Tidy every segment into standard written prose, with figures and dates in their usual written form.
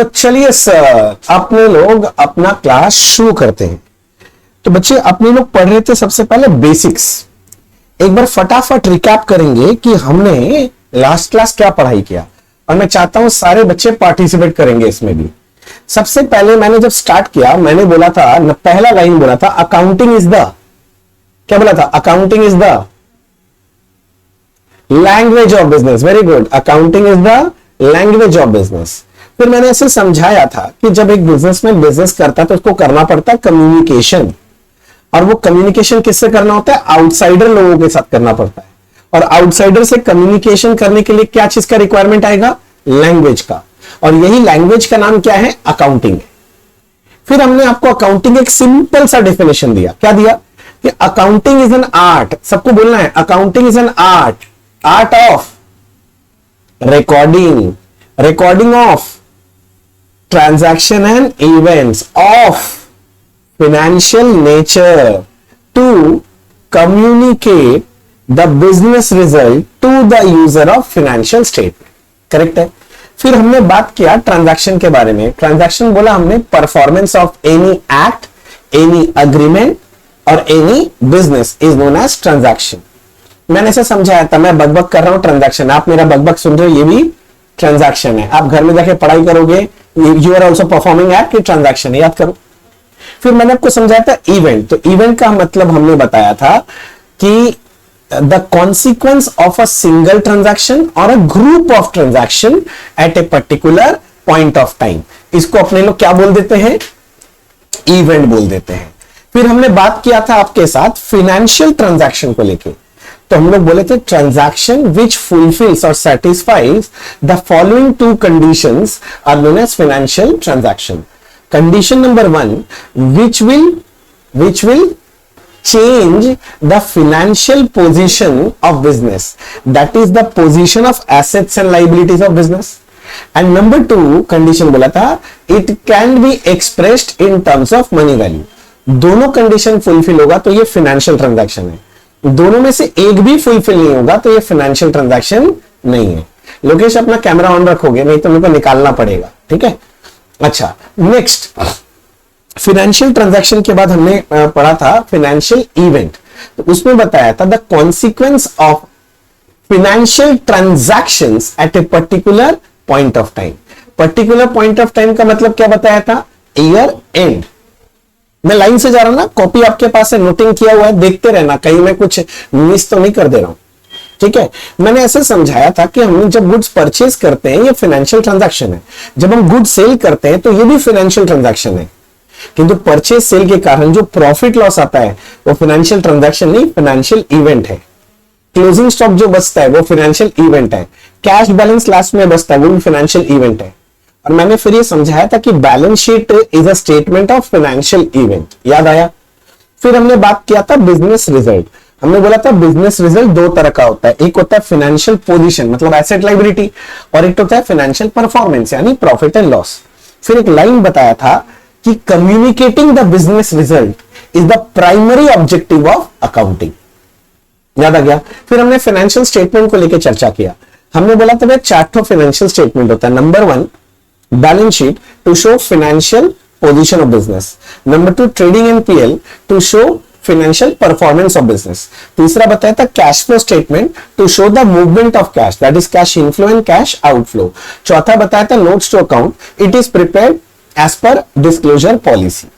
तो चलिए सर अपने लोग अपना क्लास शुरू करते हैं। तो बच्चे अपने लोग पढ़ रहे थे सबसे पहले बेसिक्स। एक बार फटाफट रिकैप करेंगे कि हमने लास्ट क्लास क्या पढ़ाई किया, और मैं चाहता हूं सारे बच्चे पार्टिसिपेट करेंगे इसमें भी। सबसे पहले मैंने जब स्टार्ट किया मैंने बोला था, पहला लाइन बोला था अकाउंटिंग इज द, क्या बोला था? Accounting is the language of business. Very good, accounting is the language of business. फिर मैंने ऐसे समझाया था कि जब एक बिजनेसमैन बिजनेस करता है तो उसको करना पड़ता है कम्युनिकेशन, और वो कम्युनिकेशन किससे करना होता है? आउटसाइडर लोगों के साथ करना पड़ता है। और आउटसाइडर से कम्युनिकेशन करने के लिए क्या चीज का रिक्वायरमेंट आएगा? लैंग्वेज का। और यही लैंग्वेज का नाम क्या है? अकाउंटिंग। फिर हमने आपको अकाउंटिंग एक सिंपल सा डेफिनेशन दिया। क्या दिया? कि अकाउंटिंग इज एन आर्ट। सबको बोलना है accounting is an art, art of recording of transaction and events of financial nature to communicate the business result to the user of financial statement। Correct है। फिर हमने बात किया ट्रांजैक्शन के बारे में। ट्रांजैक्शन बोला हमने performance of any act, any agreement और any business is known as transaction. मैंने ऐसे समझाया था, मैं बकबक कर रहा हूं ट्रांजैक्शन, आप मेरा बकबक सुन रहे हो, ये भी ट्रांजैक्शन है। आप घर में जाके पढ़ाई करोगे, you are also performing act, transaction है, याद करो। फिर मैंने आपको समझाया था इवेंट। तो इवेंट का मतलब हमने बताया था कि the consequence of a single transaction और a group of transaction at a particular point of time. इसको अपने लोग क्या बोल देते हैं? इवेंट बोल देते हैं। फिर हमने बात किया था आपके साथ फिनेंशियल ट्रांजैक्शन को लेके। तो हम लोग बोले थे ट्रांजैक्शन विच फुलफिल्स और satisfies the following two conditions are known as financial transaction. Condition number 1, which will change the financial position of business, that is the position of assets and liabilities of business. And number 2 condition बोला था it can be expressed in terms of money value। दोनों condition fulfil होगा तो ये financial transaction है, दोनों में से एक भी फुलफिल नहीं होगा तो ये फाइनेंशियल ट्रांजैक्शन नहीं है। लोकेश अपना कैमरा ऑन रखोगे, नहीं तो मेरे को निकालना पड़ेगा, ठीक है। अच्छा, नेक्स्ट फाइनेंशियल ट्रांजैक्शन के बाद हमने पढ़ा था फाइनेंशियल इवेंट। तो उसमें बताया था the consequence of financial transactions at a particular point of time. Particular point of time का मतलब क्या बताया था? Year and. मैं लाइन से जा रहा हूं ना, कॉपी आपके पास है, नोटिंग किया हुआ है, देखते रहना कहीं मैं कुछ मिस तो नहीं कर दे रहा हूं, ठीक है। मैंने ऐसे समझाया था कि हम जब गुड्स परचेज करते हैं ये फाइनेंशियल ट्रांजैक्शन है, जब हम गुड्स सेल करते हैं तो ये भी फाइनेंशियल ट्रांजैक्शन है, किंतु परचेज सेल के कारण जो प्रॉफिट लॉस आता है वो फाइनेंशियल ट्रांजैक्शन नहीं, फाइनेंशियल इवेंट है। क्लोजिंग स्टॉक जो बचता है वो फाइनेंशियल इवेंट है। कैश बैलेंस लास्ट में बचता है वो भी फाइनेंशियल इवेंट है। और मैंने फिर ये समझाया था कि balance sheet is a statement of financial event, याद आया। फिर हमने बात किया था बिजनेस रिजल्ट। हमने बोला था बिजनेस रिजल्ट दो तरह का होता है, एक होता है फाइनेंशियल पोजीशन मतलब एसेट लायबिलिटी, और एक होता है फाइनेंशियल परफॉर्मेंस यानी प्रॉफिट एंड लॉस। फिर एक लाइन बताया था कि communicating the business result is the primary objective of accounting, याद आ गया। फिर हमने फाइनेंशियल स्टेटमेंट को लेकर चर्चा किया। हमने बोला था भाई 4 फाइनेंशियल स्टेटमेंट होता है। Number 1 balance sheet to show financial position of business. Number 2 trading and PL to show financial performance of business. तीसरा बताया था cash flow statement to show the movement of cash, that is cash inflow and cash outflow. चौथा बताया था notes to account, it is prepared as per disclosure policy.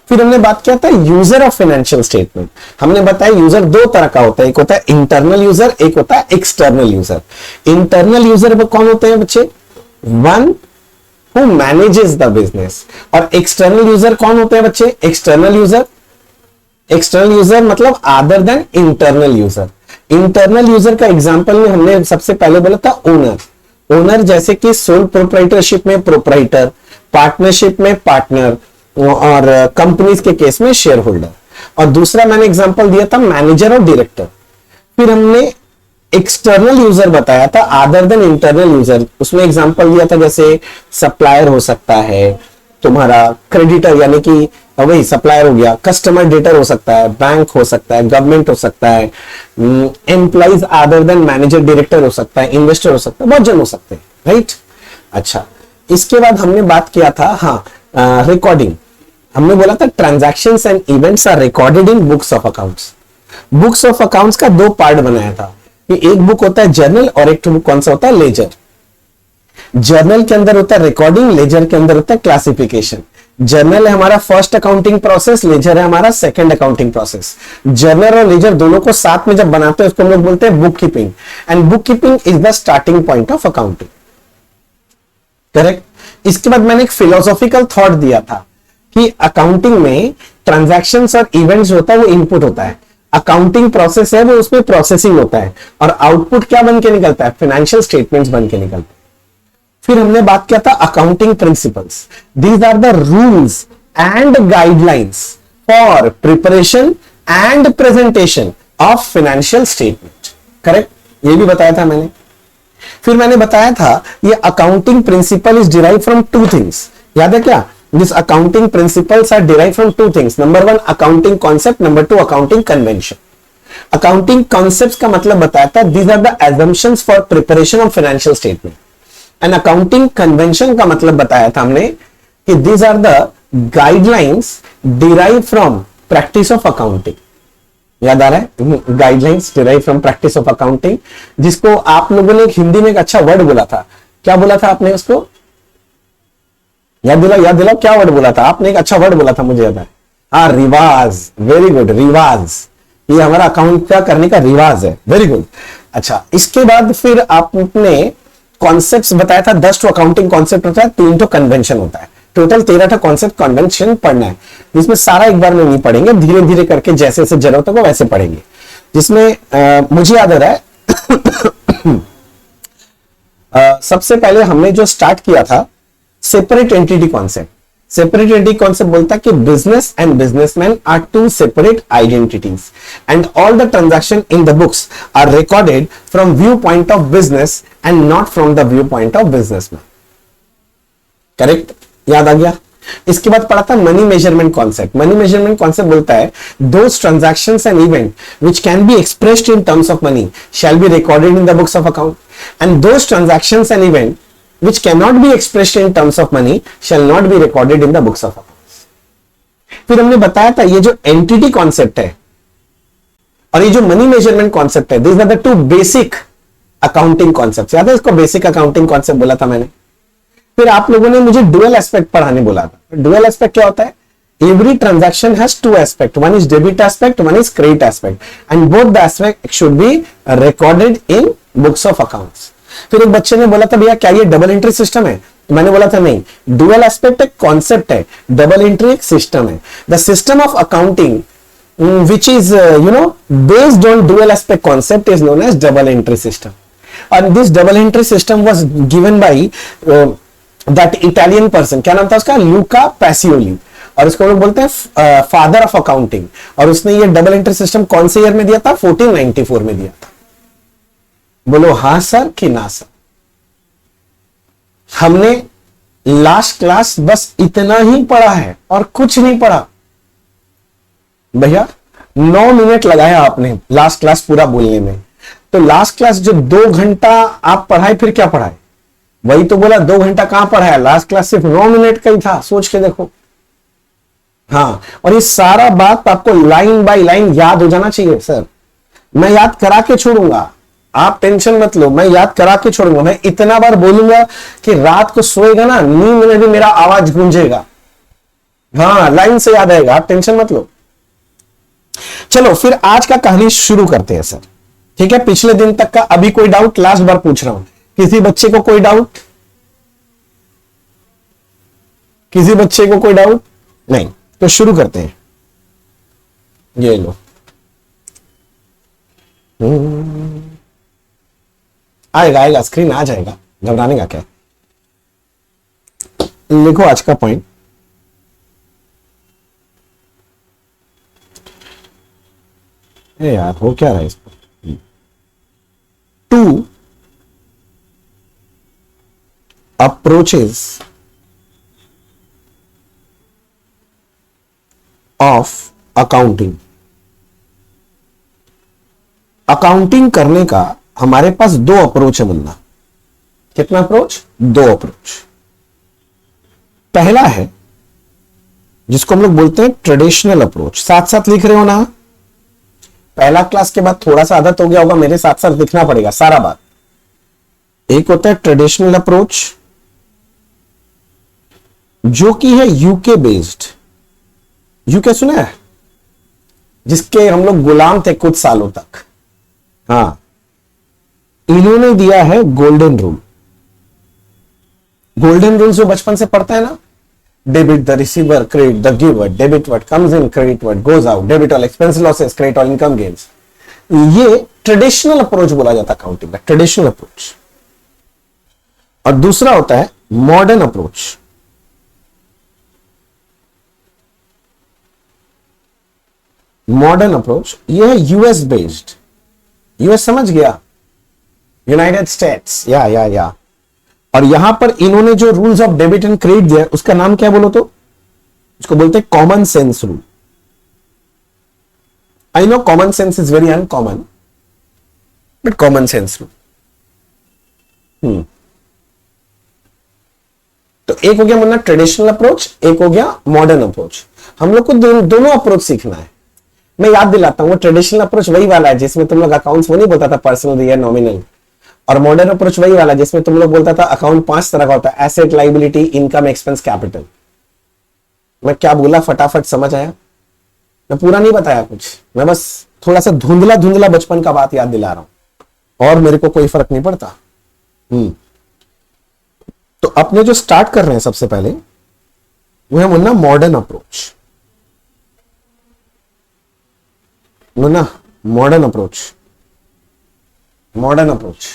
फिर हमने बात किया था यूजर ऑफ फाइनेंशियल स्टेटमेंट। हमने बताया यूजर दो तरह का होता है, एक होता है इंटरनल यूजर, एक होता है एक्सटर्नल यूजर। इंटरनल यूजर कौन होते हैं बच्चे? One who manages the business। और एक्सटर्नल यूजर कौन होते हैं बच्चे? एक्सटर्नल यूजर मतलब other than internal user. Internal user का एग्जांपल में हमने सबसे पहले बोला था ओनर। ओनर जैसे कि सोल प्रोप्राइटरशिप में प्रोप्राइटर, पार्टनरशिप में पार्टनर, और कंपनीज के केस में शेयर होल्डर। और दूसरा मैंने एग्जांपल दिया था मैनेजर और डायरेक्टर। फिर हमने एक्सटर्नल यूजर बताया था अदर देन इंटरनल यूजर, उसमें एग्जांपल दिया था जैसे सप्लायर हो सकता है, तुम्हारा क्रेडिटर यानी कि वही सप्लायर हो गया, कस्टमर डेटर हो सकता है, बैंक हो सकता है, गवर्नमेंट हो सकता है, employees other than manager director हो सकता है, इन्वेस्टर हो सकता है, बहुत जन हो सकते हैं, राइट। अच्छा, इसके बाद हमने बात किया था, हाँ, रिकॉर्डिंग। हमने बोला था transactions and events are recorded in books of accounts. Books of accounts का दो पार्ट बनाया था कि एक बुक होता है जर्नल और एक बुक कौन सा होता है, लेजर। जर्नल के अंदर होता है रिकॉर्डिंग, लेजर के अंदर होता है क्लासिफिकेशन। जर्नल है हमारा फर्स्ट अकाउंटिंग प्रोसेस, लेजर है हमारा सेकंड अकाउंटिंग प्रोसेस। जर्नल और लेजर दोनों को साथ में जब बनाते हैं उसको हम लोग बोलते हैं book keeping, and book keeping is the starting point of accounting. Correct. इसके बाद मैंने एक फिलोसॉफिकल थॉट दिया था कि अकाउंटिंग में ट्रांजैक्शंस और इवेंट्स होता है वो इनपुट होता है, अकाउंटिंग प्रोसेस है वो उसमें प्रोसेसिंग होता है, और आउटपुट क्या बन के निकलता है, फाइनेंशियल स्टेटमेंट्स बन के निकलते हैं। फिर हमने बात किया था accounting principles. These are the rules and guidelines for preparation and presentation of financial statement. Correct, ये भी बताया था मैंने। फिर मैंने बताया था ये accounting principle is derive from two things. याद है क्या? This accounting principles are derive from two things. Number one accounting concept, number two accounting convention. Accounting concepts का मतलब बताया था these are the assumptions for preparation of financial statement. And accounting convention का मतलब बताया था हमने कि these are the guidelines derive from practice of accounting. याद आ रहा है? Guidelines derive from practice of accounting, जिसको आप लोगों ने एक हिंदी में एक अच्छा वर्ड बोला था। क्या बोला था आपने उसको? याद दिलाओ क्या वर्ड बोला था आपने? एक अच्छा वर्ड बोला था, मुझे याद है। हाँ, रिवाज। वेरी गुड, रिवाज। ये हमारा अकाउंट का करने का रिवाज है। Very good. अच्छा, इसके बाद फिर आपने कॉन्सेप्ट्स बताया था। 10 अकाउंटिंग कॉन्सेप्ट होता है, 3 कन्वेंशन होता है। टोटल 13 कॉन्सेप्ट कन्वेंशन पढ़ना है, जिसमें सारा एक बार में नहीं पढ़ेंगे, धीरे धीरे करके जैसे जैसे जरूरत होगा वैसे पढ़ेंगे। जिसमें मुझे याद आ रहा है सबसे पहले हमने जो स्टार्ट किया था separate entity concept. Separate entity concept बोलता है कि business and businessman are two separate identities and all the transaction in the books are recorded from view point of business and not from the view point of businessman. Correct, याद आ गया? इसके बाद पढ़ा था money measurement concept. Money measurement concept बोलता है those transactions and event which can be expressed in terms of money shall be recorded in the books of account, and those transactions and event which cannot be expressed in terms of money shall not be recorded in the books of accounts. फिर हमने बताया था ये जो entity concept है और ये जो मनी मेजरमेंट कॉन्सेप्ट है, these are the two basic accounting concepts. याद है इसको बेसिक अकाउंटिंग कॉन्सेप्ट बोला था मैंने। फिर आप लोगों ने मुझे डुअल एस्पेक्ट पढ़ाने बोला था। डुअल एस्पेक्ट क्या होता है? Every transaction has two aspects. One is debit aspect, one is credit aspect, and both the aspects should be recorded in books of accounts. फिर एक बच्चे ने बोला था भैया क्या ये डबल एंट्री सिस्टम है? तो मैंने बोला था नहीं, डुअल एस्पेक्ट एक कॉन्सेप्ट है, डबल एंट्री एक सिस्टम है। The system of accounting which is based on dual aspect concept is known as double entry system, and this double entry system was given by that Italian person. क्या नाम था उसका? लूका Pacioli, और उसको लोग बोलते हैं फादर ऑफ अकाउंटिंग। और उसने ये डबल एंट्री सिस्टम कौन से ईयर में दिया था? 1494 में दिया था। बोलो हाँ सर कि ना सर? हमने लास्ट क्लास बस इतना ही पढ़ा है और कुछ नहीं पढ़ा भैया। 9 मिनट लगाया आपने लास्ट क्लास पूरा बोलने में। तो लास्ट क्लास जो 2 घंटा आप पढ़ाए, फिर क्या पढ़ाए? वही तो बोला, 2 घंटा कहां पढ़ाया? लास्ट क्लास सिर्फ 9 मिनट का ही था, सोच के देखो। हाँ, और ये सारा बात आपको लाइन बाय लाइन याद हो जाना चाहिए। सर मैं याद करा के छोड़ूंगा, आप टेंशन मत लो, मैं याद करा के छोड़ूंगा। मैं इतना बार बोलूंगा कि रात को सोएगा ना, नींद में भी मेरा आवाज गूंजेगा। हाँ, लाइन से याद आएगा, आप टेंशन मत लो। चलो फिर आज का कहानी शुरू करते हैं सर। ठीक है, पिछले दिन तक का अभी कोई डाउट? लास्ट बार पूछ रहा हूं, किसी बच्चे को कोई डाउट? किसी बच्चे को कोई डाउट नहीं? तो शुरू करते हैं। ये लो, आएगा आएगा, स्क्रीन आ जाएगा, घबराने का क्या। लिखो आज का पॉइंट। यार हो क्या रहा है इस पर? 2 approaches of accounting. अकाउंटिंग करने का हमारे पास 2 अप्रोच है बंदा। कितना अप्रोच? 2 अप्रोच। पहला है जिसको हम लोग बोलते हैं ट्रेडिशनल अप्रोच। साथ साथ लिख रहे हो ना, पहला क्लास के बाद थोड़ा सा आदत हो गया होगा, मेरे साथ साथ लिखना पड़ेगा सारा बात। एक होता है ट्रेडिशनल अप्रोच जो कि है यूके बेस्ड। यूके सुना है, जिसके हम लोग गुलाम थे कुछ सालों तक। हाँ, इन्होंने दिया है गोल्डन रूल। गोल्डन रूल जो बचपन से पढ़ता है ना, debit the receiver, credit the giver, debit what comes in, credit what goes out, debit all expense losses, credit all income gains. ये ट्रेडिशनल अप्रोच बोला जाता है अकाउंटिंग का, ट्रेडिशनल अप्रोच। और दूसरा होता है मॉडर्न अप्रोच। मॉडर्न अप्रोच ये है यूएस बेस्ड। यूएस समझ गया, यूनाइटेड स्टेट्स, या और यहां पर इन्होंने जो rules of debit and credit दिया उसका नाम क्या बोलो तो, उसको बोलते हैं common sense rule. I know common sense is very uncommon, but common sense rule. तो एक हो गया मुन्ना ट्रेडिशनल अप्रोच, एक हो गया मॉडर्न अप्रोच। हम लोग को दोनों अप्रोच सीखना है। मैं याद दिलाता हूं, वो ट्रेडिशनल अप्रोच वही वाला है जिसमें तुम लोग अकाउंट्स वो नहीं बोलता था पर्सनल, रियल, नॉमिनल। और मॉडर्न अप्रोच वही वाला जिसमें तुम लोग बोलता था अकाउंट 5 तरह का होता है, asset, liability, income, expense, capital. मैं क्या बोला फटाफट समझ आया? मैं पूरा नहीं बताया कुछ, मैं बस थोड़ा सा धुंधला धुंधला बचपन का बात याद दिला रहा हूं, और मेरे को कोई फर्क नहीं पड़ता। तो अपने जो स्टार्ट कर रहे हैं सबसे पहले वो है Munna modern approach. Munna modern approach, modern approach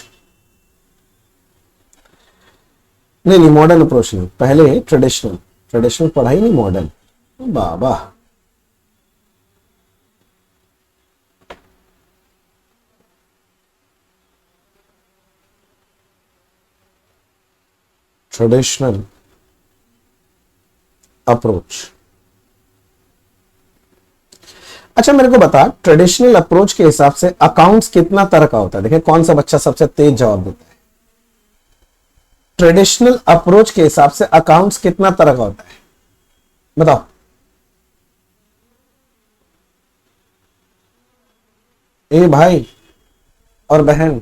नहीं, मॉडर्न अप्रोच नहीं, पहले ट्रेडिशनल। ट्रेडिशनल पढ़ाई नहीं, मॉडर्न। बाबा ट्रेडिशनल अप्रोच। अच्छा मेरे को बता, ट्रेडिशनल अप्रोच के हिसाब से अकाउंट्स कितना तरह का होता है? देखिए कौन सा बच्चा सबसे तेज जवाब देता है। ट्रेडिशनल अप्रोच के हिसाब से अकाउंट्स कितना तरह का होता है, बताओ। ए भाई और बहन,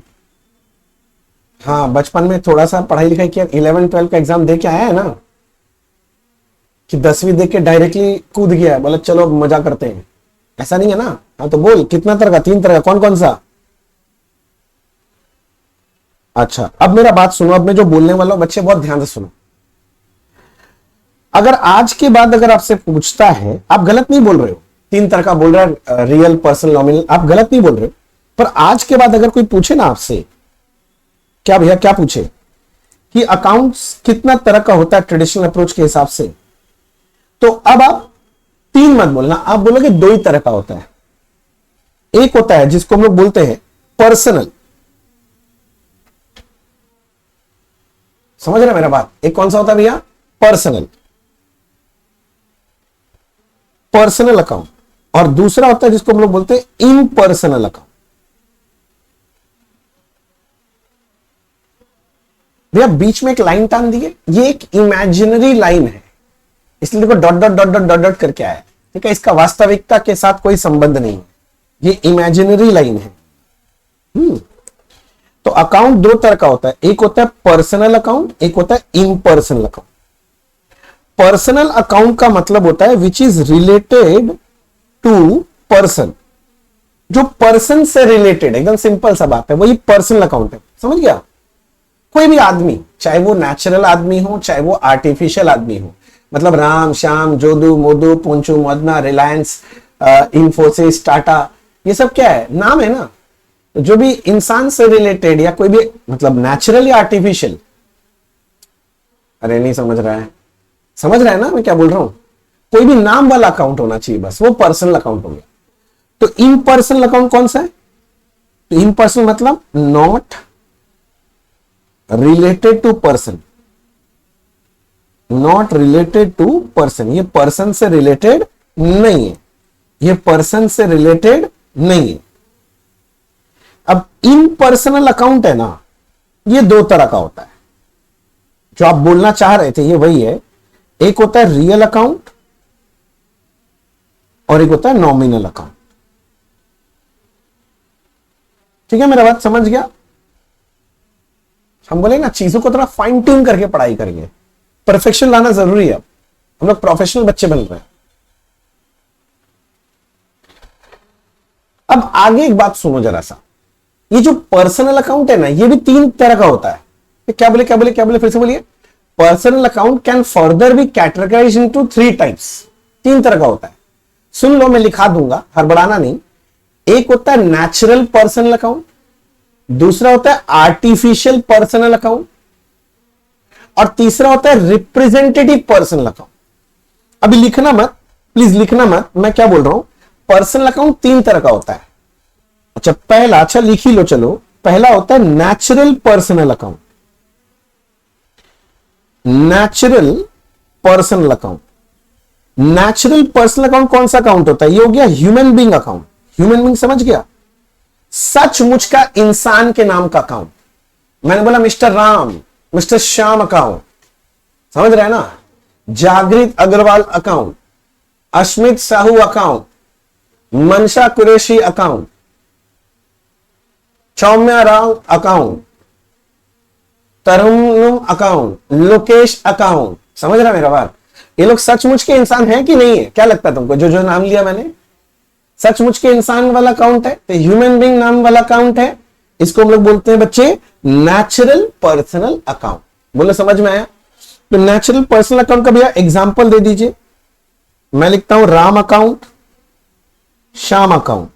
हाँ बचपन में थोड़ा सा पढ़ाई लिखाई किया, 11-12 का एग्जाम दे के आया है ना, कि 10वीं देख के डायरेक्टली कूद गया, बोला चलो मजा करते हैं, ऐसा नहीं है ना। हाँ तो बोल कितना तरह का? 3 तरह का, कौन कौन सा? अच्छा अब मेरा बात सुनो, अब मैं जो बोलने वाला हूं बच्चे बहुत ध्यान से सुनो। अगर आज के बाद अगर आपसे पूछता है, आप गलत नहीं बोल रहे हो, 3 तरह का बोल रहा है, रियल, पर्सनल, नॉमिनल, आप गलत नहीं बोल रहे हो। पर आज के बाद अगर कोई पूछे ना आपसे, क्या भैया क्या पूछे कि अकाउंट्स कितना तरह का होता है ट्रेडिशनल अप्रोच के हिसाब से, तो अब आप 3 मत बोलना, आप बोलोगे 2 ही तरह का होता है। एक होता है जिसको हम लोग बोलते हैं पर्सनल, समझ रहे मेरा बात? एक कौन सा होता है भैया? Personal, personal account. और दूसरा होता है जिसको हम लोग बोलते हैं इम्पर्सनल अकाउंट। भैया बीच में एक लाइन टान दी है, ये एक इमेजिनरी लाइन है, इसलिए देखो dot dot dot dot dot dot करके आया है, ठीक है? इसका वास्तविकता के साथ कोई संबंध नहीं है, ये इमेजिनरी लाइन है। तो अकाउंट 2 तरह का होता है, एक होता है पर्सनल अकाउंट, एक होता है इम्पर्सनल अकाउंट। पर्सनल अकाउंट का मतलब होता है which is related to person, जो पर्सन से रिलेटेड, एकदम सिंपल सा बात है, वही पर्सनल अकाउंट है। समझ गया? कोई भी आदमी, चाहे वो नेचुरल आदमी हो चाहे वो आर्टिफिशियल आदमी हो, मतलब राम श्याम जोदू मोदू पुंचू मदना रिलायंस इंफोसिस टाटा, ये सब क्या है? नाम है ना। जो भी इंसान से रिलेटेड या कोई भी, मतलब नेचुरल या आर्टिफिशियल, अरे नहीं समझ रहा है, समझ रहा है ना मैं क्या बोल रहा हूं? कोई भी नाम वाला अकाउंट होना चाहिए, बस वो पर्सनल अकाउंट हो गया। तो इम्पर्सनल अकाउंट कौन सा है? तो इम्पर्सनल मतलब not related to person, not related to person, ये पर्सन से रिलेटेड नहीं है, ये पर्सन से रिलेटेड नहीं है। अब इम्पर्सनल अकाउंट है ना, ये 2 तरह का होता है। जो आप बोलना चाह रहे थे ये वही है एक होता है रियल अकाउंट और एक होता है नॉमिनल अकाउंट। ठीक है, मेरा बात समझ गया? हम बोले ना चीजों को थोड़ा फाइन ट्यून करके पढ़ाई करेंगे, परफेक्शन लाना जरूरी है। हम लोग प्रोफेशनल बच्चे बन रहे हैं। अब आगे एक बात सुनो जरा सा, ये जो पर्सनल अकाउंट है ना, ये भी तीन तरह का होता है। क्या बोले क्या बोले क्या बोले, फिर से बोलिए। Personal account can further be categorized into 3 types. 3 तरह का होता है। सुन लो, मैं लिखा दूंगा, हड़बड़ाना नहीं। एक होता है नेचुरल पर्सनल अकाउंट, दूसरा होता है आर्टिफिशियल पर्सनल अकाउंट, और तीसरा होता है रिप्रेजेंटेटिव पर्सनल अकाउंट। अभी लिखना मत, प्लीज लिखना मत, मैं क्या बोल रहा हूं। पर्सनल अकाउंट 3 तरह का होता है। अच्छा पहला, अच्छा लिख ही लो चलो। पहला होता है natural personal account. Natural personal account, natural personal account कौन सा अकाउंट होता है? ये हो गया human being account. Human being समझ गया, सचमुच का इंसान के नाम का अकाउंट। मैंने बोला mister Ram, mister Shyam account, समझ रहे हैं ना? जागृत अग्रवाल अकाउंट, अश्मित साहू अकाउंट, मनशा कुरैशी अकाउंट, सौम्या राव अकाउंट, तरुण अकाउंट, लोकेश अकाउंट। समझ रहा मेरा बात? ये लोग सचमुच के इंसान हैं कि नहीं है? क्या लगता है तुमको? जो जो नाम लिया मैंने, सचमुच के इंसान वाला अकाउंट है, तो ह्यूमन बीइंग नाम वाला अकाउंट है। इसको हम लोग बोलते हैं बच्चे नेचुरल पर्सनल अकाउंट। बोलो समझ में आया? तो नेचुरल पर्सनल अकाउंट का भैया एग्जांपल दे दीजिए। मैं लिखता हूं राम अकाउंट, श्याम अकाउंट,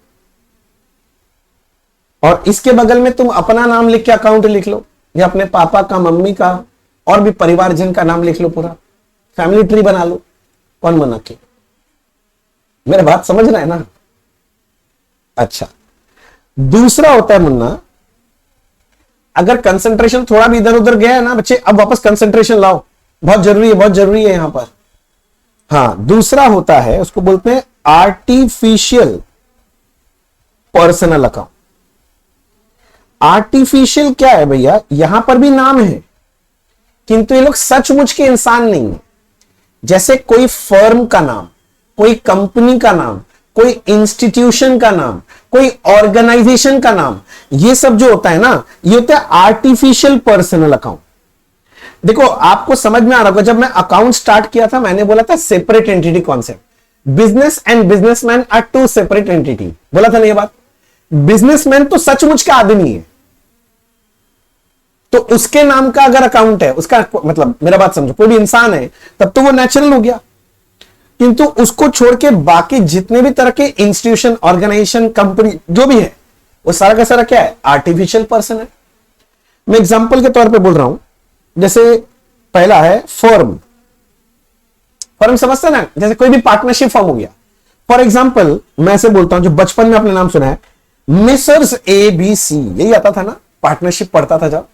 और इसके बगल में तुम अपना नाम लिख के अकाउंट लिख लो, या अपने पापा का, मम्मी का, और भी परिवारजन का नाम लिख लो, पूरा फैमिली ट्री बना लो। कौन बना के? मेरा बात समझ रहा है ना? अच्छा, दूसरा होता है मुन्ना, अगर कंसंट्रेशन थोड़ा भी इधर उधर गया है ना बच्चे, अब वापस कंसंट्रेशन लाओ, बहुत जरूरी है, बहुत जरूरी है यहां पर। हाँ, दूसरा होता है, उसको बोलते हैं आर्टिफिशियल पर्सनल अकाउंट। आर्टिफिशियल क्या है भैया? यहां पर भी नाम है, किंतु ये लोग सचमुच के इंसान नहीं है। जैसे कोई फर्म का नाम, कोई कंपनी का नाम, कोई इंस्टीट्यूशन का नाम, कोई ऑर्गेनाइजेशन का नाम, ये सब जो होता है ना, ये होता है आर्टिफिशियल पर्सनल अकाउंट। देखो आपको समझ में आ रहा होगा, जब मैं अकाउंट स्टार्ट किया था मैंने बोला था separate entity concept. Business and businessman are 2 separate entity. बोला था ना ये बात? बिजनेसमैन तो सचमुच का आदमी है, तो उसके नाम का अगर अकाउंट है, उसका मतलब मेरा बात समझो, कोई भी इंसान है तब तो वो नेचुरल हो गया। किंतु उसको छोड़ के बाकी जितने भी तरह के इंस्टीट्यूशन, ऑर्गेनाइजेशन, कंपनी जो भी है, वो सारा का सारा क्या है? आर्टिफिशियल पर्सन है। मैं एग्जांपल के तौर पे बोल रहा हूं, जैसे पहला है फर्म। फर्म समझते हैं ना? जैसे कोई भी पार्टनरशिप फॉर्म हो गया। फॉर एग्जांपल मैं ऐसे बोलता हूं, जो बचपन में आपने नाम सुना है, मिसर्स ABC, यही आता था ना, पार्टनरशिप पढ़ता था जब।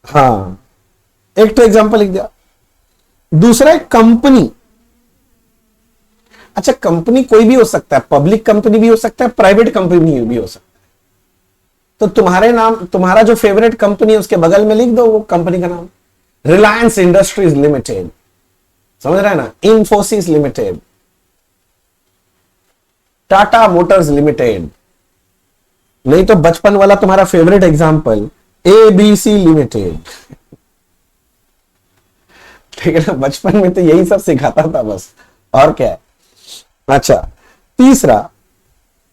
हाँ, एक तो एग्जांपल लिख दिया। दूसरा है कंपनी। अच्छा, कंपनी कोई भी हो सकता है, पब्लिक कंपनी भी हो सकता है, प्राइवेट कंपनी भी हो सकता है। तो तुम्हारे नाम, तुम्हारा जो फेवरेट कंपनी है उसके बगल में लिख दो वो कंपनी का नाम। रिलायंस इंडस्ट्रीज लिमिटेड, समझ रहे हैं ना? Infosys limited, Tata Motors limited. नहीं तो बचपन वाला तुम्हारा फेवरेट एग्जांपल ABC लिमिटेड। ठीक है ना? बचपन में तो यही सब सिखाता था बस, और क्या है? अच्छा, तीसरा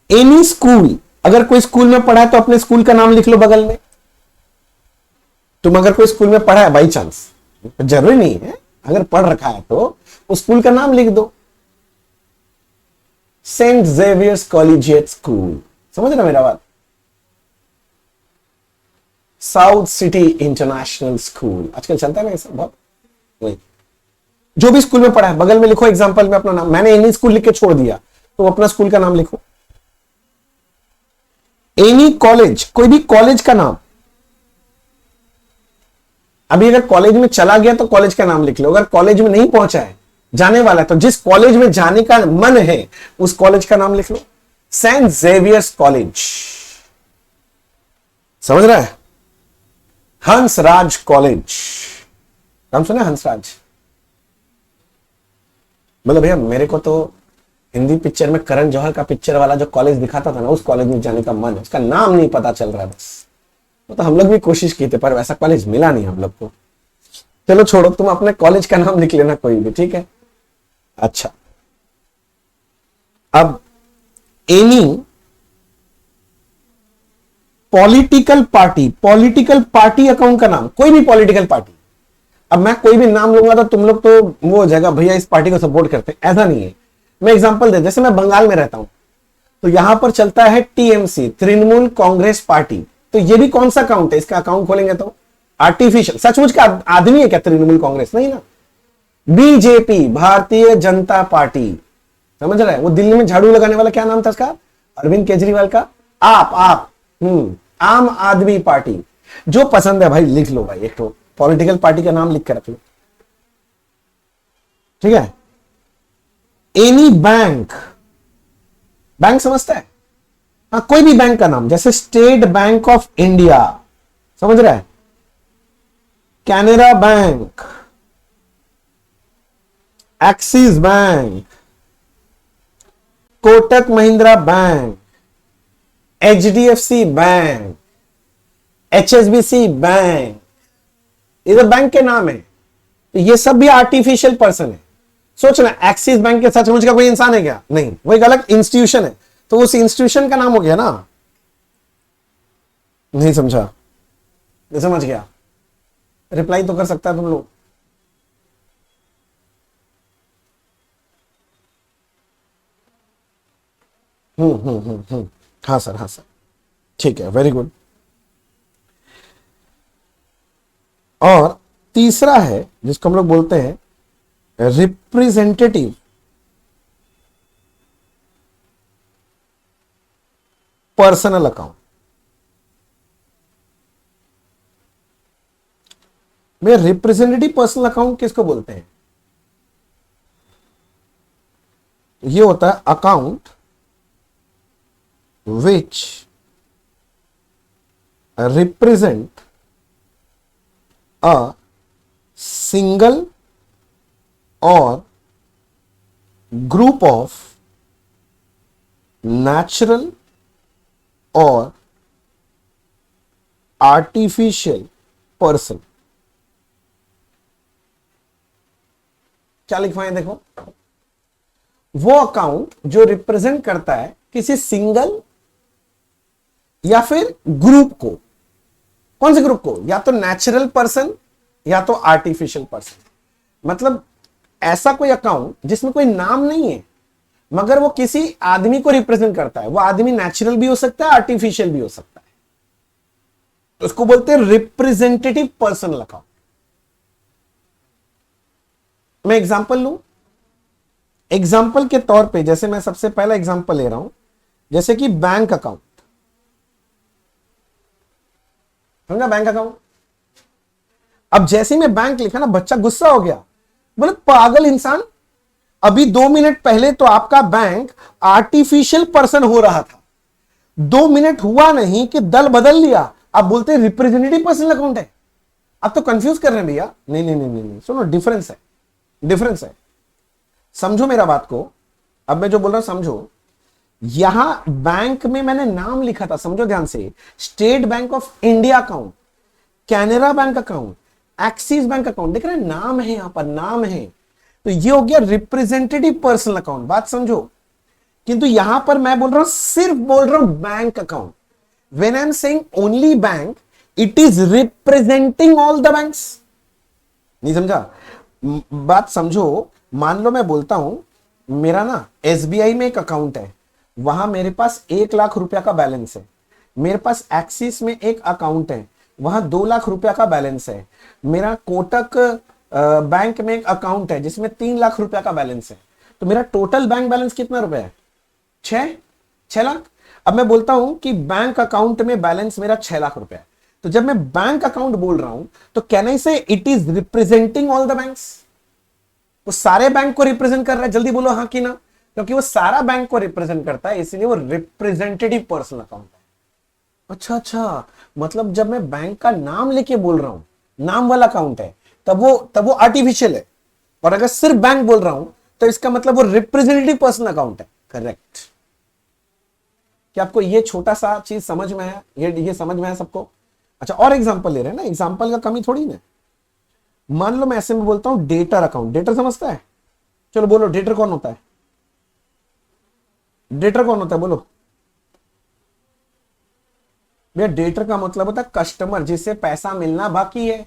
एनी स्कूल। अगर कोई स्कूल में पढ़ा है तो अपने स्कूल का नाम लिख लो बगल में। तुम अगर कोई स्कूल में पढ़ा है बाई चांस, जरूरी नहीं है, अगर पढ़ रखा है तो उस स्कूल का नाम लिख दो। सेंट जेवियर्स कॉलेजिएट स्कूल, समझ रहे मेरा बात? साउथ सिटी इंटरनेशनल स्कूल, आजकल चलता है ना ये सब बहुत। वही जो भी स्कूल में पढ़ा है बगल में लिखो एग्जांपल में अपना नाम। मैंने एनी स्कूल लिख के छोड़ दिया, तो अपना स्कूल का नाम लिखो। एनी कॉलेज, कोई भी कॉलेज का नाम। अभी अगर कॉलेज में चला गया तो कॉलेज का नाम लिख लो। अगर कॉलेज में नहीं पहुंचा है, जाने वाला है, तो जिस कॉलेज में जाने का मन है उस कॉलेज का नाम लिख लो। सेंट जेवियर्स कॉलेज, समझ रहा है? हंसराज कॉलेज, नाम सुना? हंसराज मतलब भैया मेरे को तो हिंदी पिक्चर में करण जौहर का पिक्चर वाला जो कॉलेज दिखाता था ना, उस कॉलेज में जाने का मन है, उसका नाम नहीं पता चल रहा है बस। तो हम लोग भी कोशिश की थे पर वैसा कॉलेज मिला नहीं हम लोग को। चलो छोड़ो, तुम अपने कॉलेज का नाम लिख लेना कोई भी, ठीक है। अच्छा, अब एनी पॉलिटिकल पार्टी अकाउंट का नाम, कोई भी पॉलिटिकल पार्टी। अब मैं कोई भी नाम लूंगा तो तुम लोग तो वो हो जाएगा भैया इस पार्टी को सपोर्ट करते हैं, ऐसा नहीं है। मैं एग्जांपल दे, जैसे मैं बंगाल में रहता हूं तो यहां पर चलता है टीएमसी, तृणमूल कांग्रेस पार्टी। तो ये भी कौन सा अकाउंट है, इसका अकाउंट खोलेंगे तो आर्टिफिशियल, सचमुच का आदमी है क्या तृणमूल कांग्रेस, नहीं ना। बीजेपी, भारतीय जनता पार्टी, समझ रहा है। वो दिल्ली में झाड़ू लगाने वाला क्या नाम था उसका, अरविंद केजरीवाल का। आप आम आदमी पार्टी। जो पसंद है भाई लिख लो भाई, एक तो पॉलिटिकल पार्टी का नाम लिख कर रख लो, ठीक है। एनी बैंक, बैंक समझता है, हाँ कोई भी बैंक का नाम, जैसे स्टेट बैंक ऑफ इंडिया, समझ रहा है, Canara bank, axis bank, Kotak Mahindra bank, HDFC bank, HSBC bank, ये तो बैंक के नाम है। तो ये सब भी आर्टिफिशियल पर्सन है। सोचना, एक्सिस बैंक के सचमुच का कोई इंसान है क्या, नहीं, वो एक अलग इंस्टीट्यूशन है। तो उस इंस्टीट्यूशन का नाम हो गया ना। नहीं समझा, नहीं समझ गया, रिप्लाई तो कर सकता है तुम लोग। हाँ सर, हाँ सर, ठीक है, वेरी गुड। और तीसरा है जिसको हम लोग बोलते हैं रिप्रेजेंटेटिव पर्सनल अकाउंट। में रिप्रेजेंटेटिव पर्सनल अकाउंट किसको बोलते हैं, ये होता है account which represent a single or group of natural or artificial person। क्या लिखवाएं देखो, वो अकाउंट जो रिप्रेजेंट करता है किसी सिंगल या फिर ग्रुप को। कौन से ग्रुप को, या तो नेचुरल पर्सन या तो आर्टिफिशियल पर्सन। मतलब ऐसा कोई अकाउंट जिसमें कोई नाम नहीं है मगर वो किसी आदमी को रिप्रेजेंट करता है। वो आदमी नेचुरल भी हो सकता है, आर्टिफिशियल भी हो सकता है। तो उसको बोलते हैं रिप्रेजेंटेटिव पर्सनल अकाउंट। मैं एग्जांपल लूं, एग्जांपल के तौर पे जैसे मैं सबसे पहला एग्जांपल ले रहा हूं, जैसे कि बैंक अकाउंट, समझा, बैंक अकाउंट। अब जैसे मैं बैंक लिखा ना, बच्चा गुस्सा हो गया, बोले पागल इंसान, अभी 2 मिनट पहले तो आपका बैंक आर्टिफिशियल पर्सन हो रहा था, 2 मिनट हुआ नहीं कि दल बदल लिया, आप बोलते हैं रिप्रेजेंटेटिव पर्सनल अकाउंट है। आप तो कंफ्यूज कर रहे हैं भैया। नहीं नहीं नहीं नहीं, सुनो, डिफरेंस है, डिफरेंस है, समझो मेरा बात को। अब मैं जो बोल रहा हूं समझो, यहां बैंक में मैंने नाम लिखा था, समझो ध्यान से, state bank of India account, Canara bank account, axis bank account, देख रहे हैं नाम है, यहां पर नाम है। तो ये हो गया रिप्रेजेंटेटिव पर्सनल अकाउंट, बात समझो। किंतु यहां पर मैं बोल रहा हूं, सिर्फ बोल रहा हूं bank account. When I am saying only bank, it is representing all the banks. नहीं समझा, बात समझो। मान लो मैं बोलता हूं मेरा ना एसबीआई में एक अकाउंट है, वहां मेरे पास 1 लाख रुपया का बैलेंस है। मेरे पास एक्सिस में एक अकाउंट है, वहां 2 लाख रुपया का बैलेंस है। मेरा कोटक बैंक में एक अकाउंट है जिसमें 3 लाख रुपया का बैलेंस है। तो मेरा टोटल बैंक बैलेंस कितना रुपया है, 6 लाख। अब मैं बोलता हूं कि बैंक अकाउंट में बैलेंस मेरा 6 लाख रुपया है। तो जब मैं बैंक अकाउंट बोल रहा हूं तो कैन आई से it is representing all the banks. वो सारे बैंक को रिप्रेजेंट कर रहा है, जल्दी बोलो हाँ कि ना। क्योंकि वो सारा बैंक को रिप्रेजेंट करता है, इसलिए वो रिप्रेजेंटेटिव पर्सनल अकाउंट है। अच्छा अच्छा, मतलब जब मैं बैंक का नाम लेके बोल रहा हूं, नाम वाला अकाउंट है, तब वो आर्टिफिशियल है। और अगर सिर्फ बैंक बोल रहा हूं तो इसका मतलब वो रिप्रेजेंटेटिव पर्सन अकाउंट है। करेक्ट। क्या आपको ये छोटा सा चीज समझ में आया? ये समझ में आया सबको? अच्छा, और एग्जांपल ले रहे हैं ना, एग्जांपल का कमी थोड़ी ना। मान लो मैं ऐसे में बोलता हूं डेटर अकाउंट। डेटर समझता है? चलो बोलो, डेटर कौन होता है? डेटर कौन होता है बोलो भैया। डेटर का मतलब होता है कस्टमर जिससे पैसा मिलना बाकी है।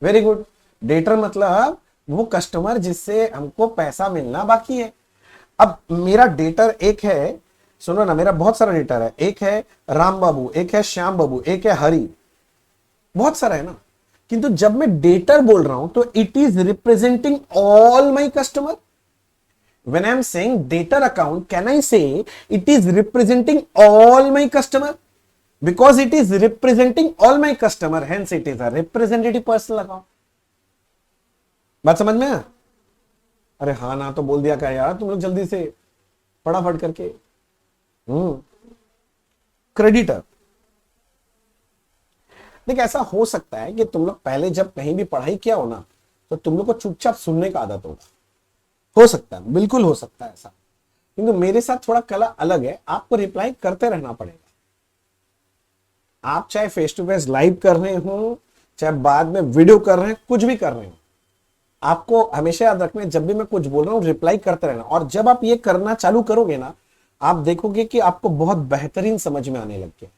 Very good. डेटर मतलब वो कस्टमर जिससे हमको पैसा मिलना बाकी है। अब मेरा डेटर एक है, सुनो ना, मेरा बहुत सारा डेटर है। एक है राम बाबू, एक है श्याम बाबू, एक है हरी, बहुत सारा है ना। किंतु जब मैं डेटर बोल रहा हूं तो it is representing all my customer. When I'm saying debtor account, can I say it is representing all my customer? Because it is representing all my customer, hence it is a representative personal account. बात समझ में? अरे हाँ ना तो बोल दिया क्या यार तुम लोग जल्दी से, फटाफट करके। क्रेडिटर। देख, ऐसा हो सकता है कि तुम लोग पहले जब कहीं भी पढ़ाई किया हो ना, तो तुम लोग को चुपचाप सुनने का आदत होगा। हो सकता है, बिल्कुल हो सकता है ऐसा। किंतु मेरे साथ थोड़ा कला अलग है, आपको रिप्लाई करते रहना पड़ेगा। आप चाहे फेस टू फेस लाइव कर रहे हो, चाहे बाद में वीडियो कर रहे हैं, कुछ भी कर रहे हो, आपको हमेशा याद रखना है जब भी मैं कुछ बोल रहा हूं रिप्लाई करते रहना। और जब आप ये करना चालू करोगे ना, आप देखोगे कि आपको बहुत बेहतरीन समझ में आने लग गया।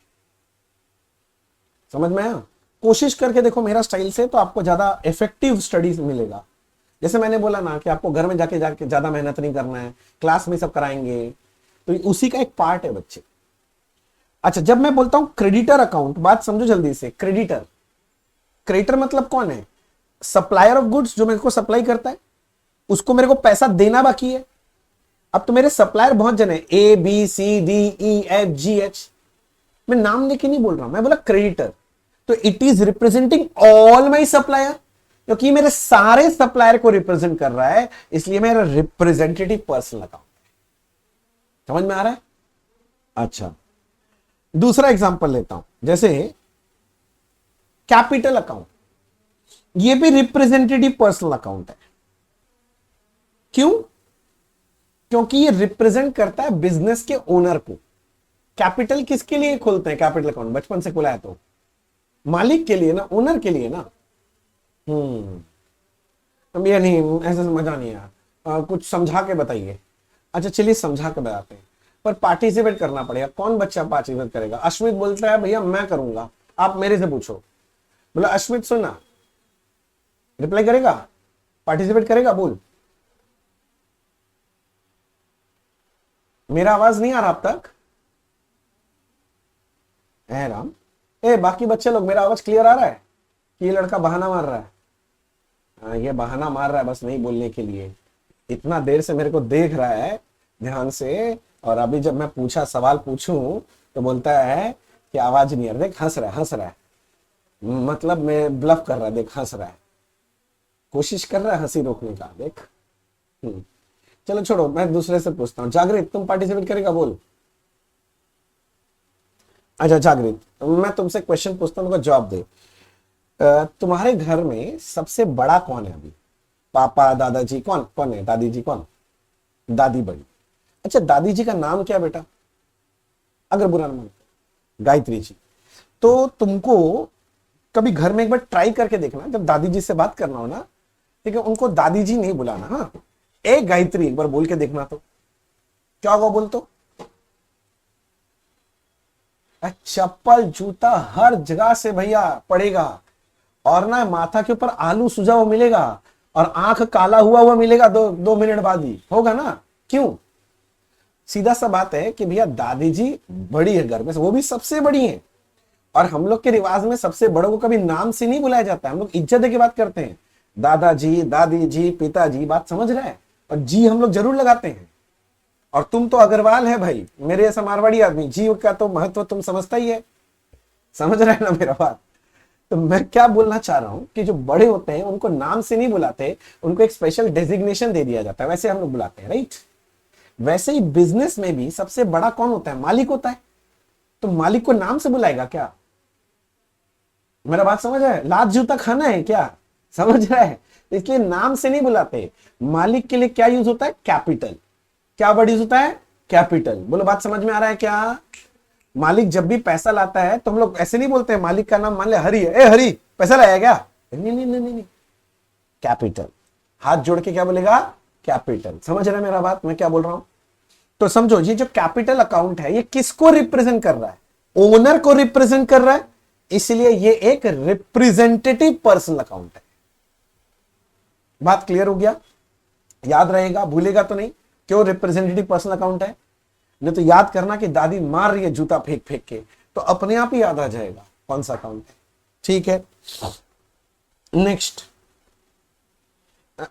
समझ में आया? कोशिश करके देखो मेरा स्टाइल से, तो आपको ज्यादा इफेक्टिव स्टडीज मिलेगा। जैसे मैंने बोला ना कि आपको घर में जाके ज्यादा मेहनत नहीं करना है, क्लास में सब कराएंगे, तो उसी का एक पार्ट है बच्चे। अच्छा, जब मैं बोलता हूं क्रेडिटर अकाउंट, बात समझो जल्दी से। क्रेडिटर, क्रेडिटर मतलब कौन है? सप्लायर ऑफ गुड्स, जो मेरे को सप्लाई करता है, उसको मेरे को पैसा देना बाकी है। अब तो मेरे सप्लायर बहुत जने, ABCDEFGH, मैं नाम लेके नहीं बोल रहा हूं, मैं बोला क्रेडिटर। तो it is representing all my supplier, क्योंकि मेरे सारे सप्लायर को रिप्रेजेंट कर रहा है, इसलिए मेरा रिप्रेजेंटेटिव पर्सनल अकाउंट है। समझ में आ रहा है? अच्छा, दूसरा एग्जांपल लेता हूं, जैसे कैपिटल अकाउंट। ये भी रिप्रेजेंटेटिव पर्सनल अकाउंट है। क्यों? क्योंकि ये रिप्रेजेंट करता है बिजनेस के ओनर को। कैपिटल किसके लिए खोलते हैं कैपिटल अकाउंट? बचपन से खुला है तो मालिक के लिए ना, ओनर के लिए ना। अब ये नहीं, ऐसा मजा नहीं यार, कुछ समझा के बताइए। अच्छा चलिए समझा के बताते हैं, पर पार्टिसिपेट करना पड़ेगा। कौन बच्चा पार्टिसिपेट करेगा? अश्मित बोलता है भैया मैं करूंगा, आप मेरे से पूछो। बोला अश्मित सुना, रिप्लाई करेगा, पार्टिसिपेट करेगा? बोल। मेरा आवाज नहीं आ रहा अब तक? है राम, बाकी बच्चे लोग, मेरा आवाज क्लियर आ रहा है कि ये लड़का बहाना मार रहा है? ये बहाना मार रहा है बस नहीं बोलने के लिए। इतना देर से मेरे को देख रहा है ध्यान से, और अभी जब मैं पूछा, सवाल पूछूं, तो बोलता है कि आवाज नहीं आ रहा। देख हंस रहा है, मतलब मैं ब्लफ कर रहा है। देख हंस रहा है, कोशिश कर रहा है हंसी रोकने का। देख चलो छोड़ो, मैं दूसरे से पूछता हूँ। जागृत, तुम पार्टिसिपेट करेगा? बोल। अच्छा जागृत, मैं तुमसे क्वेश्चन पूछता हूँ, जवाब दे। तुम्हारे घर में सबसे बड़ा कौन है अभी? पापा, दादाजी, कौन है? दादी जी कौन? दादी बड़ी। अच्छा दादी जी का नाम क्या बेटा? अगर बुरा ना मानो, गायत्री जी। तो तुमको कभी घर में एक बार ट्राई करके देखना, जब दादी जी से बात करना हो ना, ठीक है, उनको दादी जी नहीं बुलाना। हाँ, एक गायत्री एक बार बोल के देखना, तो क्या होगा बोल तो? चप्पल जूता हर जगह से भैया पड़ेगा, और ना माथा के ऊपर आलू सुजा हुआ मिलेगा, और आंख काला हुआ मिलेगा 2 मिनट बाद ही होगा ना। क्यों? सीधा सा बात है कि भैया दादी जी बड़ी है घर में, वो भी सबसे बड़ी है। और हम लोग के रिवाज में सबसे बड़ों को कभी नाम से नहीं बुलाया जाता है, हम लोग इज्जत देके बात करते हैं। दादाजी, दादी जी, पिताजी, बात समझ रहे हैं? और जी हम लोग जरूर लगाते हैं। और तुम तो अग्रवाल है भाई, मेरे ऐसा मारवाड़ी आदमी, जी का तो महत्व तुम समझता ही है। समझ रहे हैं ना मेरा बात? तो मैं क्या बोलना चाह रहा हूं कि जो बड़े होते हैं उनको नाम से नहीं बुलाते, उनको एक स्पेशल डेजिग्नेशन दे दिया जाता है, वैसे हम लोग बुलाते हैं, राइट? वैसे ही बिजनेस में भी सबसे बड़ा कौन होता है? मालिक होता है। तो मालिक को नाम से बुलाएगा क्या? मेरा बात समझ है? लात जूता खाना है क्या? समझ रहा है? इसलिए नाम से नहीं बुलाते। मालिक के लिए क्या यूज होता है? कैपिटल। क्या वर्ड यूज होता है? कैपिटल। बोलो बात समझ में आ रहा है क्या? मालिक जब भी पैसा लाता है तो हम लोग ऐसे नहीं बोलते हैं, मालिक का नाम मान ले हरी है, ए हरी पैसा लाया क्या? नहीं नहीं नहीं नहीं, कैपिटल। हाथ जोड़ के क्या बोलेगा? कैपिटल। समझ रहे हैं मेरा बात, मैं क्या बोल रहा हूं? तो समझो, ये जो कैपिटल अकाउंट है ये किसको रिप्रेजेंट कर रहा है? ओनर को रिप्रेजेंट कर रहा है, इसलिए ये एक रिप्रेजेंटेटिव पर्सनल अकाउंट है। बात क्लियर हो गया? याद रहेगा, भूलेगा तो नहीं क्यों रिप्रेजेंटेटिव पर्सनल अकाउंट है? नहीं तो याद करना कि दादी मार रही है जूता फेंक फेंक के, तो अपने आप ही याद आ जाएगा कौन सा अकाउंट है। ठीक है, नेक्स्ट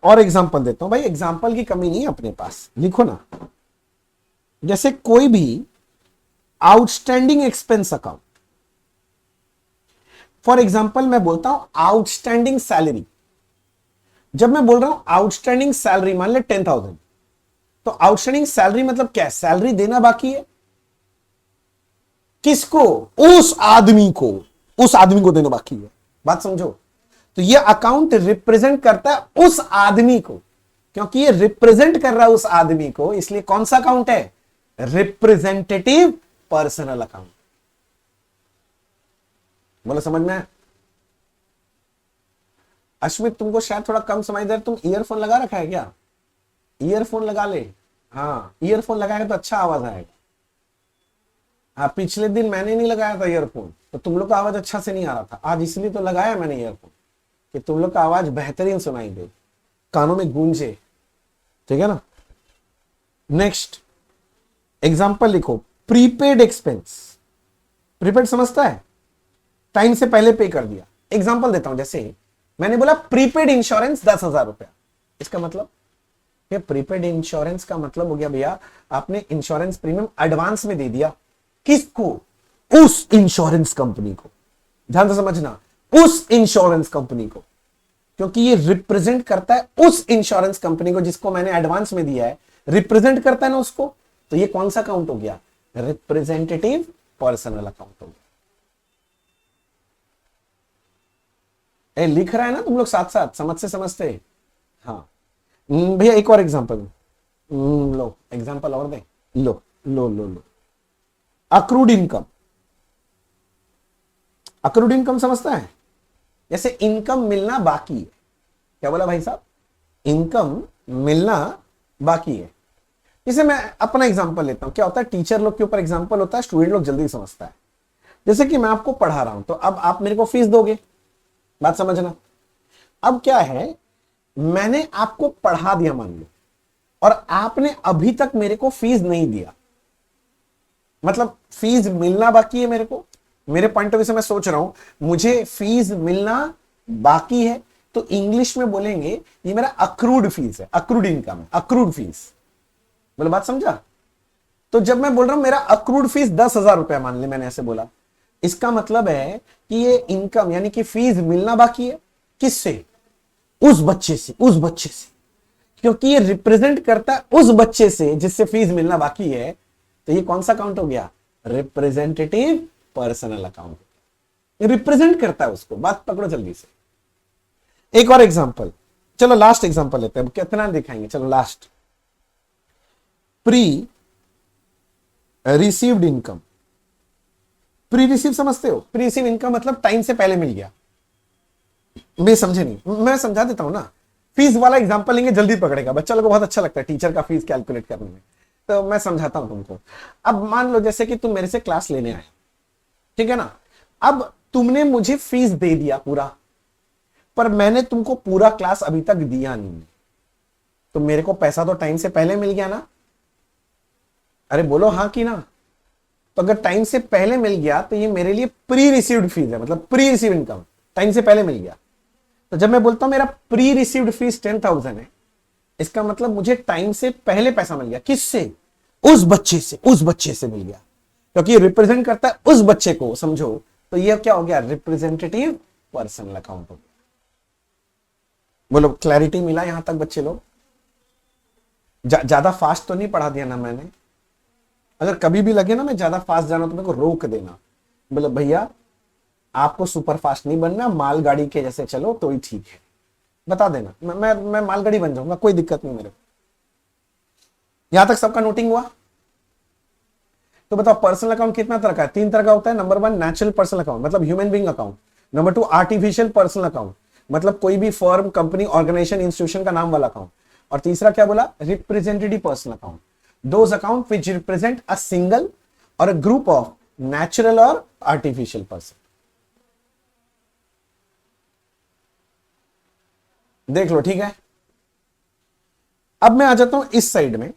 और एग्जांपल देता हूं भाई, एग्जांपल की कमी नहीं है अपने पास, लिखो ना। जैसे कोई भी outstanding expense account, for example मैं बोलता हूं आउटस्टैंडिंग सैलरी। जब मैं बोल रहा हूं आउटस्टैंडिंग सैलरी, मान ले 10,000, तो आउटस्टैंडिंग सैलरी मतलब क्या? सैलरी देना बाकी है। किसको? उस आदमी को, उस आदमी को देना बाकी है। बात समझो? तो ये अकाउंट रिप्रेजेंट करता है उस आदमी को, क्योंकि ये रिप्रेजेंट कर रहा है उस आदमी को, इसलिए कौन सा अकाउंट है? Representative personal account. बोलो समझ में? अश्मित तुमको शायद थोड़ा कम समझ दे, तुम ईयरफोन लगा रखा है क्या? ईयरफोन लगा ले। हाँ, ईयरफोन लगाएगा तो अच्छा आवाज आएगा। हाँ, पिछले दिन मैंने नहीं लगाया था ईयरफोन, तो तुम लोग का आवाज अच्छा से नहीं आ रहा था। आज इसलिए तो लगाया मैंने ईयरफोन कि तुम लोग का आवाज बेहतरीन सुनाई दे, कानों में गूंजे। ठीक है ना? नेक्स्ट एग्जांपल लिखो, प्रीपेड एक्सपेंस। प्रीपेड समझता है? टाइम से पहले पे कर दिया। एग्जांपल देता हूं, जैसे मैंने बोला प्रीपेड इंश्योरेंस 10,000 रुपया। इसका मतलब प्रीपेड इंश्योरेंस का मतलब हो गया भैया आपने इंश्योरेंस प्रीमियम एडवांस में दे दिया। किसको? उस इंश्योरेंस कंपनी को। ध्यान से समझना, उस इंश्योरेंस कंपनी को, क्योंकि ये रिप्रेजेंट करता है उस इंश्योरेंस कंपनी को जिसको मैंने एडवांस में दिया है, रिप्रेजेंट करता है ना उसको। तो ये कौन सा अकाउंट हो गया? रिप्रेजेंटेटिव पर्सनल अकाउंट हो गया। लिख रहा है ना तुम लोग साथ साथ, समझ से समझते? हाँ भैया एक और एग्जांपल लो, एग्जांपल और दे लो लो लो लो। Accrued income. अक्रूड इनकम समझता है? जैसे इनकम मिलना बाकी है। क्या बोला भाई साहब? इनकम मिलना बाकी है। इसे मैं अपना एग्जांपल लेता हूं। क्या होता है, टीचर लोग के ऊपर एग्जांपल होता है, स्टूडेंट लोग जल्दी समझता है। जैसे कि मैं आपको पढ़ा रहा हूं, तो अब आप मेरे को फीस दोगे। बात समझना। अब क्या है, मैंने आपको पढ़ा दिया मान लो, और आपने अभी तक मेरे को फीस नहीं दिया, मतलब फीस मिलना बाकी है मेरे को। मेरे पॉइंट ऑफ व्यू से मैं सोच रहा हूं मुझे फीस मिलना बाकी है, तो इंग्लिश में बोलेंगे ये मेरा अक्रूड फीस है, अक्रूड इनकम है, अक्रूड फीस। बोले बात समझा? तो जब मैं बोल रहा हूं मेरा अक्रूड फीस 10,000 रुपया, मान ले मैंने ऐसे बोला, इसका मतलब है कि ये इनकम यानी कि फीस मिलना बाकी है। किससे? उस बच्चे से, उस बच्चे से, क्योंकि ये रिप्रेजेंट करता है उस बच्चे से जिससे फीस मिलना बाकी है। तो ये कौन सा अकाउंट हो गया? Representative personal account. रिप्रेजेंट करता है उसको। बात पकड़ो जल्दी से। एक और एग्जांपल, चलो लास्ट एग्जांपल लेते हैं। कितना दिखाएंगे, चलो last. Pre received income. Pre receive समझते हो? प्री रिसीव इनकम मतलब टाइम से पहले मिल गया। मैं समझे नहीं, मैं समझा देता हूं ना। फीस वाला एग्जांपल लेंगे, जल्दी पकड़ेगा बच्चा लोग को, बहुत अच्छा लगता है टीचर का फीस कैलकुलेट करने में। तो मैं समझाता हूं तुमको। अब मान लो जैसे कि तुम मेरे से क्लास लेने आए, ठीक है ना? अब तुमने मुझे फीस दे दिया पूरा, पर मैंने तुमको पूरा क्लास अभी तक दिया नहीं, तो मेरे को पैसा तो टाइम से पहले मिल गया ना? अरे बोलो हाँ कि ना? तो अगर टाइम से पहले मिल गया तो ये मेरे लिए प्री रिसीव्ड फीस है, मतलब प्री रिसीव इनकम, टाइम से पहले मिल गया। तो जब मैं बोलता हूं मेरा प्री रिसीव्ड फीस 10,000 है, इसका मतलब मुझे टाइम से पहले पैसा मिल गया। किससे? उस बच्चे से, उस बच्चे से मिल गया, क्योंकि ये रिप्रेजेंट करता है उस बच्चे को, समझो। तो ये क्या हो गया? रिप्रेजेंटेटिव पर्सनल अकाउंट हो गया। बोलो क्लैरिटी मिला यहां तक बच्चे लोग? ज्यादा फास्ट तो नहीं पढ़ा दिया ना मैंने? अगर कभी भी लगे ना मैं ज्यादा फास्ट जाना तो मेरे को रोक देना, बोले भैया आपको सुपर फास्ट नहीं बनना, मालगाड़ी के जैसे चलो तो ही ठीक है। बता देना, मैं मालगाड़ी बन जाऊंगा, कोई दिक्कत नहीं मेरे को। यहां तक सबका नोटिंग हुआ? तो बताओ पर्सनल अकाउंट कितना तरह का है? 3 तरह का होता है। नंबर 1 नेचुरल पर्सनल अकाउंट, मतलब human being account. Number 2 artificial personal account, मतलब कोई भी फर्म, कंपनी, ऑर्गेनाइजेशन, इंस्टीट्यूशन का नाम वाला अकाउंट। और तीसरा क्या बोला? Representative personal account, those account which represent a single और अ ग्रुप ऑफ नेचुरल और आर्टिफिशियल पर्सन। देख लो, ठीक है। अब मैं आ जाता हूं इस साइड में,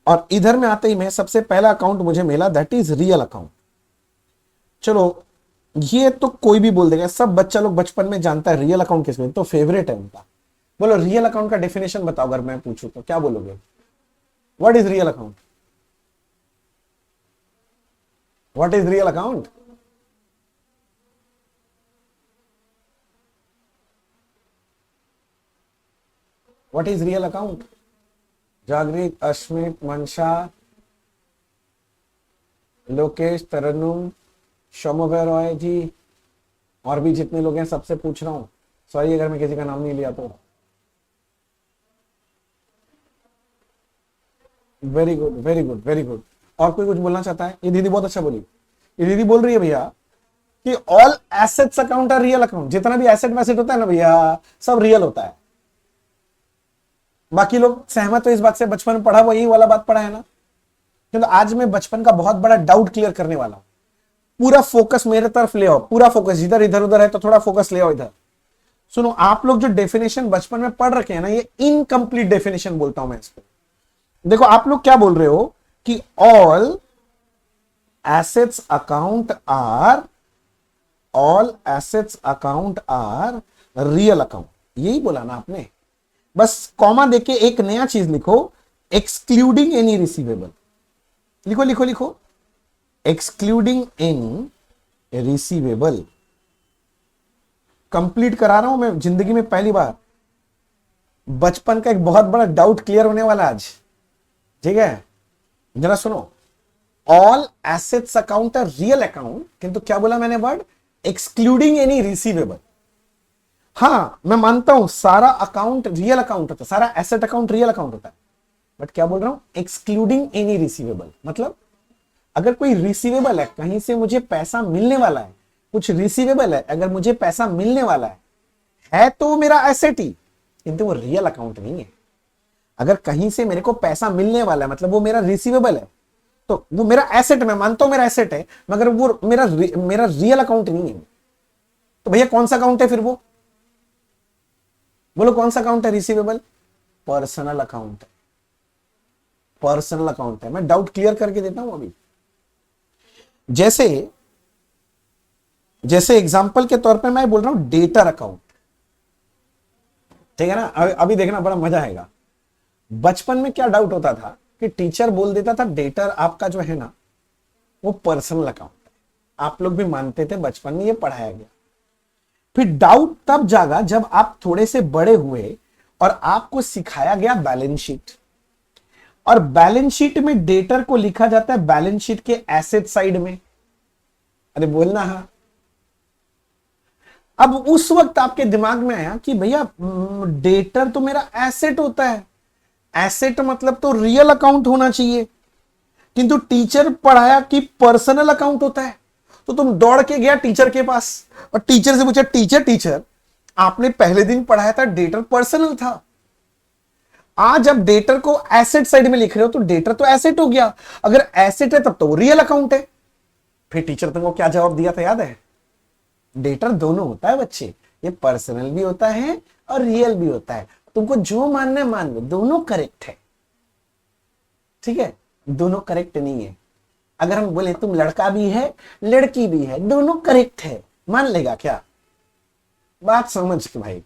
और इधर में आते ही मैं सबसे पहला अकाउंट मुझे मिला, दैट इज रियल अकाउंट। चलो, ये तो कोई भी बोल देगा, सब बच्चा लोग बचपन में जानता है रियल अकाउंट किसमें, तो फेवरेट है उनका। बोलो रियल अकाउंट का डेफिनेशन बताओ, अगर मैं पूछूं तो क्या बोलोगे? What is real account? What is real account? What is real account? जागृत, अश्मित, मनशा, लोकेश, तरन्नुम, शोमोभय रॉय जी, और भी जितने लोग हैं सबसे पूछ रहा हूं, सॉरी अगर मैं किसी का नाम नहीं लिया तो। Very good, very good, very good. और कोई कुछ बोलना चाहता है? ये दीदी बहुत अच्छा बोली। ये दीदी बोल रही है भैया कि all assets account are real account. जितना भी एसेट वैसेट होता है ना भैया, सब रियल होता है। बाकी लोग सहमत हो इस बात से? बचपन में पढ़ा वही वाला बात पढ़ा है ना? क्योंकि आज मैं बचपन का बहुत बड़ा डाउट क्लियर करने वाला हूं। पूरा फोकस मेरे तरफ ले आओ, पूरा फोकस। इधर इधर उधर है तो थोड़ा फोकस ले आओ इधर। सुनो, आप लोग जो डेफिनेशन बचपन में पढ़ रखे हैं ना, ये इनकम्प्लीट डेफिनेशन बोलता हूं मैं इसको। देखो, आप लोग क्या बोल रहे हो कि all assets account are real account, यही बोला ना आपने? बस कॉमा देके एक नया चीज लिखो, एक्सक्लूडिंग एनी रिसीवेबल। लिखो लिखो लिखो, एक्सक्लूडिंग एनी रिसीवेबल। कंप्लीट करा रहा हूं मैं, जिंदगी में पहली बार। बचपन का एक बहुत बड़ा डाउट क्लियर होने वाला आज, ठीक है? जरा सुनो, all assets account are real account, किंतु क्या बोला मैंने वर्ड? Excluding any receivable. हाँ, मैं मानता हूं सारा अकाउंट रियल अकाउंट होता है, सारा एसेट अकाउंट रियल अकाउंट होता है, बट क्या बोल रहा हूं? Excluding any receivable. मतलब अगर कोई रिसीवेबल है, कहीं से मुझे पैसा मिलने वाला है, कुछ रिसीवेबल है, अगर मुझे पैसा मिलने वाला है तो वो मेरा एसेट ही, किंतु वो रियल अकाउंट नहीं है। अगर कहीं से मेरे को पैसा मिलने वाला है, मतलब वो मेरा रिसीवेबल है, तो वो मेरा एसेट, मैं मानता हूं मेरा एसेट है, मगर वो मेरा रियल अकाउंट नहीं है। तो भैया कौन सा अकाउंट है फिर वो? बोलो कौन सा अकाउंट है रिसीवेबल? पर्सनल अकाउंट है, पर्सनल अकाउंट है। मैं डाउट क्लियर करके देता हूं अभी। जैसे एग्जांपल के तौर पे मैं बोल रहा हूं डेटर अकाउंट, ठीक है ना? अभी देखना, बड़ा मजा आएगा। बचपन में क्या डाउट होता था कि टीचर बोल देता था डेटर आपका जो है ना, वो पर्सनल अकाउंट है। आप लोग भी मानते थे, बचपन में ये पढ़ाया गया। फिर डाउट तब जागा जब आप थोड़े से बड़े हुए और आपको सिखाया गया बैलेंस शीट, और बैलेंस शीट में डेटर को लिखा जाता है बैलेंस शीट के एसेट साइड में। अरे बोलना हाँ। अब उस वक्त आपके दिमाग में आया कि भैया डेटर तो मेरा एसेट होता है, एसेट मतलब तो रियल अकाउंट होना चाहिए, किंतु टीचर पढ़ाया कि पर्सनल अकाउंट होता है। तो तुम दौड़ के गया टीचर के पास और टीचर से पूछा, टीचर आपने पहले दिन पढ़ाया था डेटर पर्सनल था, आज अब डेटर को एसेट साइड में लिख रहे हो, तो डेटर तो एसेट हो गया, अगर एसेट है तब तो वो रियल अकाउंट है। फिर टीचर तुमको क्या जवाब दिया था याद है? डेटर दोनों होता है बच्चे, ये पर्सनल भी होता है और रियल भी होता है, तुमको जो मानना है मान लो, दोनों करेक्ट है, ठीक है? दोनों करेक्ट नहीं है। अगर हम बोले तुम लड़का भी है लड़की भी है, दोनों करेक्ट है, मान लेगा क्या? बात समझ के भाई,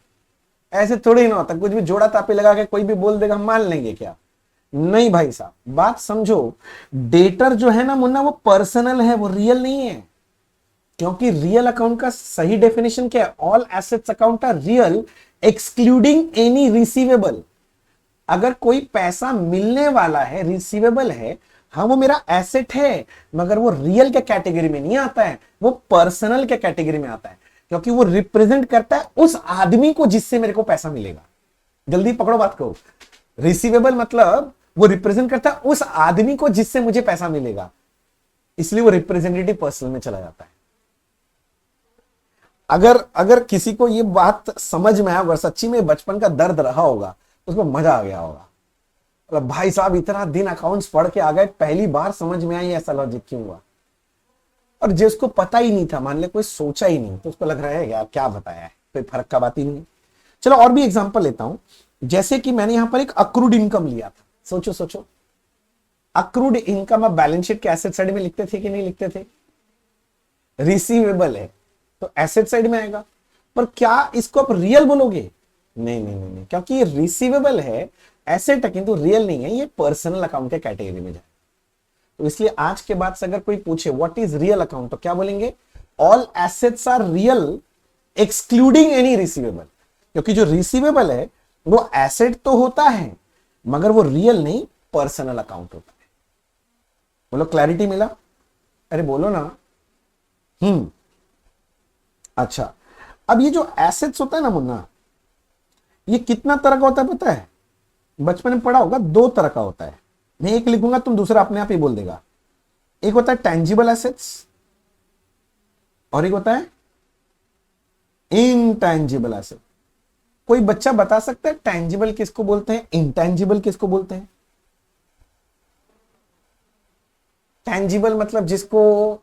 ऐसे थोड़ी ना होता, कुछ भी जोड़ा तापी लगा के कोई भी बोल देगा, मान लेंगे क्या? नहीं भाई साहब, बात समझो। डेटर जो है ना मुन्ना, वो पर्सनल है, वो रियल नहीं है। क्योंकि रियल अकाउंट का सही डेफिनेशन क्या है? All assets account are real excluding any receivable. अगर कोई पैसा मिलने वाला है, रिसीवेबल है, हाँ वो मेरा एसेट है, मगर वो रियल के कैटेगरी में नहीं आता है, वो पर्सनल के कैटेगरी में आता है। क्योंकि वो रिप्रेजेंट करता है उस आदमी को जिससे मेरे को पैसा मिलेगा। जल्दी पकड़ो बात को। रिसीवेबल मतलब वो रिप्रेजेंट करता है उस आदमी को जिससे मुझे पैसा मिलेगा, इसलिए वो रिप्रेजेंटेटिव पर्सन में चला जाता है। अगर अगर किसी को ये बात समझ में आया, अगर सच्ची में बचपन का दर्द रहा होगा, उसको मजा आ गया होगा। मतलब भाई साहब इतना दिन अकाउंट्स पढ़ के आ गए, पहली बार समझ में आई ऐसा लॉजिक क्यों हुआ। और जिसको पता ही नहीं था, मान ले कोई सोचा ही नहीं, तो उसको लग रहा है यार क्या बताया है, कोई फर्क का बात ही नहीं। चलो और भी एग्जांपल लेता हूं। जैसे कि मैंने यहां पर एक अक्रूड इनकम लिया था। सोचो सोचो, अक्रूड इनकम आप बैलेंस शीट के एसेट साइड में लिखते थे कि नहीं लिखते थे? रिसीवेबल है तो एसेट साइड में आएगा, पर क्या इसको आप रियल बोलोगे? नहीं नहीं नहीं, नहीं। क्योंकि ये रिसीवेबल है, एसेट है, किंतु रियल नहीं है, ये पर्सनल अकाउंट के कैटेगरी में जाए। तो इसलिए आज के बाद से अगर कोई पूछे व्हाट इज रियल अकाउंट, तो क्या बोलेंगे? All assets are real excluding any receivable. क्योंकि जो रिसीवेबल है वो एसेट तो होता है, मगर वो रियल नहीं, पर्सनल अकाउंट होता है। बोलो क्लैरिटी मिला? अरे बोलो ना। अच्छा, अब ये जो एसेट्स होता है ना मुन्ना, ये कितना तरह का होता है पता है? बचपन में पढ़ा होगा, दो तरह का होता है। मैं एक लिखूंगा, तुम दूसरा अपने आप ही बोल देगा। एक होता है टेंजिबल एसेट्स और एक होता है इनटेंजिबल एसेट। कोई बच्चा बता सकता है टेंजिबल किसको बोलते हैं, इंटेंजिबल किसको बोलते हैं? टेंजिबल मतलब जिसको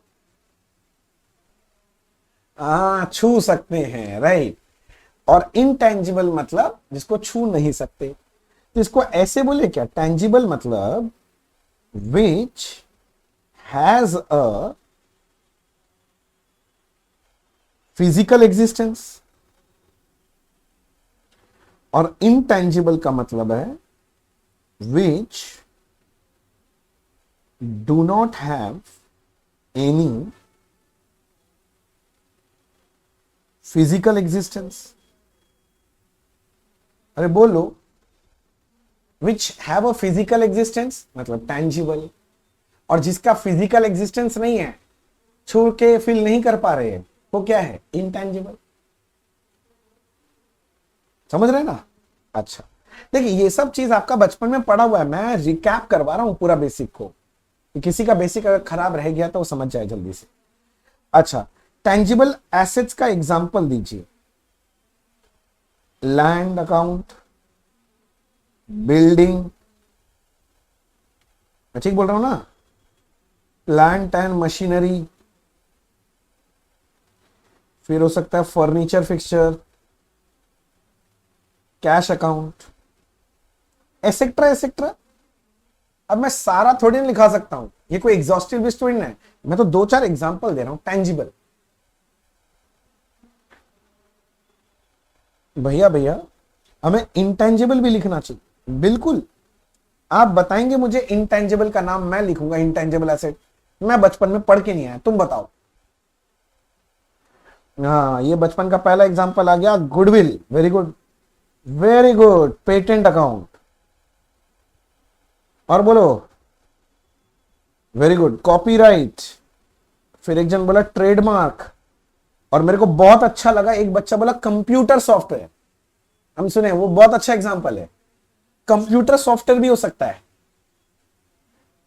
छू सकते हैं, राइट। और इनटेंजिबल मतलब जिसको छू नहीं सकते। तो इसको ऐसे बोले क्या? टेंजिबल मतलब which has a physical existence, और इनटेंजिबल का मतलब है which do not have any physical existence. अरे बोलो, which have a physical existence मतलब टेंजिबल, और जिसका फिजिकल एग्जिस्टेंस नहीं है, छू के फील नहीं कर पा रहे हैं, वो क्या है? इनटेंजिबल। समझ रहे ना? अच्छा देखिए, ये सब चीज आपका बचपन में पढ़ा हुआ है, मैं रिकैप करवा रहा हूं पूरा बेसिक को, कि किसी का बेसिक अगर खराब रह गया तो वो समझ जाए जल्दी से। अच्छा, टेंजिबल एसेट्स का एग्जांपल दीजिए। लैंड अकाउंट, बिल्डिंग, मैं ठीक बोल रहा हूं ना? प्लांट एंड मशीनरी, फिर हो सकता है furniture fixture, cash account, etcetera etcetera. अब मैं सारा थोड़ी ना लिखा सकता हूं, ये कोई एग्जॉस्टिव लिस्ट थोड़ी ना है, मैं तो दो चार एग्जांपल दे रहा हूं। टेंजिबल, भैया भैया हमें इंटेंजिबल भी लिखना चाहिए। बिल्कुल, आप बताएंगे मुझे इंटेंजिबल का नाम, मैं लिखूंगा इंटेंजिबल एसेट। मैं बचपन में पढ़ के नहीं आया, तुम बताओ। हाँ, ये बचपन का पहला एग्जांपल आ गया, goodwill. Very good, very good. Patent account, और बोलो। Very good, copyright. फिर एक जन बोला ट्रेडमार्क, और मेरे को बहुत अच्छा लगा, एक बच्चा बोला कंप्यूटर सॉफ्टवेयर। हम सुने, वो बहुत अच्छा एग्जांपल है। कंप्यूटर सॉफ्टवेयर भी हो सकता है।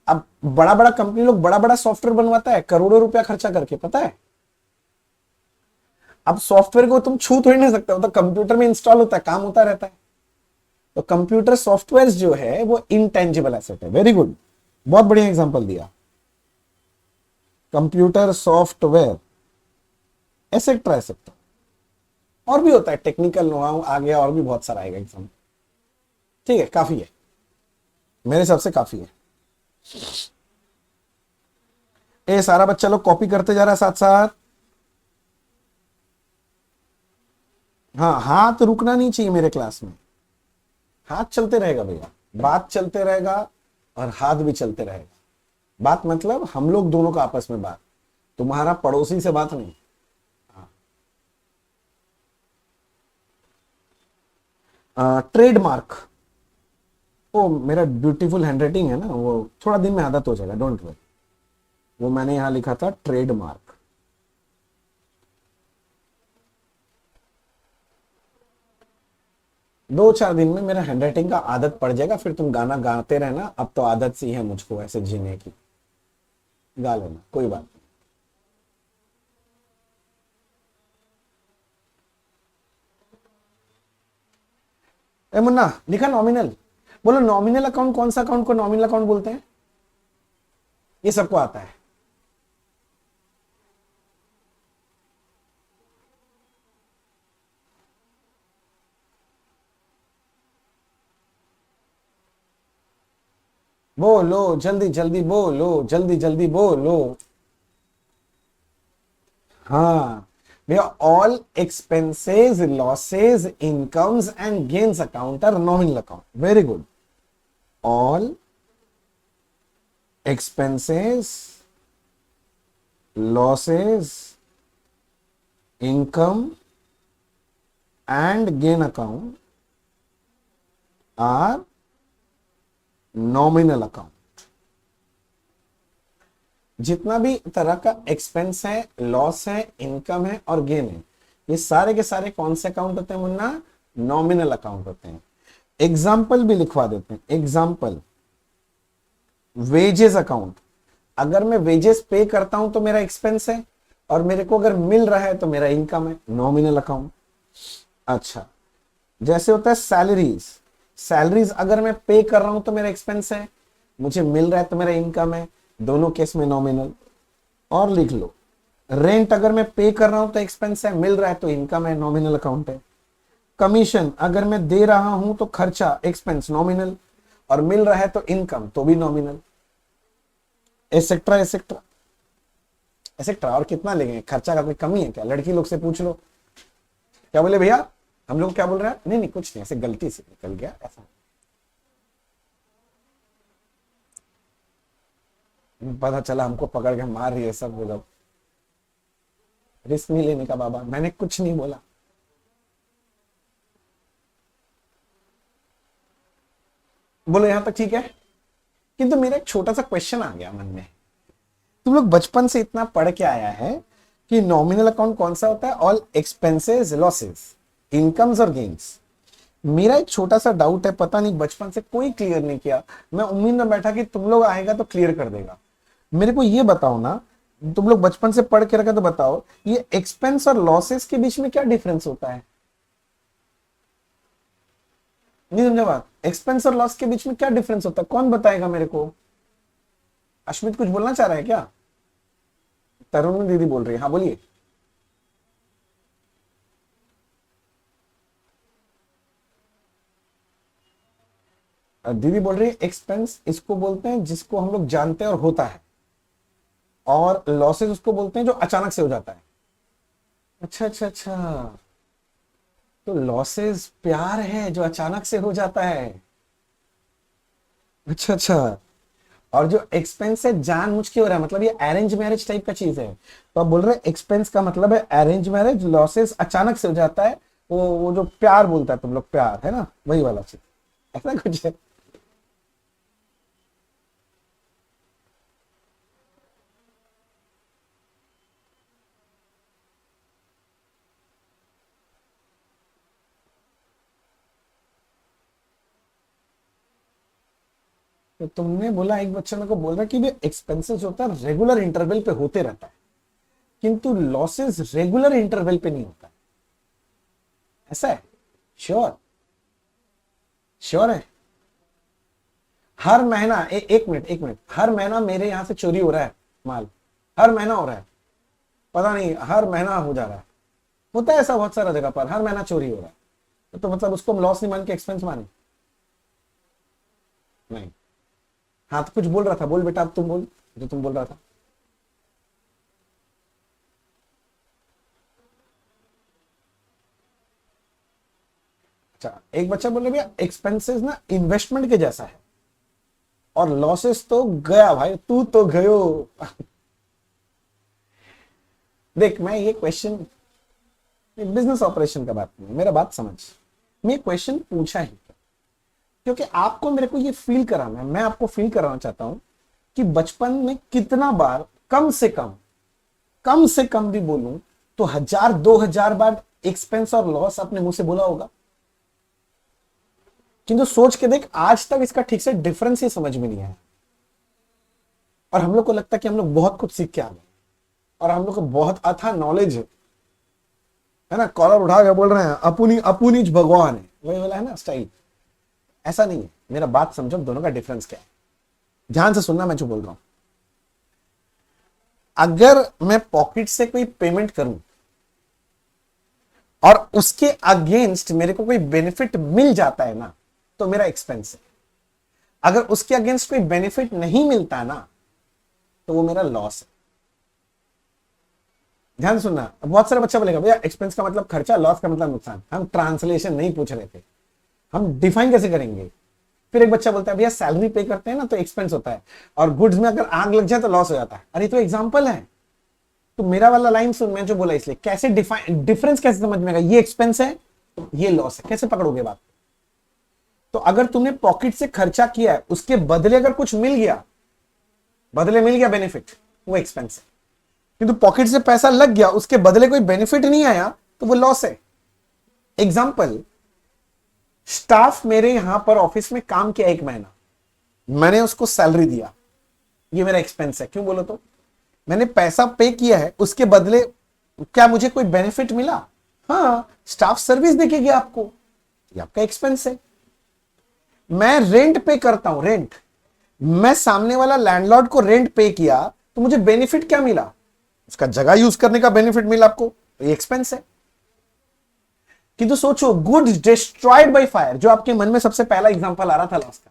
अब बड़ा बड़ा कंपनी लोग बड़ा बड़ा सॉफ्टवेयर बनवाता है करोड़ों रुपया खर्चा करके, पता है। अब सॉफ्टवेयर को तुम छू थोड़ी नहीं सकते हो, तो कंप्यूटर में इंस्टॉल होता है, काम होता रहता है। तो कंप्यूटर सॉफ्टवेयर जो है वो इनटेंजिबल एसेट है। वेरी गुड, बहुत बढ़िया एग्जांपल दिया। Computer software, etcetera etcetera. और भी होता है, टेक्निकल नो हाउ आ गया, और भी बहुत सारा आएगा एग्जाम। ठीक है, काफी है, मेरे हिसाब से काफी है। ए सारा बच्चा लोग कॉपी करते जा रहा है साथ साथ। हाँ, हाथ रुकना नहीं चाहिए मेरे क्लास में, हाथ चलते रहेगा भैया, बात चलते रहेगा और हाथ भी चलते रहेगा। बात मतलब हम लोग दोनों का आपस में बात, तुम्हारा पड़ोसी से बात नहीं। ट्रेडमार्क, वो मेरा ब्यूटीफुल हैंडराइटिंग है ना, वो थोड़ा दिन में आदत हो जाएगा, डोंट वरी। वो मैंने यहां लिखा था ट्रेडमार्क। 2-4 दिन में मेरा हैंडराइटिंग का आदत पड़ जाएगा, फिर तुम गाना गाते रहना, अब तो आदत सी है मुझको ऐसे जीने की, गा लेना कोई बात नहीं। ए मुन्ना, लिखा नॉमिनल, बोलो नॉमिनल अकाउंट कौन सा अकाउंट को नॉमिनल अकाउंट बोलते हैं? ये सबको आता है। बोलो जल्दी जल्दी बोलो, जल्दी जल्दी बोलो। हाँ भैया, all expenses, losses, incomes and gains account are nominal account. Very good. All expenses, losses, income and gain account are nominal account. जितना भी तरह का एक्सपेंस है, लॉस है, इनकम है और गेन है, ये सारे के सारे कौन से अकाउंट होते हैं मुन्ना? नॉमिनल अकाउंट होते हैं। एग्जाम्पल भी लिखवा देते हैं। एग्जाम्पल, वेजेस अकाउंट, अगर मैं वेजेस पे करता हूं तो मेरा एक्सपेंस है, और मेरे को अगर मिल रहा है तो मेरा इनकम है, नॉमिनल अकाउंट। अच्छा, जैसे होता है सैलरीज, सैलरीज अगर मैं पे कर रहा हूं तो मेरा एक्सपेंस है, मुझे मिल रहा है तो मेरा इनकम है, दोनों केस में नॉमिनल। और लिख लो, रेंट अगर मैं पे कर रहा हूं तो एक्सपेंस है, मिल रहा है तो इनकम है, नॉमिनल अकाउंट है। कमीशन अगर मैं दे रहा हूं तो खर्चा, एक्सपेंस नॉमिनल, और मिल रहा है तो इनकम, तो भी नॉमिनल। Etcetera etcetera etcetera. और कितना लेंगे? खर्चा का कोई कमी है क्या? लड़की लोग से पूछ लो। क्या बोले भैया? हम लोग क्या बोल रहे हैं? नहीं नहीं कुछ नहीं, ऐसे गलती से निकल गया ऐसा। पता चला हमको पकड़ के मार रही है सब लोग। रिस्क नहीं लेने का बाबा, मैंने कुछ नहीं बोला। बोलो यहां तक ठीक है? किंतु मेरा एक छोटा सा क्वेश्चन आ गया मन में। तुम लोग बचपन से इतना पढ़ के आया है कि नॉमिनल अकाउंट कौन सा होता है? ऑल एक्सपेंसेस, लॉसेस, इनकम्स और गेन्स। मेरा एक छोटा सा डाउट है, पता नहीं बचपन से कोई क्लियर नहीं किया, मैं उम्मीद में बैठा कि तुम लोग आएगा तो क्लियर कर देगा। मेरे को ये बताओ ना, तुम लोग बचपन से पढ़ के रखा तो बताओ, ये एक्सपेंस और लॉसेस के बीच में क्या डिफरेंस होता है? नहीं समझा बात? एक्सपेंस और लॉस के बीच में क्या डिफरेंस होता है? कौन बताएगा मेरे को? अश्मित कुछ बोलना चाह रहा है क्या? तरुण दीदी बोल रही है, हाँ बोलिए। दीदी बोल रही है एक्सपेंस इसको बोलते हैं जिसको हम लोग जानते हैं और होता है, और लॉसेस उसको बोलते हैं जो अचानक से हो जाता है। अच्छा अच्छा अच्छा, तो लॉसेस प्यार है जो अचानक से हो जाता है। अच्छा अच्छा, और जो एक्सपेंस है जानबूझ के हो रहा है, मतलब ये अरेंज मैरिज टाइप का चीज है। तो आप बोल रहे हैं एक्सपेंस का मतलब है अरेंज मैरिज, लॉसेस अचानक से हो जाता है, वो जो प्यार बोलता है तुम लोग, प्यार है ना, वही वाला चीज, ऐसा कुछ है। तो तुमने बोला, एक बच्चा मेरे को बोल रहा है कि भी एक्सपेंसेस होता है रेगुलर इंटरवल पे होते रहता है, किंतु लॉसेस रेगुलर इंटरवल पे नहीं होता है, ऐसा है? श्योर? श्योर है? हर महीना एक मिनट एक मिनट, हर महीना मेरे यहां से चोरी हो रहा है माल, हर महीना हो रहा है, पता नहीं हर महीना हो जा रहा है, होता है ऐसा बहुत सारा जगह पर, हर महीना चोरी हो रहा है, तो मतलब उसको हम लॉस नहीं मान के एक्सपेंस माने? नहीं। हाँ तो कुछ बोल रहा था, बोल बेटा, अब तुम बोल जो तुम बोल रहा था। अच्छा, एक बच्चा बोल रहा भैया एक्सपेंसेस ना इन्वेस्टमेंट के जैसा है, और लॉसेस तो गया भाई, तू तो गयो। देख, मैं ये क्वेश्चन बिजनेस ऑपरेशन का बात नहीं, मेरा बात समझ, मैं क्वेश्चन पूछा ही क्योंकि आपको मेरे को ये फील कराना है, मैं आपको फील कराना चाहता हूं कि बचपन में कितना बार, कम से कम भी बोलूं तो 1000-2000 बार एक्सपेंस और लॉस अपने मुंह से बोला होगा। किंतु सोच के देख, आज तक इसका ठीक से डिफरेंस ही समझ में नहीं आया, और हम लोग को लगता है कि हम लोग बहुत कुछ सीख के आ गए और हम लोग को बहुत अथा नॉलेज है ना, कॉलर उठा के बोल रहे हैं अपुनी अपुनी भगवान है, वही वाला है ना स्टाइल। ऐसा नहीं है, मेरा बात समझो, दोनों का डिफरेंस क्या है, ध्यान से सुनना मैं जो बोल रहा हूं। अगर मैं पॉकेट से कोई पेमेंट करूं और उसके अगेंस्ट मेरे को कोई बेनिफिट मिल जाता है ना, तो मेरा एक्सपेंस है। अगर उसके अगेंस्ट कोई बेनिफिट नहीं मिलता ना, तो वो मेरा लॉस है। ध्यान सुनना, बहुत सारे बच्चा बोलेगा भैया एक्सपेंस का मतलब खर्चा, लॉस का मतलब नुकसान। हम ट्रांसलेशन नहीं पूछ रहे थे, हम डिफाइन कैसे करेंगे। फिर एक बच्चा बोलता है भैया सैलरी पे करते हैं ना तो एक्सपेंस होता है, और गुड्स में अगर आग लग जाए तो लॉस हो जाता है। अरे तो एग्जांपल है, तो मेरा वाला लाइन सुन, मैं जो बोला इसलिए, कैसे डिफरेंस कैसे समझ में आएगा, ये एक्सपेंस है ये लॉस है, कैसे पकड़ोगे बात। तो अगर तुमने पॉकेट से खर्चा किया है, उसके बदले अगर कुछ मिल गया, बदले मिल गया बेनिफिट, वो एक्सपेंस है। किंतु पॉकेट से पैसा लग गया, उसके बदले कोई बेनिफिट नहीं आया, तो वो लॉस है। एग्जांपल, स्टाफ मेरे यहां पर ऑफिस में काम किया 1 महीना, मैंने उसको सैलरी दिया, ये मेरा एक्सपेंस है। क्यों बोलो तो, मैंने पैसा पे किया है, उसके बदले क्या मुझे कोई बेनिफिट मिला? हाँ, स्टाफ सर्विस देके गया आपको, ये आपका एक्सपेंस है। मैं रेंट पे करता हूं, रेंट, मैं सामने वाला लैंडलॉर्ड को रेंट पे किया, तो मुझे बेनिफिट क्या मिला? उसका जगह यूज करने का बेनिफिट मिला आपको, ये एक्सपेंस है। किंतु सोचो, गुड्स डिस्ट्रॉयड बाय फायर, जो आपके मन में सबसे पहला एग्जांपल आ रहा था लॉस का,